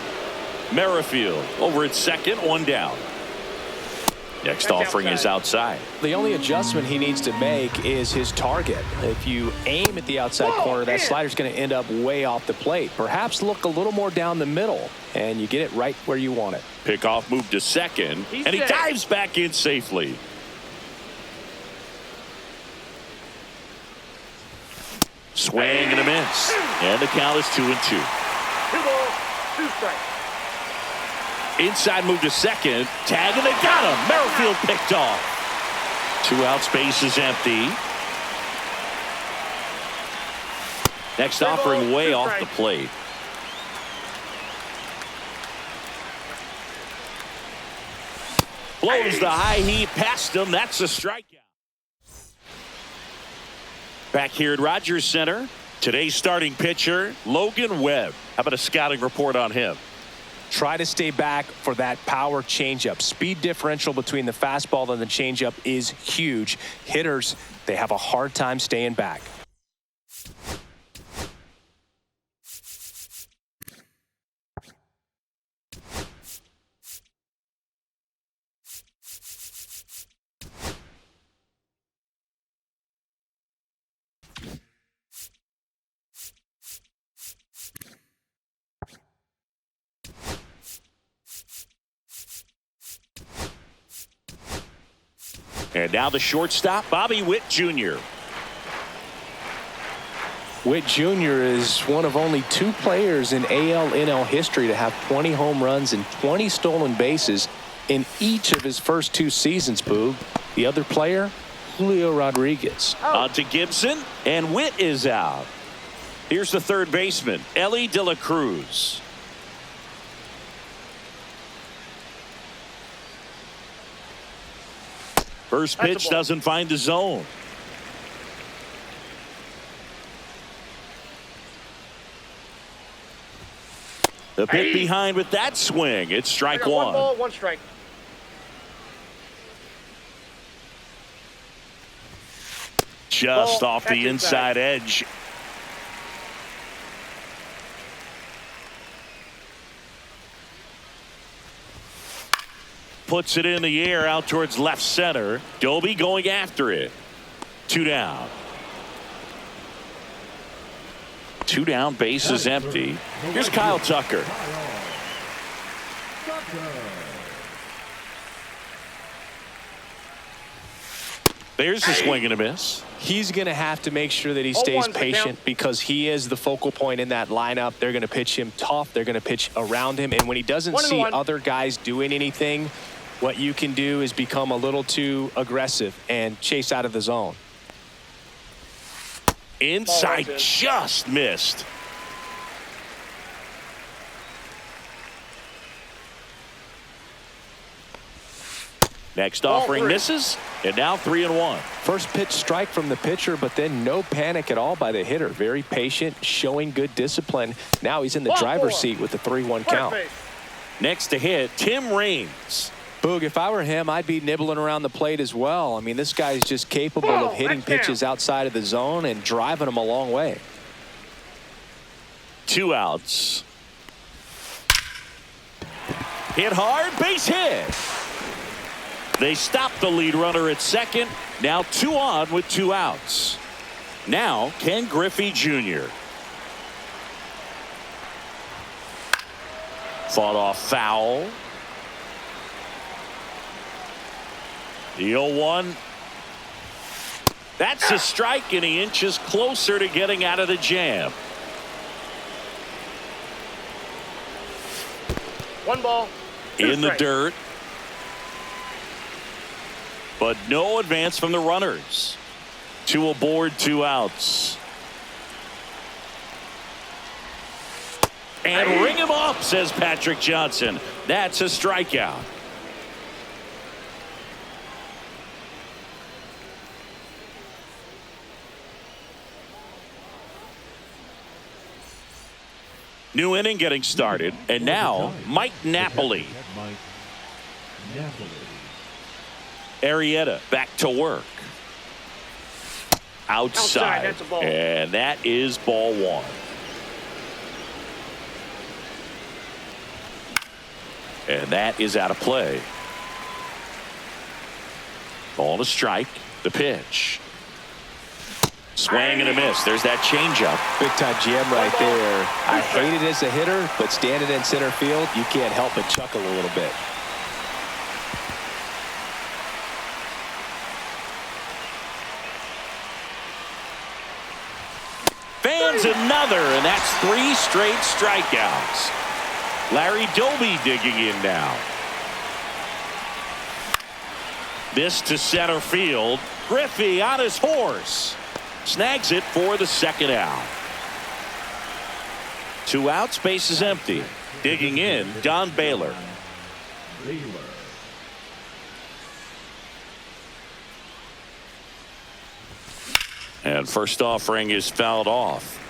Merrifield over at second, 1 down. Next That's offering is outside. The only adjustment he needs to make is his target. If you aim at the outside corner, that slider's going to end up way off the plate. Perhaps look a little more down the middle, and you get it right where you want it. Pickoff move to second, and he dives back in safely. Swing and a miss. And the count is 2-2. 2 balls, 2 strikes. Inside move to second. Tag, and they got him. Merrifield picked off. 2 outs, base is empty. Next offering way off the plate. Blows the high heat past him. That's a strikeout. Back here at Rogers Center, today's starting pitcher, Logan Webb. How about a scouting report on him? Try to stay back for that power changeup. Speed differential between the fastball and the changeup is huge. Hitters, they have a hard time staying back. And now the shortstop, Bobby Witt Jr. Witt Jr. is one of only 2 players in AL-NL history to have 20 home runs and 20 stolen bases in each of his first 2 seasons, Boog. The other player, Julio Rodriguez. On to Gibson, and Witt is out. Here's the third baseman, Ellie De La Cruz. First pitch doesn't find the zone. The pick behind with that swing. It's strike 1. 1 ball, 1 strike. Just off the inside edge. Puts it in the air out towards left center. Doby going after it. 2 down. 2 down, base is empty. Here's Kyle Tucker. There's the swing and a miss. He's going to have to make sure that he stays patient because he is the focal point in that lineup. They're going to pitch him tough. They're going to pitch around him. And when he doesn't see other guys doing anything, what you can do is become a little too aggressive and chase out of the zone. Inside, just missed. Next offering misses, and now 3-1. First pitch strike from the pitcher, but then no panic at all by the hitter. Very patient, showing good discipline. Now he's in the driver's seat with the 3-1 count. Next to hit, Tim Raines. Boog, if I were him, I'd be nibbling around the plate as well. I mean, this guy's just capable of hitting pitches outside of the zone and driving them a long way. 2 outs. Hit hard, base hit. They stop the lead runner at second. Now 2 on with 2 outs. Now Ken Griffey Jr. Fought off foul. The 0-1. That's a strike, and he inches closer to getting out of the jam. 1 ball. In the dirt. But no advance from the runners. 2 aboard, 2 outs. And ring him up, says Patrick Johnson. That's a strikeout. New inning getting started, and now Mike Napoli. Arrieta back to work. Outside, that's a ball. And that is ball 1. And that is out of play. Ball to strike. The pitch. Swing and a miss. There's that changeup. Big time GM right there. I hate it as a hitter, but standing in center field, you can't help but chuckle a little bit. Fans another, and that's 3 straight strikeouts. Larry Doby digging in now. This to center field. Griffey on his horse. Snags it for the second out. 2 outs, base is empty. Digging in, Don Baylor. And first offering is fouled off.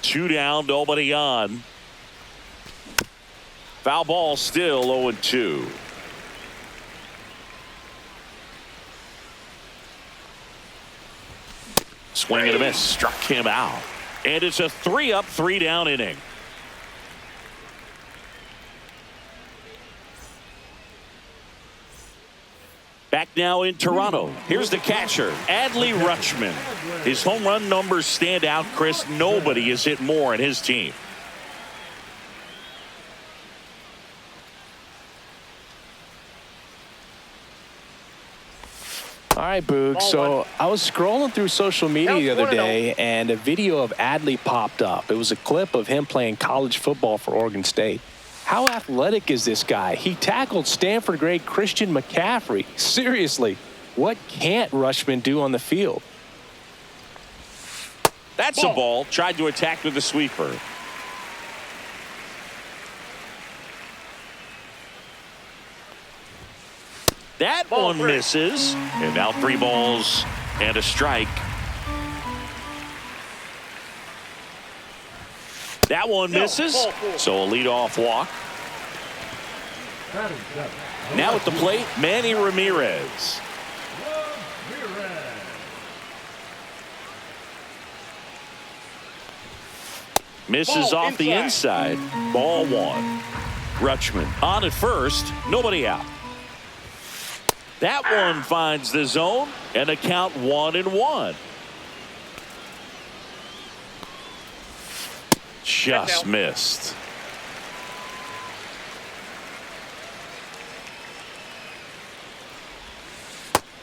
Two down, nobody on. Foul ball still 0-2. Swing and a miss. Struck him out. And it's a 3-up, 3-down inning. Back now in Toronto. Here's the catcher, Adley Rutschman. His home run numbers stand out, Chris. Nobody has hit more in his team. All right, Boog. So I was scrolling through social media the other day, and a video of Adley popped up. It was a clip of him playing college football for Oregon State. How athletic is this guy? He tackled Stanford great Christian McCaffrey. Seriously, what can't Rutschman do on the field? That's a ball. Tried to attack with a sweeper. That one misses. And now 3 balls and a strike. That one misses. So a leadoff walk. Now at the plate, Manny Ramirez. Misses off the inside. Ball 1. Rutschman on at first. Nobody out. That one finds the zone and a count 1-1. Just missed.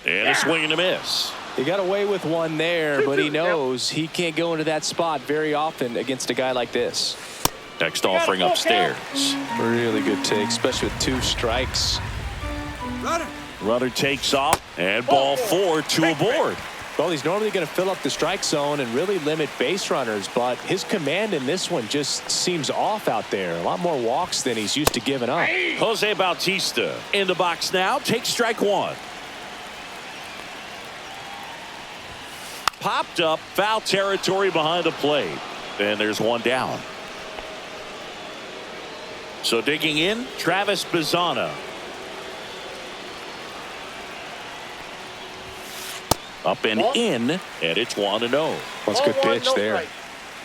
And a swing and a miss. He got away with one there, but he knows he can't go into that spot very often against a guy like this. Next offering upstairs. Really good take, especially with 2 strikes. Runner takes off, and ball 4, 2 aboard. Well, he's normally going to fill up the strike zone and really limit base runners, but his command in this one just seems off out there. A lot more walks than he's used to giving up. Jose Bautista in the box now. Takes strike 1. Popped up, foul territory behind the plate. And there's 1 down. So digging in, Travis Bazzana. Up and in, and it's 1-0. That's a good pitch there.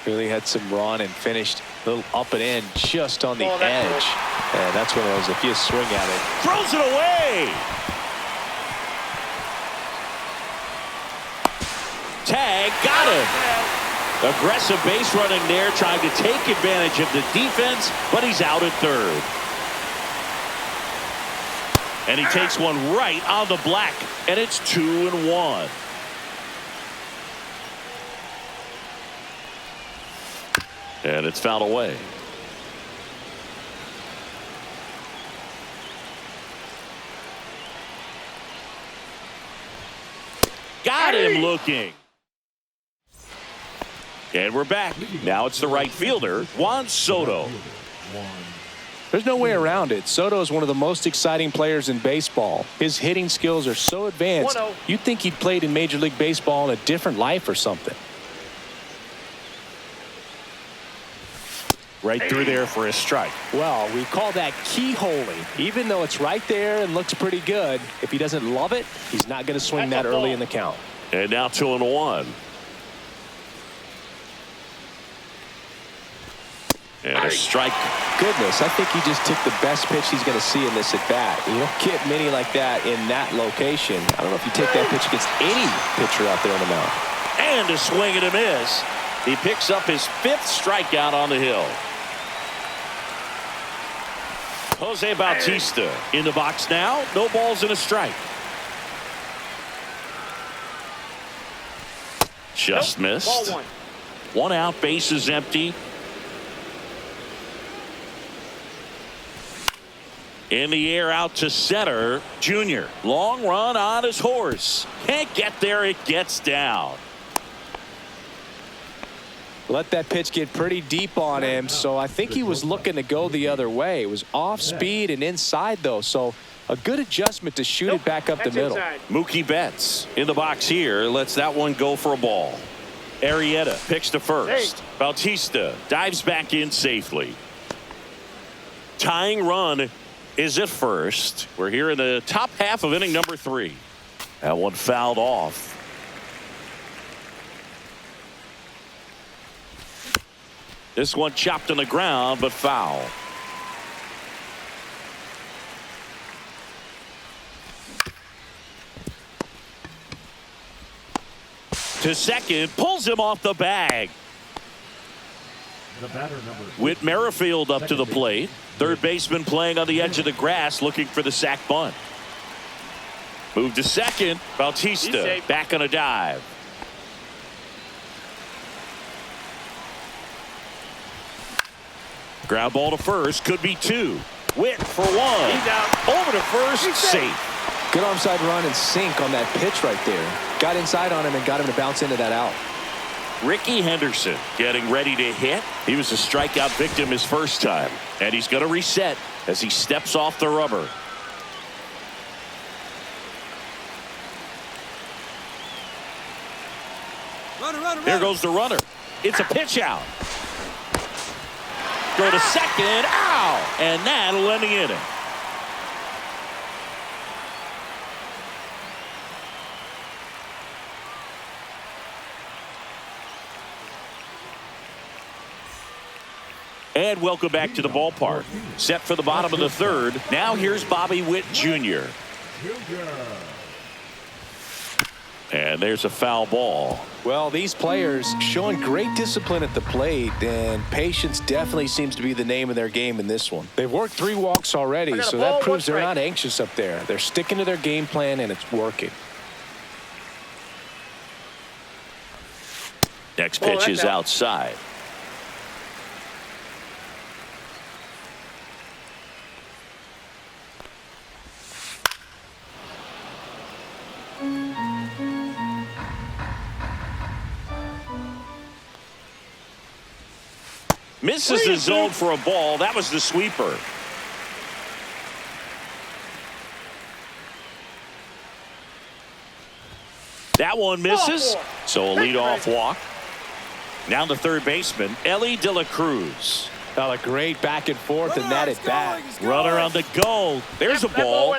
Really had some run and finished a little up and in just on the edge. And that's one of those, if you swing at it. Throws it away. Tag, got him. Aggressive base running there, trying to take advantage of the defense, but he's out at third. And he takes one right on the black, and it's 2-1. And it's fouled away. Got him looking. And we're back. Now it's the right fielder, Juan Soto. There's no way around it. Soto is one of the most exciting players in baseball. His hitting skills are so advanced, you'd think he'd played in Major League Baseball in a different life or something. Right through there for a strike. Well, we call that keyholing. Even though it's right there and looks pretty good, if he doesn't love it, he's not going to swing that early in the count. And now 2-1. And a strike. Goodness, I think he just took the best pitch he's going to see in this at bat. You don't get many like that in that location. I don't know if you take that pitch against any pitcher out there on the mound. And a swing and a miss. He picks up his 5th strikeout on the hill. Jose Bautista in the box now. No balls and a strike. Just missed. Ball 1. 1 out, bases empty. In the air out to center. Junior. Long run on his horse. Can't get there. It gets down. Let that pitch get pretty deep on him, so I think he was looking to go the other way. It was off speed and inside, though, so a good adjustment to shoot it back up the middle. Inside. Mookie Betts in the box here. Lets that one go for a ball. Arrieta picks to first. Bautista dives back in safely. Tying run is at first. We're here in the top half of inning number 3. That one fouled off. This one chopped on the ground, but foul. To second, pulls him off the bag. The batter number 6. Whit Merrifield up to the plate. Third baseman playing on the edge of the grass, looking for the sac bunt. Move to second. Bautista back on a dive. Ground ball to first, could be 2. Whit for 1. He's out. Over to first, safe. Good onside run and sink on that pitch right there. Got inside on him and got him to bounce into that out. Ricky Henderson getting ready to hit. He was a strikeout victim his first time, and he's going to reset as he steps off the rubber. Here goes the runner. It's a pitch out. Go to second. Ow! And that'll end the inning. And welcome back to the ballpark. Set for the bottom of the 3rd. Now here's Bobby Witt Jr. And there's a foul ball. Well, these players showing great discipline at the plate, and patience definitely seems to be the name of their game in this one. They've worked 3 walks already, so that proves they're not anxious up there. They're sticking to their game plan, and it's working. Next pitch is outside. Misses the zone for a ball. That was the sweeper. That one misses. So a leadoff walk. Now the third baseman, Ellie De La Cruz. A great back and forth and that at bat. Runner on the go. There's a ball.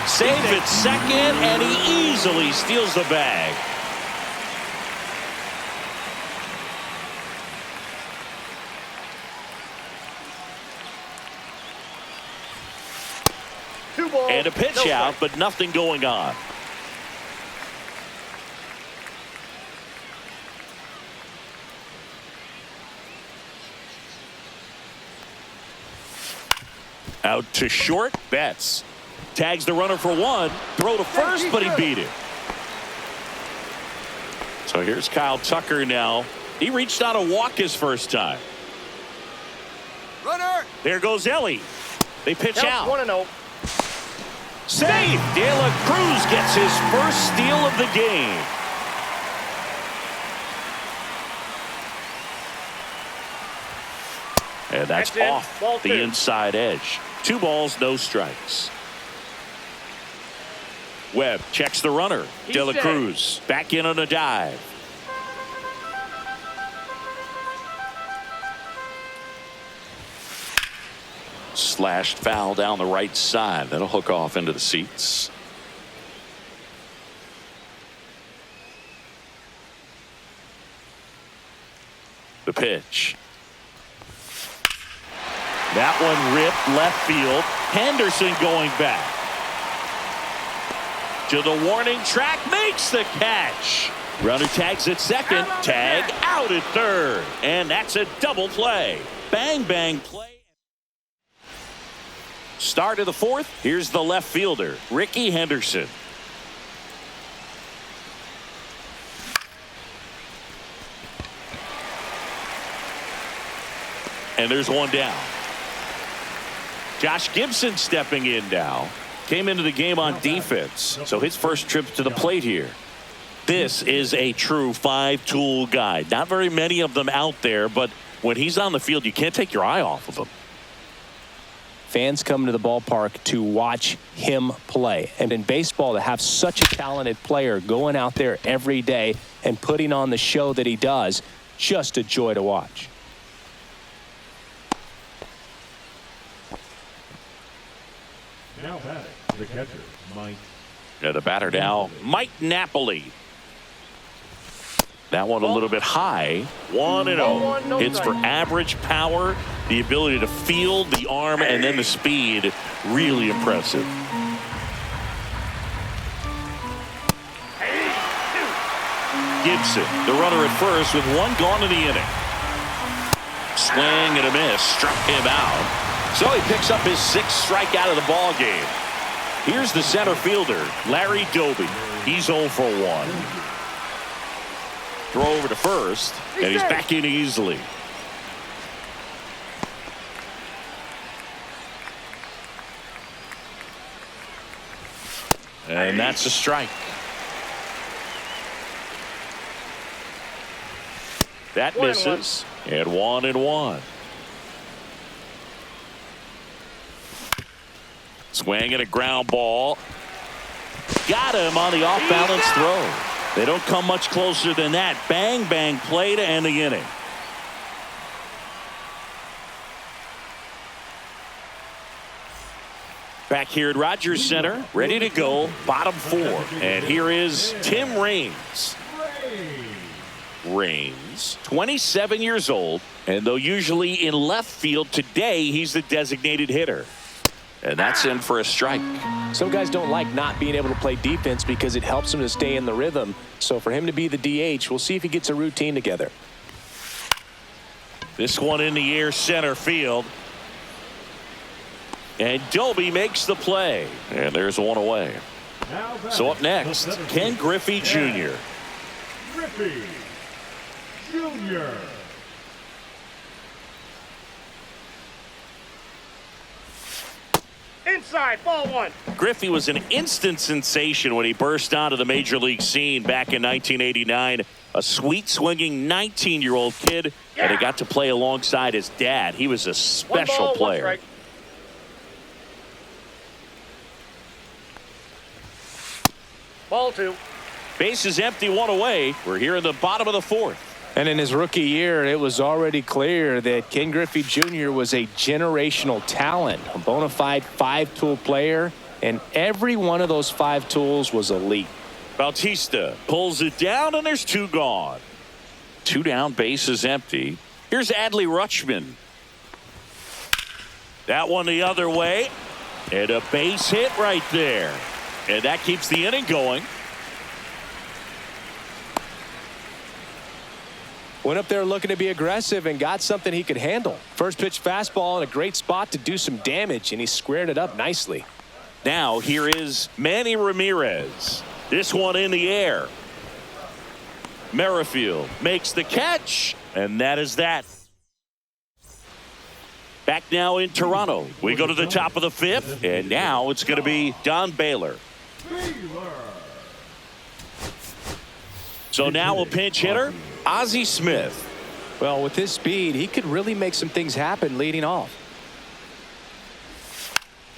Save at second, and he easily steals the bag. And a pitch out, but nothing going on. Out to short. Betts tags the runner for 1. Throw to first, but he beat it. So here's Kyle Tucker now. He reached out a walk his first time. Runner. There goes Ellie. They pitch out. 1-0. Save. De La Cruz gets his first steal of the game. And that's off the inside edge. 2 balls, no strikes. Webb checks the runner. De La Cruz back in on a dive. Slashed foul down the right side. That'll hook off into the seats. The pitch. That one ripped left field. Henderson going back to the warning track, makes the catch. Runner tags at second, tag out at third, and that's a double play. Bang, bang play. Start of the fourth. Here's the left fielder, Ricky Henderson. And there's one down. Josh Gibson stepping in now. Came into the game on defense, so his first trip to the plate here. This is a true five-tool guy. Not very many of them out there, but when he's on the field, you can't take your eye off of him. Fans come to the ballpark to watch him play. And in baseball, to have such a talented player going out there every day and putting on the show that he does, just a joy to watch. Now batting, the catcher, Mike. Yeah, the batter now, Mike Napoli. That one a little bit high. 1-0. Hits for average power, the ability to field, the arm, and then the speed. Really impressive. Gibson, the runner at first with one gone in the inning. Swing and a miss, struck him out. So he picks up his sixth strikeout of the ball game. Here's the center fielder, Larry Doby. He's 0 for 1. Throw over to first, and he's back in easily. And that's a strike. That misses, and 1-1. Swing and a ground ball. Got him on the off-balance throw. They don't come much closer than that. Bang, bang play to end the inning. Back here at Rogers Center, ready to go, bottom four. And here is Tim Raines. Raines, 27 years old, and though usually in left field, today he's the designated hitter. And that's in for a strike. Some guys don't like not being able to play defense because it helps them to stay in the rhythm. So for him to be the DH, we'll see if he gets a routine together. This one in the air, center field. And Doby makes the play. And there's one away. So up next, Ken Griffey Jr. Griffey Jr. Inside, ball one. Griffey was an instant sensation when he burst onto the major league scene back in 1989. A sweet swinging 19-year-old kid, and he got to play alongside his dad. He was a special player. Ball two. Base is empty, one away. We're here in the bottom of the fourth. And in his rookie year, it was already clear that Ken Griffey Jr. was a generational talent, a bona fide five-tool player, and every one of those five tools was elite. Bautista pulls it down, and there's two gone. Two down, base is empty. Here's Adley Rutschman. That one the other way, and a base hit right there. And that keeps the inning going. Went up there looking to be aggressive and got something he could handle. First pitch fastball in a great spot to do some damage, and he squared it up nicely. Now here is Manny Ramirez. This one in the air. Merrifield makes the catch, and that is that. Back now in Toronto. We go to the top of the fifth, and now it's going to be Don Baylor. So now a pinch hitter, Ozzie Smith. Well, with his speed, he could really make some things happen leading off.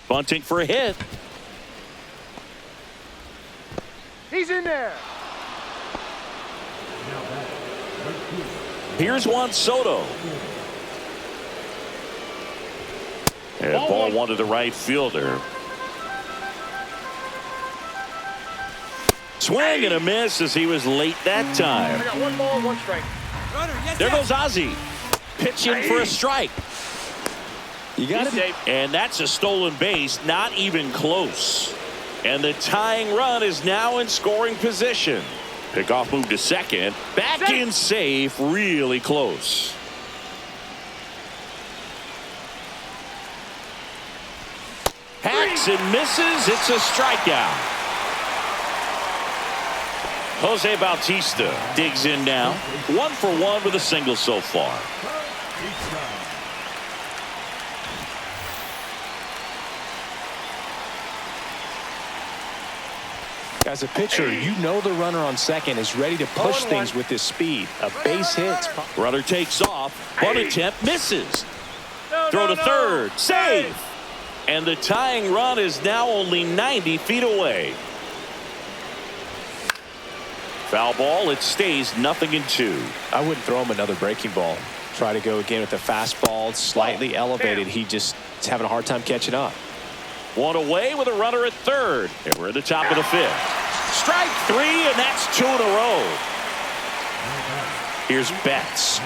Bunting for a hit. He's in there. Here's Juan Soto. And ball one to the right fielder. Swing and a miss as he was late that time. I got 1 ball, 1 strike. There goes Ozzie. Pitch in for a strike. You got to be. And that's a stolen base, not even close. And the tying run is now in scoring position. Pickoff move to second. Back in safe, really close. Hacks and misses. It's a strikeout. Jose Bautista digs in now. 1 for 1 with a single so far. As a pitcher, you know the runner on second is ready to push things with his speed. A base hit. Runner takes off. Bunt attempt misses. Throw to third. Save. And the tying run is now only 90 feet away. Foul ball. It stays 0-2. I wouldn't throw him another breaking ball. Try to go again with the fastball, slightly elevated. He just is having a hard time catching up. 1 away with a runner at third. And we're at the top of the 5th. Strike 3, and that's 2 in a row. Here's Betts.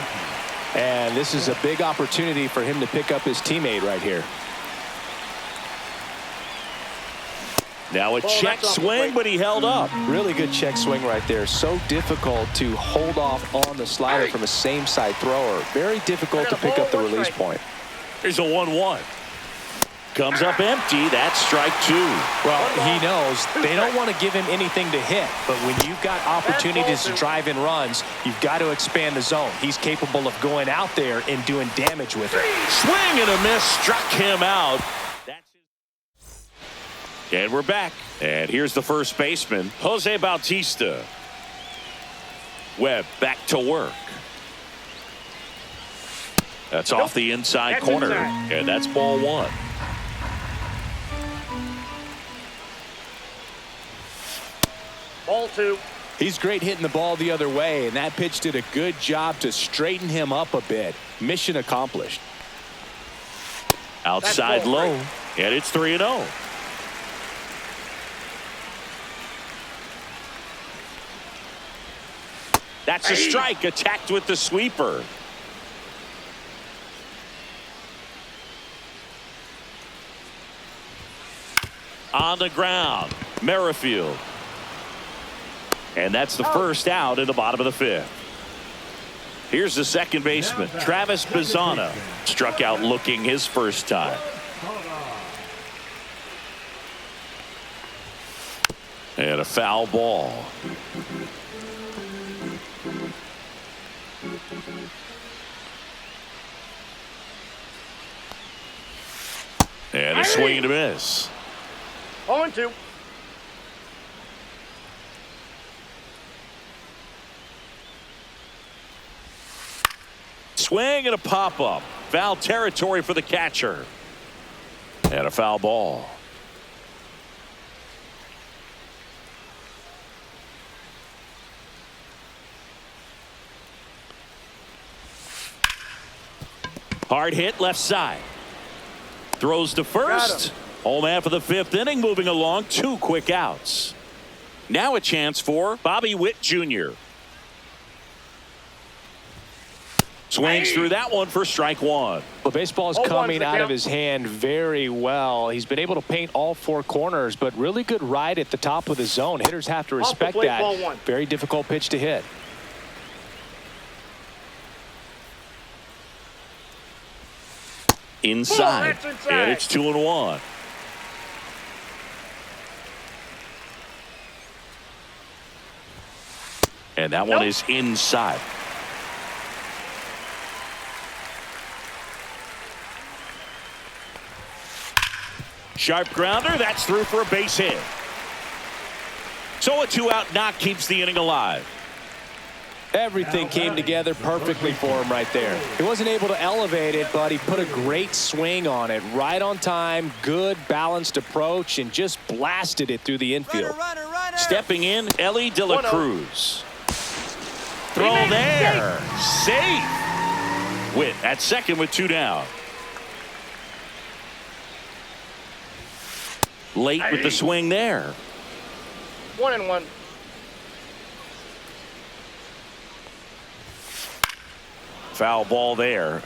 And this is a big opportunity for him to pick up his teammate right here. Now a check swing, but he held up. Really good check swing right there. So difficult to hold off on the slider from a same side thrower. Very difficult to pick up the release point. Here's a 1-1. Comes up empty. That's strike 2. Well, he knows they don't want to give him anything to hit, but when you've got opportunities to drive in runs, you've got to expand the zone. He's capable of going out there and doing damage with it. Swing and a miss, struck him out. And we're back. And here's the first baseman, Jose Bautista. Webb back to work. That's off the inside corner. And that's ball 1. Ball 2. He's great hitting the ball the other way, and that pitch did a good job to straighten him up a bit. Mission accomplished. Outside low. And it's 3-0. That's a strike, attacked with the sweeper. On the ground, Merrifield. And that's the first out in the bottom of the 5th. Here's the second baseman, Travis Bazzana. Struck out looking his first time. And a foul ball. And a swing and a miss. 0-2. Swing and a pop-up. Foul territory for the catcher. And a foul ball. Hard hit left side. Throws to first. Home half of the 5th inning, moving along. 2 quick outs. Now a chance for Bobby Witt Jr. Swings through that one for strike 1. Well, baseball is coming out of his hand very well. He's been able to paint all 4 corners, but really good ride at the top of the zone. Hitters have to respect that. Very difficult pitch to hit. Inside. And it's 2-1. And that one is inside. Sharp grounder. That's through for a base hit. So a 2-out knock keeps the inning alive. Everything came together perfectly for him right there. He wasn't able to elevate it, but he put a great swing on it. Right on time, good balanced approach, and just blasted it through the infield. Runner. Stepping in, Ellie De La Cruz. Throw there. Safe. Witt at second with 2 down. Late with the swing there. 1-1. Foul ball there.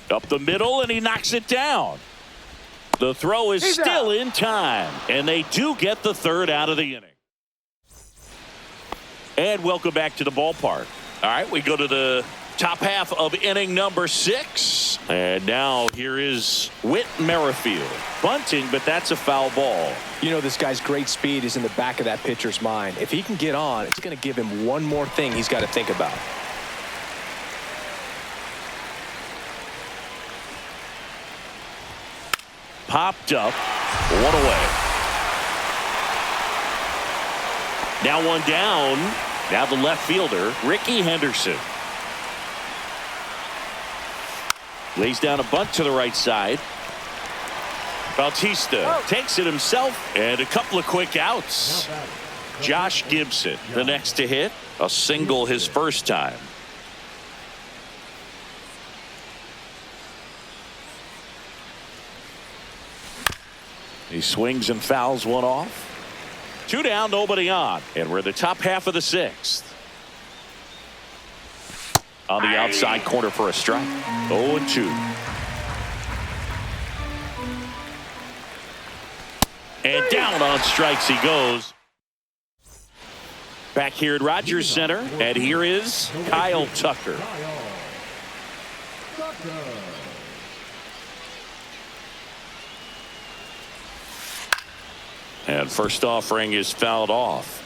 Up the middle, and he knocks it down. The throw is still in time, and they do get the third out of the inning. And welcome back to the ballpark. All right, we go to the top half of inning number 6. And now here is Whit Merrifield. Bunting, but that's a foul ball. You know, this guy's great speed is in the back of that pitcher's mind. If he can get on, it's going to give him one more thing he's got to think about. Popped up, one away. Now one down. Now the left fielder, Ricky Henderson. Lays down a bunt to the right side. Bautista takes it himself, and a couple of quick outs. Josh Gibson, the next to hit, a single his first time. He swings and fouls one off. 2 down, nobody on. And we're in the top half of the 6th. On the outside corner for a strike. 0-2. And down on strikes he goes. Back here at Rogers Center. And here is Kyle Tucker. And first offering is fouled off.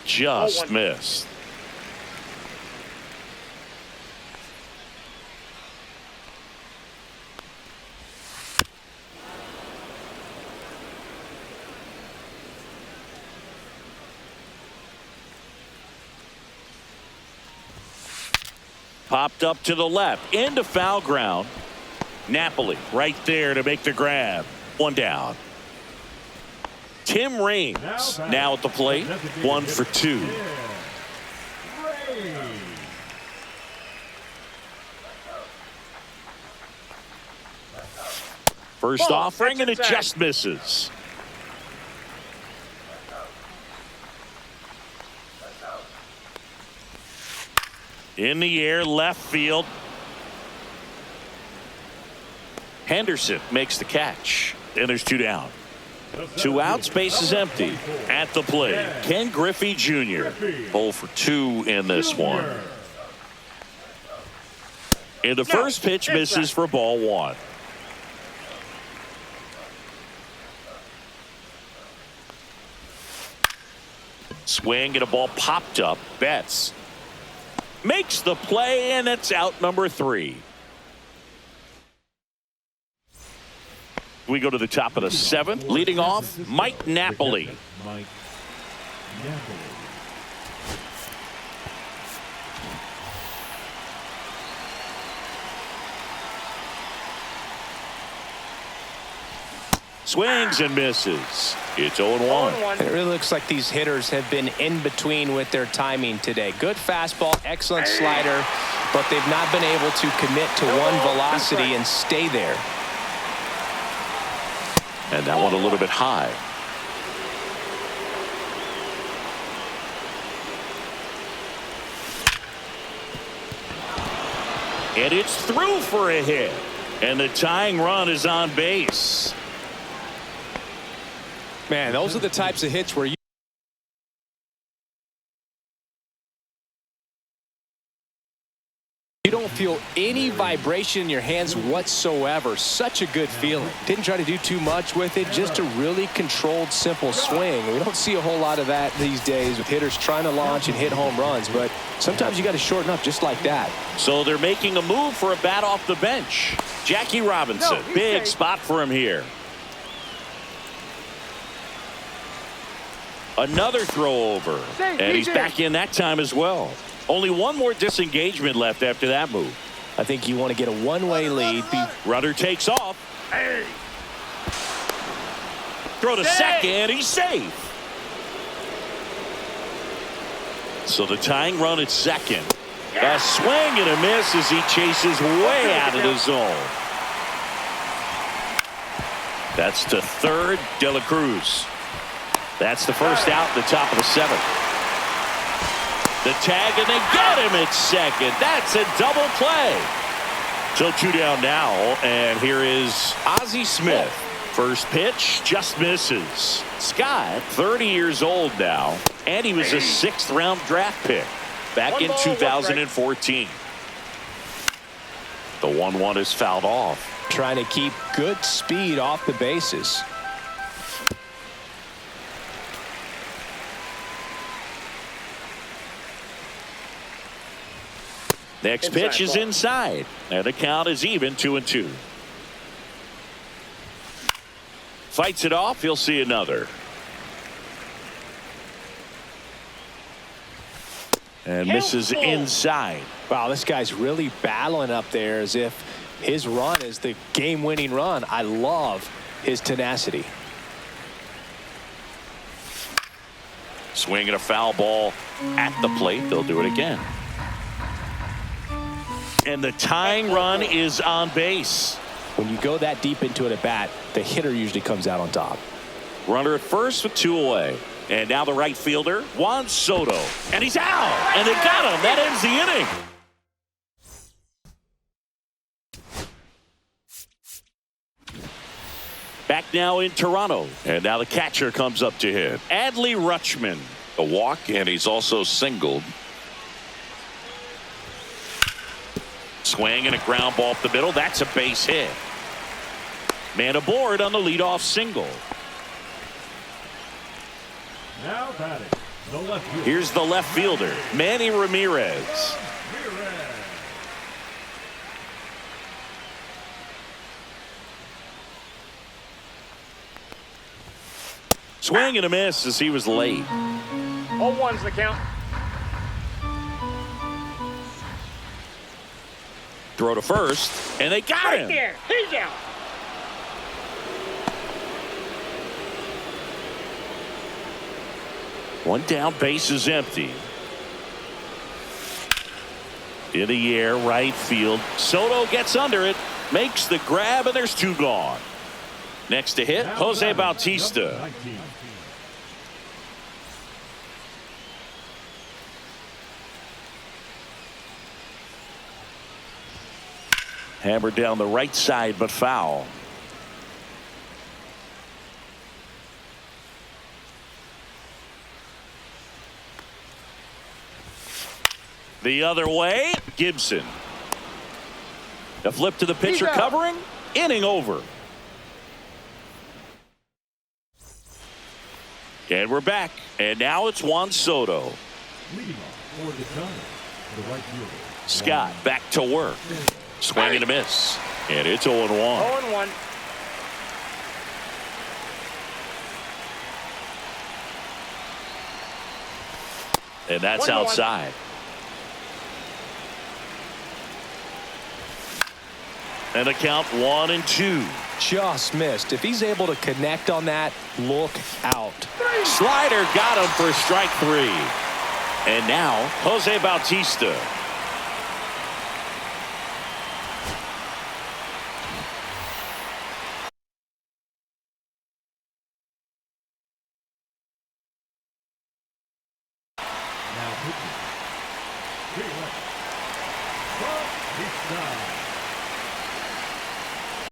Just missed. Popped up to the left into foul ground. Napoli right there to make the grab. 1 down. Tim Raines now at the plate. 1 for 2. First offering, and it just misses. In the air, left field. Henderson makes the catch, and there's 2 down. 2 outs, base is empty. At the plate, Ken Griffey Jr. 0 for 2 in this one. And the first pitch misses for ball 1. Swing and a ball popped up. Betts makes the play, and it's out number 3. We go to the top of the 7th. Leading off, Mike Napoli. Mike Napoli. Swings and misses. It's 0-1. And it really looks like these hitters have been in between with their timing today. Good fastball, excellent slider, but they've not been able to commit to one velocity and stay there. And that one a little bit high. And it's through for a hit. And the tying run is on base. Man, those are the types of hits where you don't feel any vibration in your hands whatsoever. Such a good feeling. Didn't try to do too much with it, just a really controlled, simple swing. We don't see a whole lot of that these days with hitters trying to launch and hit home runs, but sometimes you got to shorten up just like that. So they're making a move for a bat off the bench. Jackie Robinson, big spot for him here. Another throw over, and he's back in that time as well. Only one more disengagement left after that move. I think you want to get a one-way lead. Runner takes off. Throw to second. He's safe. So the tying run at second. A swing and a miss as he chases way out of the zone. That's to third, De La Cruz. That's the first out in the top of the 7th. The tag, and they get him at second. That's a double play. So 2 down now, and here is Ozzie Smith. First pitch just misses. Scott, 30 years old now, and he was a 6th-round draft pick back in 2014. The 1-1 is fouled off. Trying to keep good speed off the bases. Next pitch is inside, and the count is even 2-2. Fights it off. He'll see another. And misses inside. Wow, this guy's really battling up there as if his run is the game-winning run. I love his tenacity. Swinging a foul ball at the plate. They'll do it again. And the tying run is on base. When you go that deep into it at bat, the hitter usually comes out on top. Runner at first with 2 away. And now the right fielder, Juan Soto. And he's out. And they got him. That ends the inning. Back now in Toronto. And now the catcher comes up to hit. Adley Rutschman. A walk, and he's also singled. Swing and a ground ball up the middle. That's a base hit. Man aboard on the leadoff single. Now batting, the left fielder. Here's the left fielder, Manny Ramirez. Swing and a miss as he was late. 0-1's the count. Throw to first, and they got him. There, he's out. One down, base is empty. In the air, right field. Soto gets under it, makes the grab, and there's 2 gone. Next to hit, Jose Bautista. Hammered down the right side, but foul. The other way, Gibson. A flip to the pitcher covering. Inning over. And we're back. And now it's Juan Soto. Leading off for the Giants, the right fielder. Scott back to work. Swing and a miss. And it's 0-1. 0-1. And that's 1-1. outside. And a count 1-2. Just missed. If he's able to connect on that, look out. Slider got him for strike 3. And now Jose Bautista.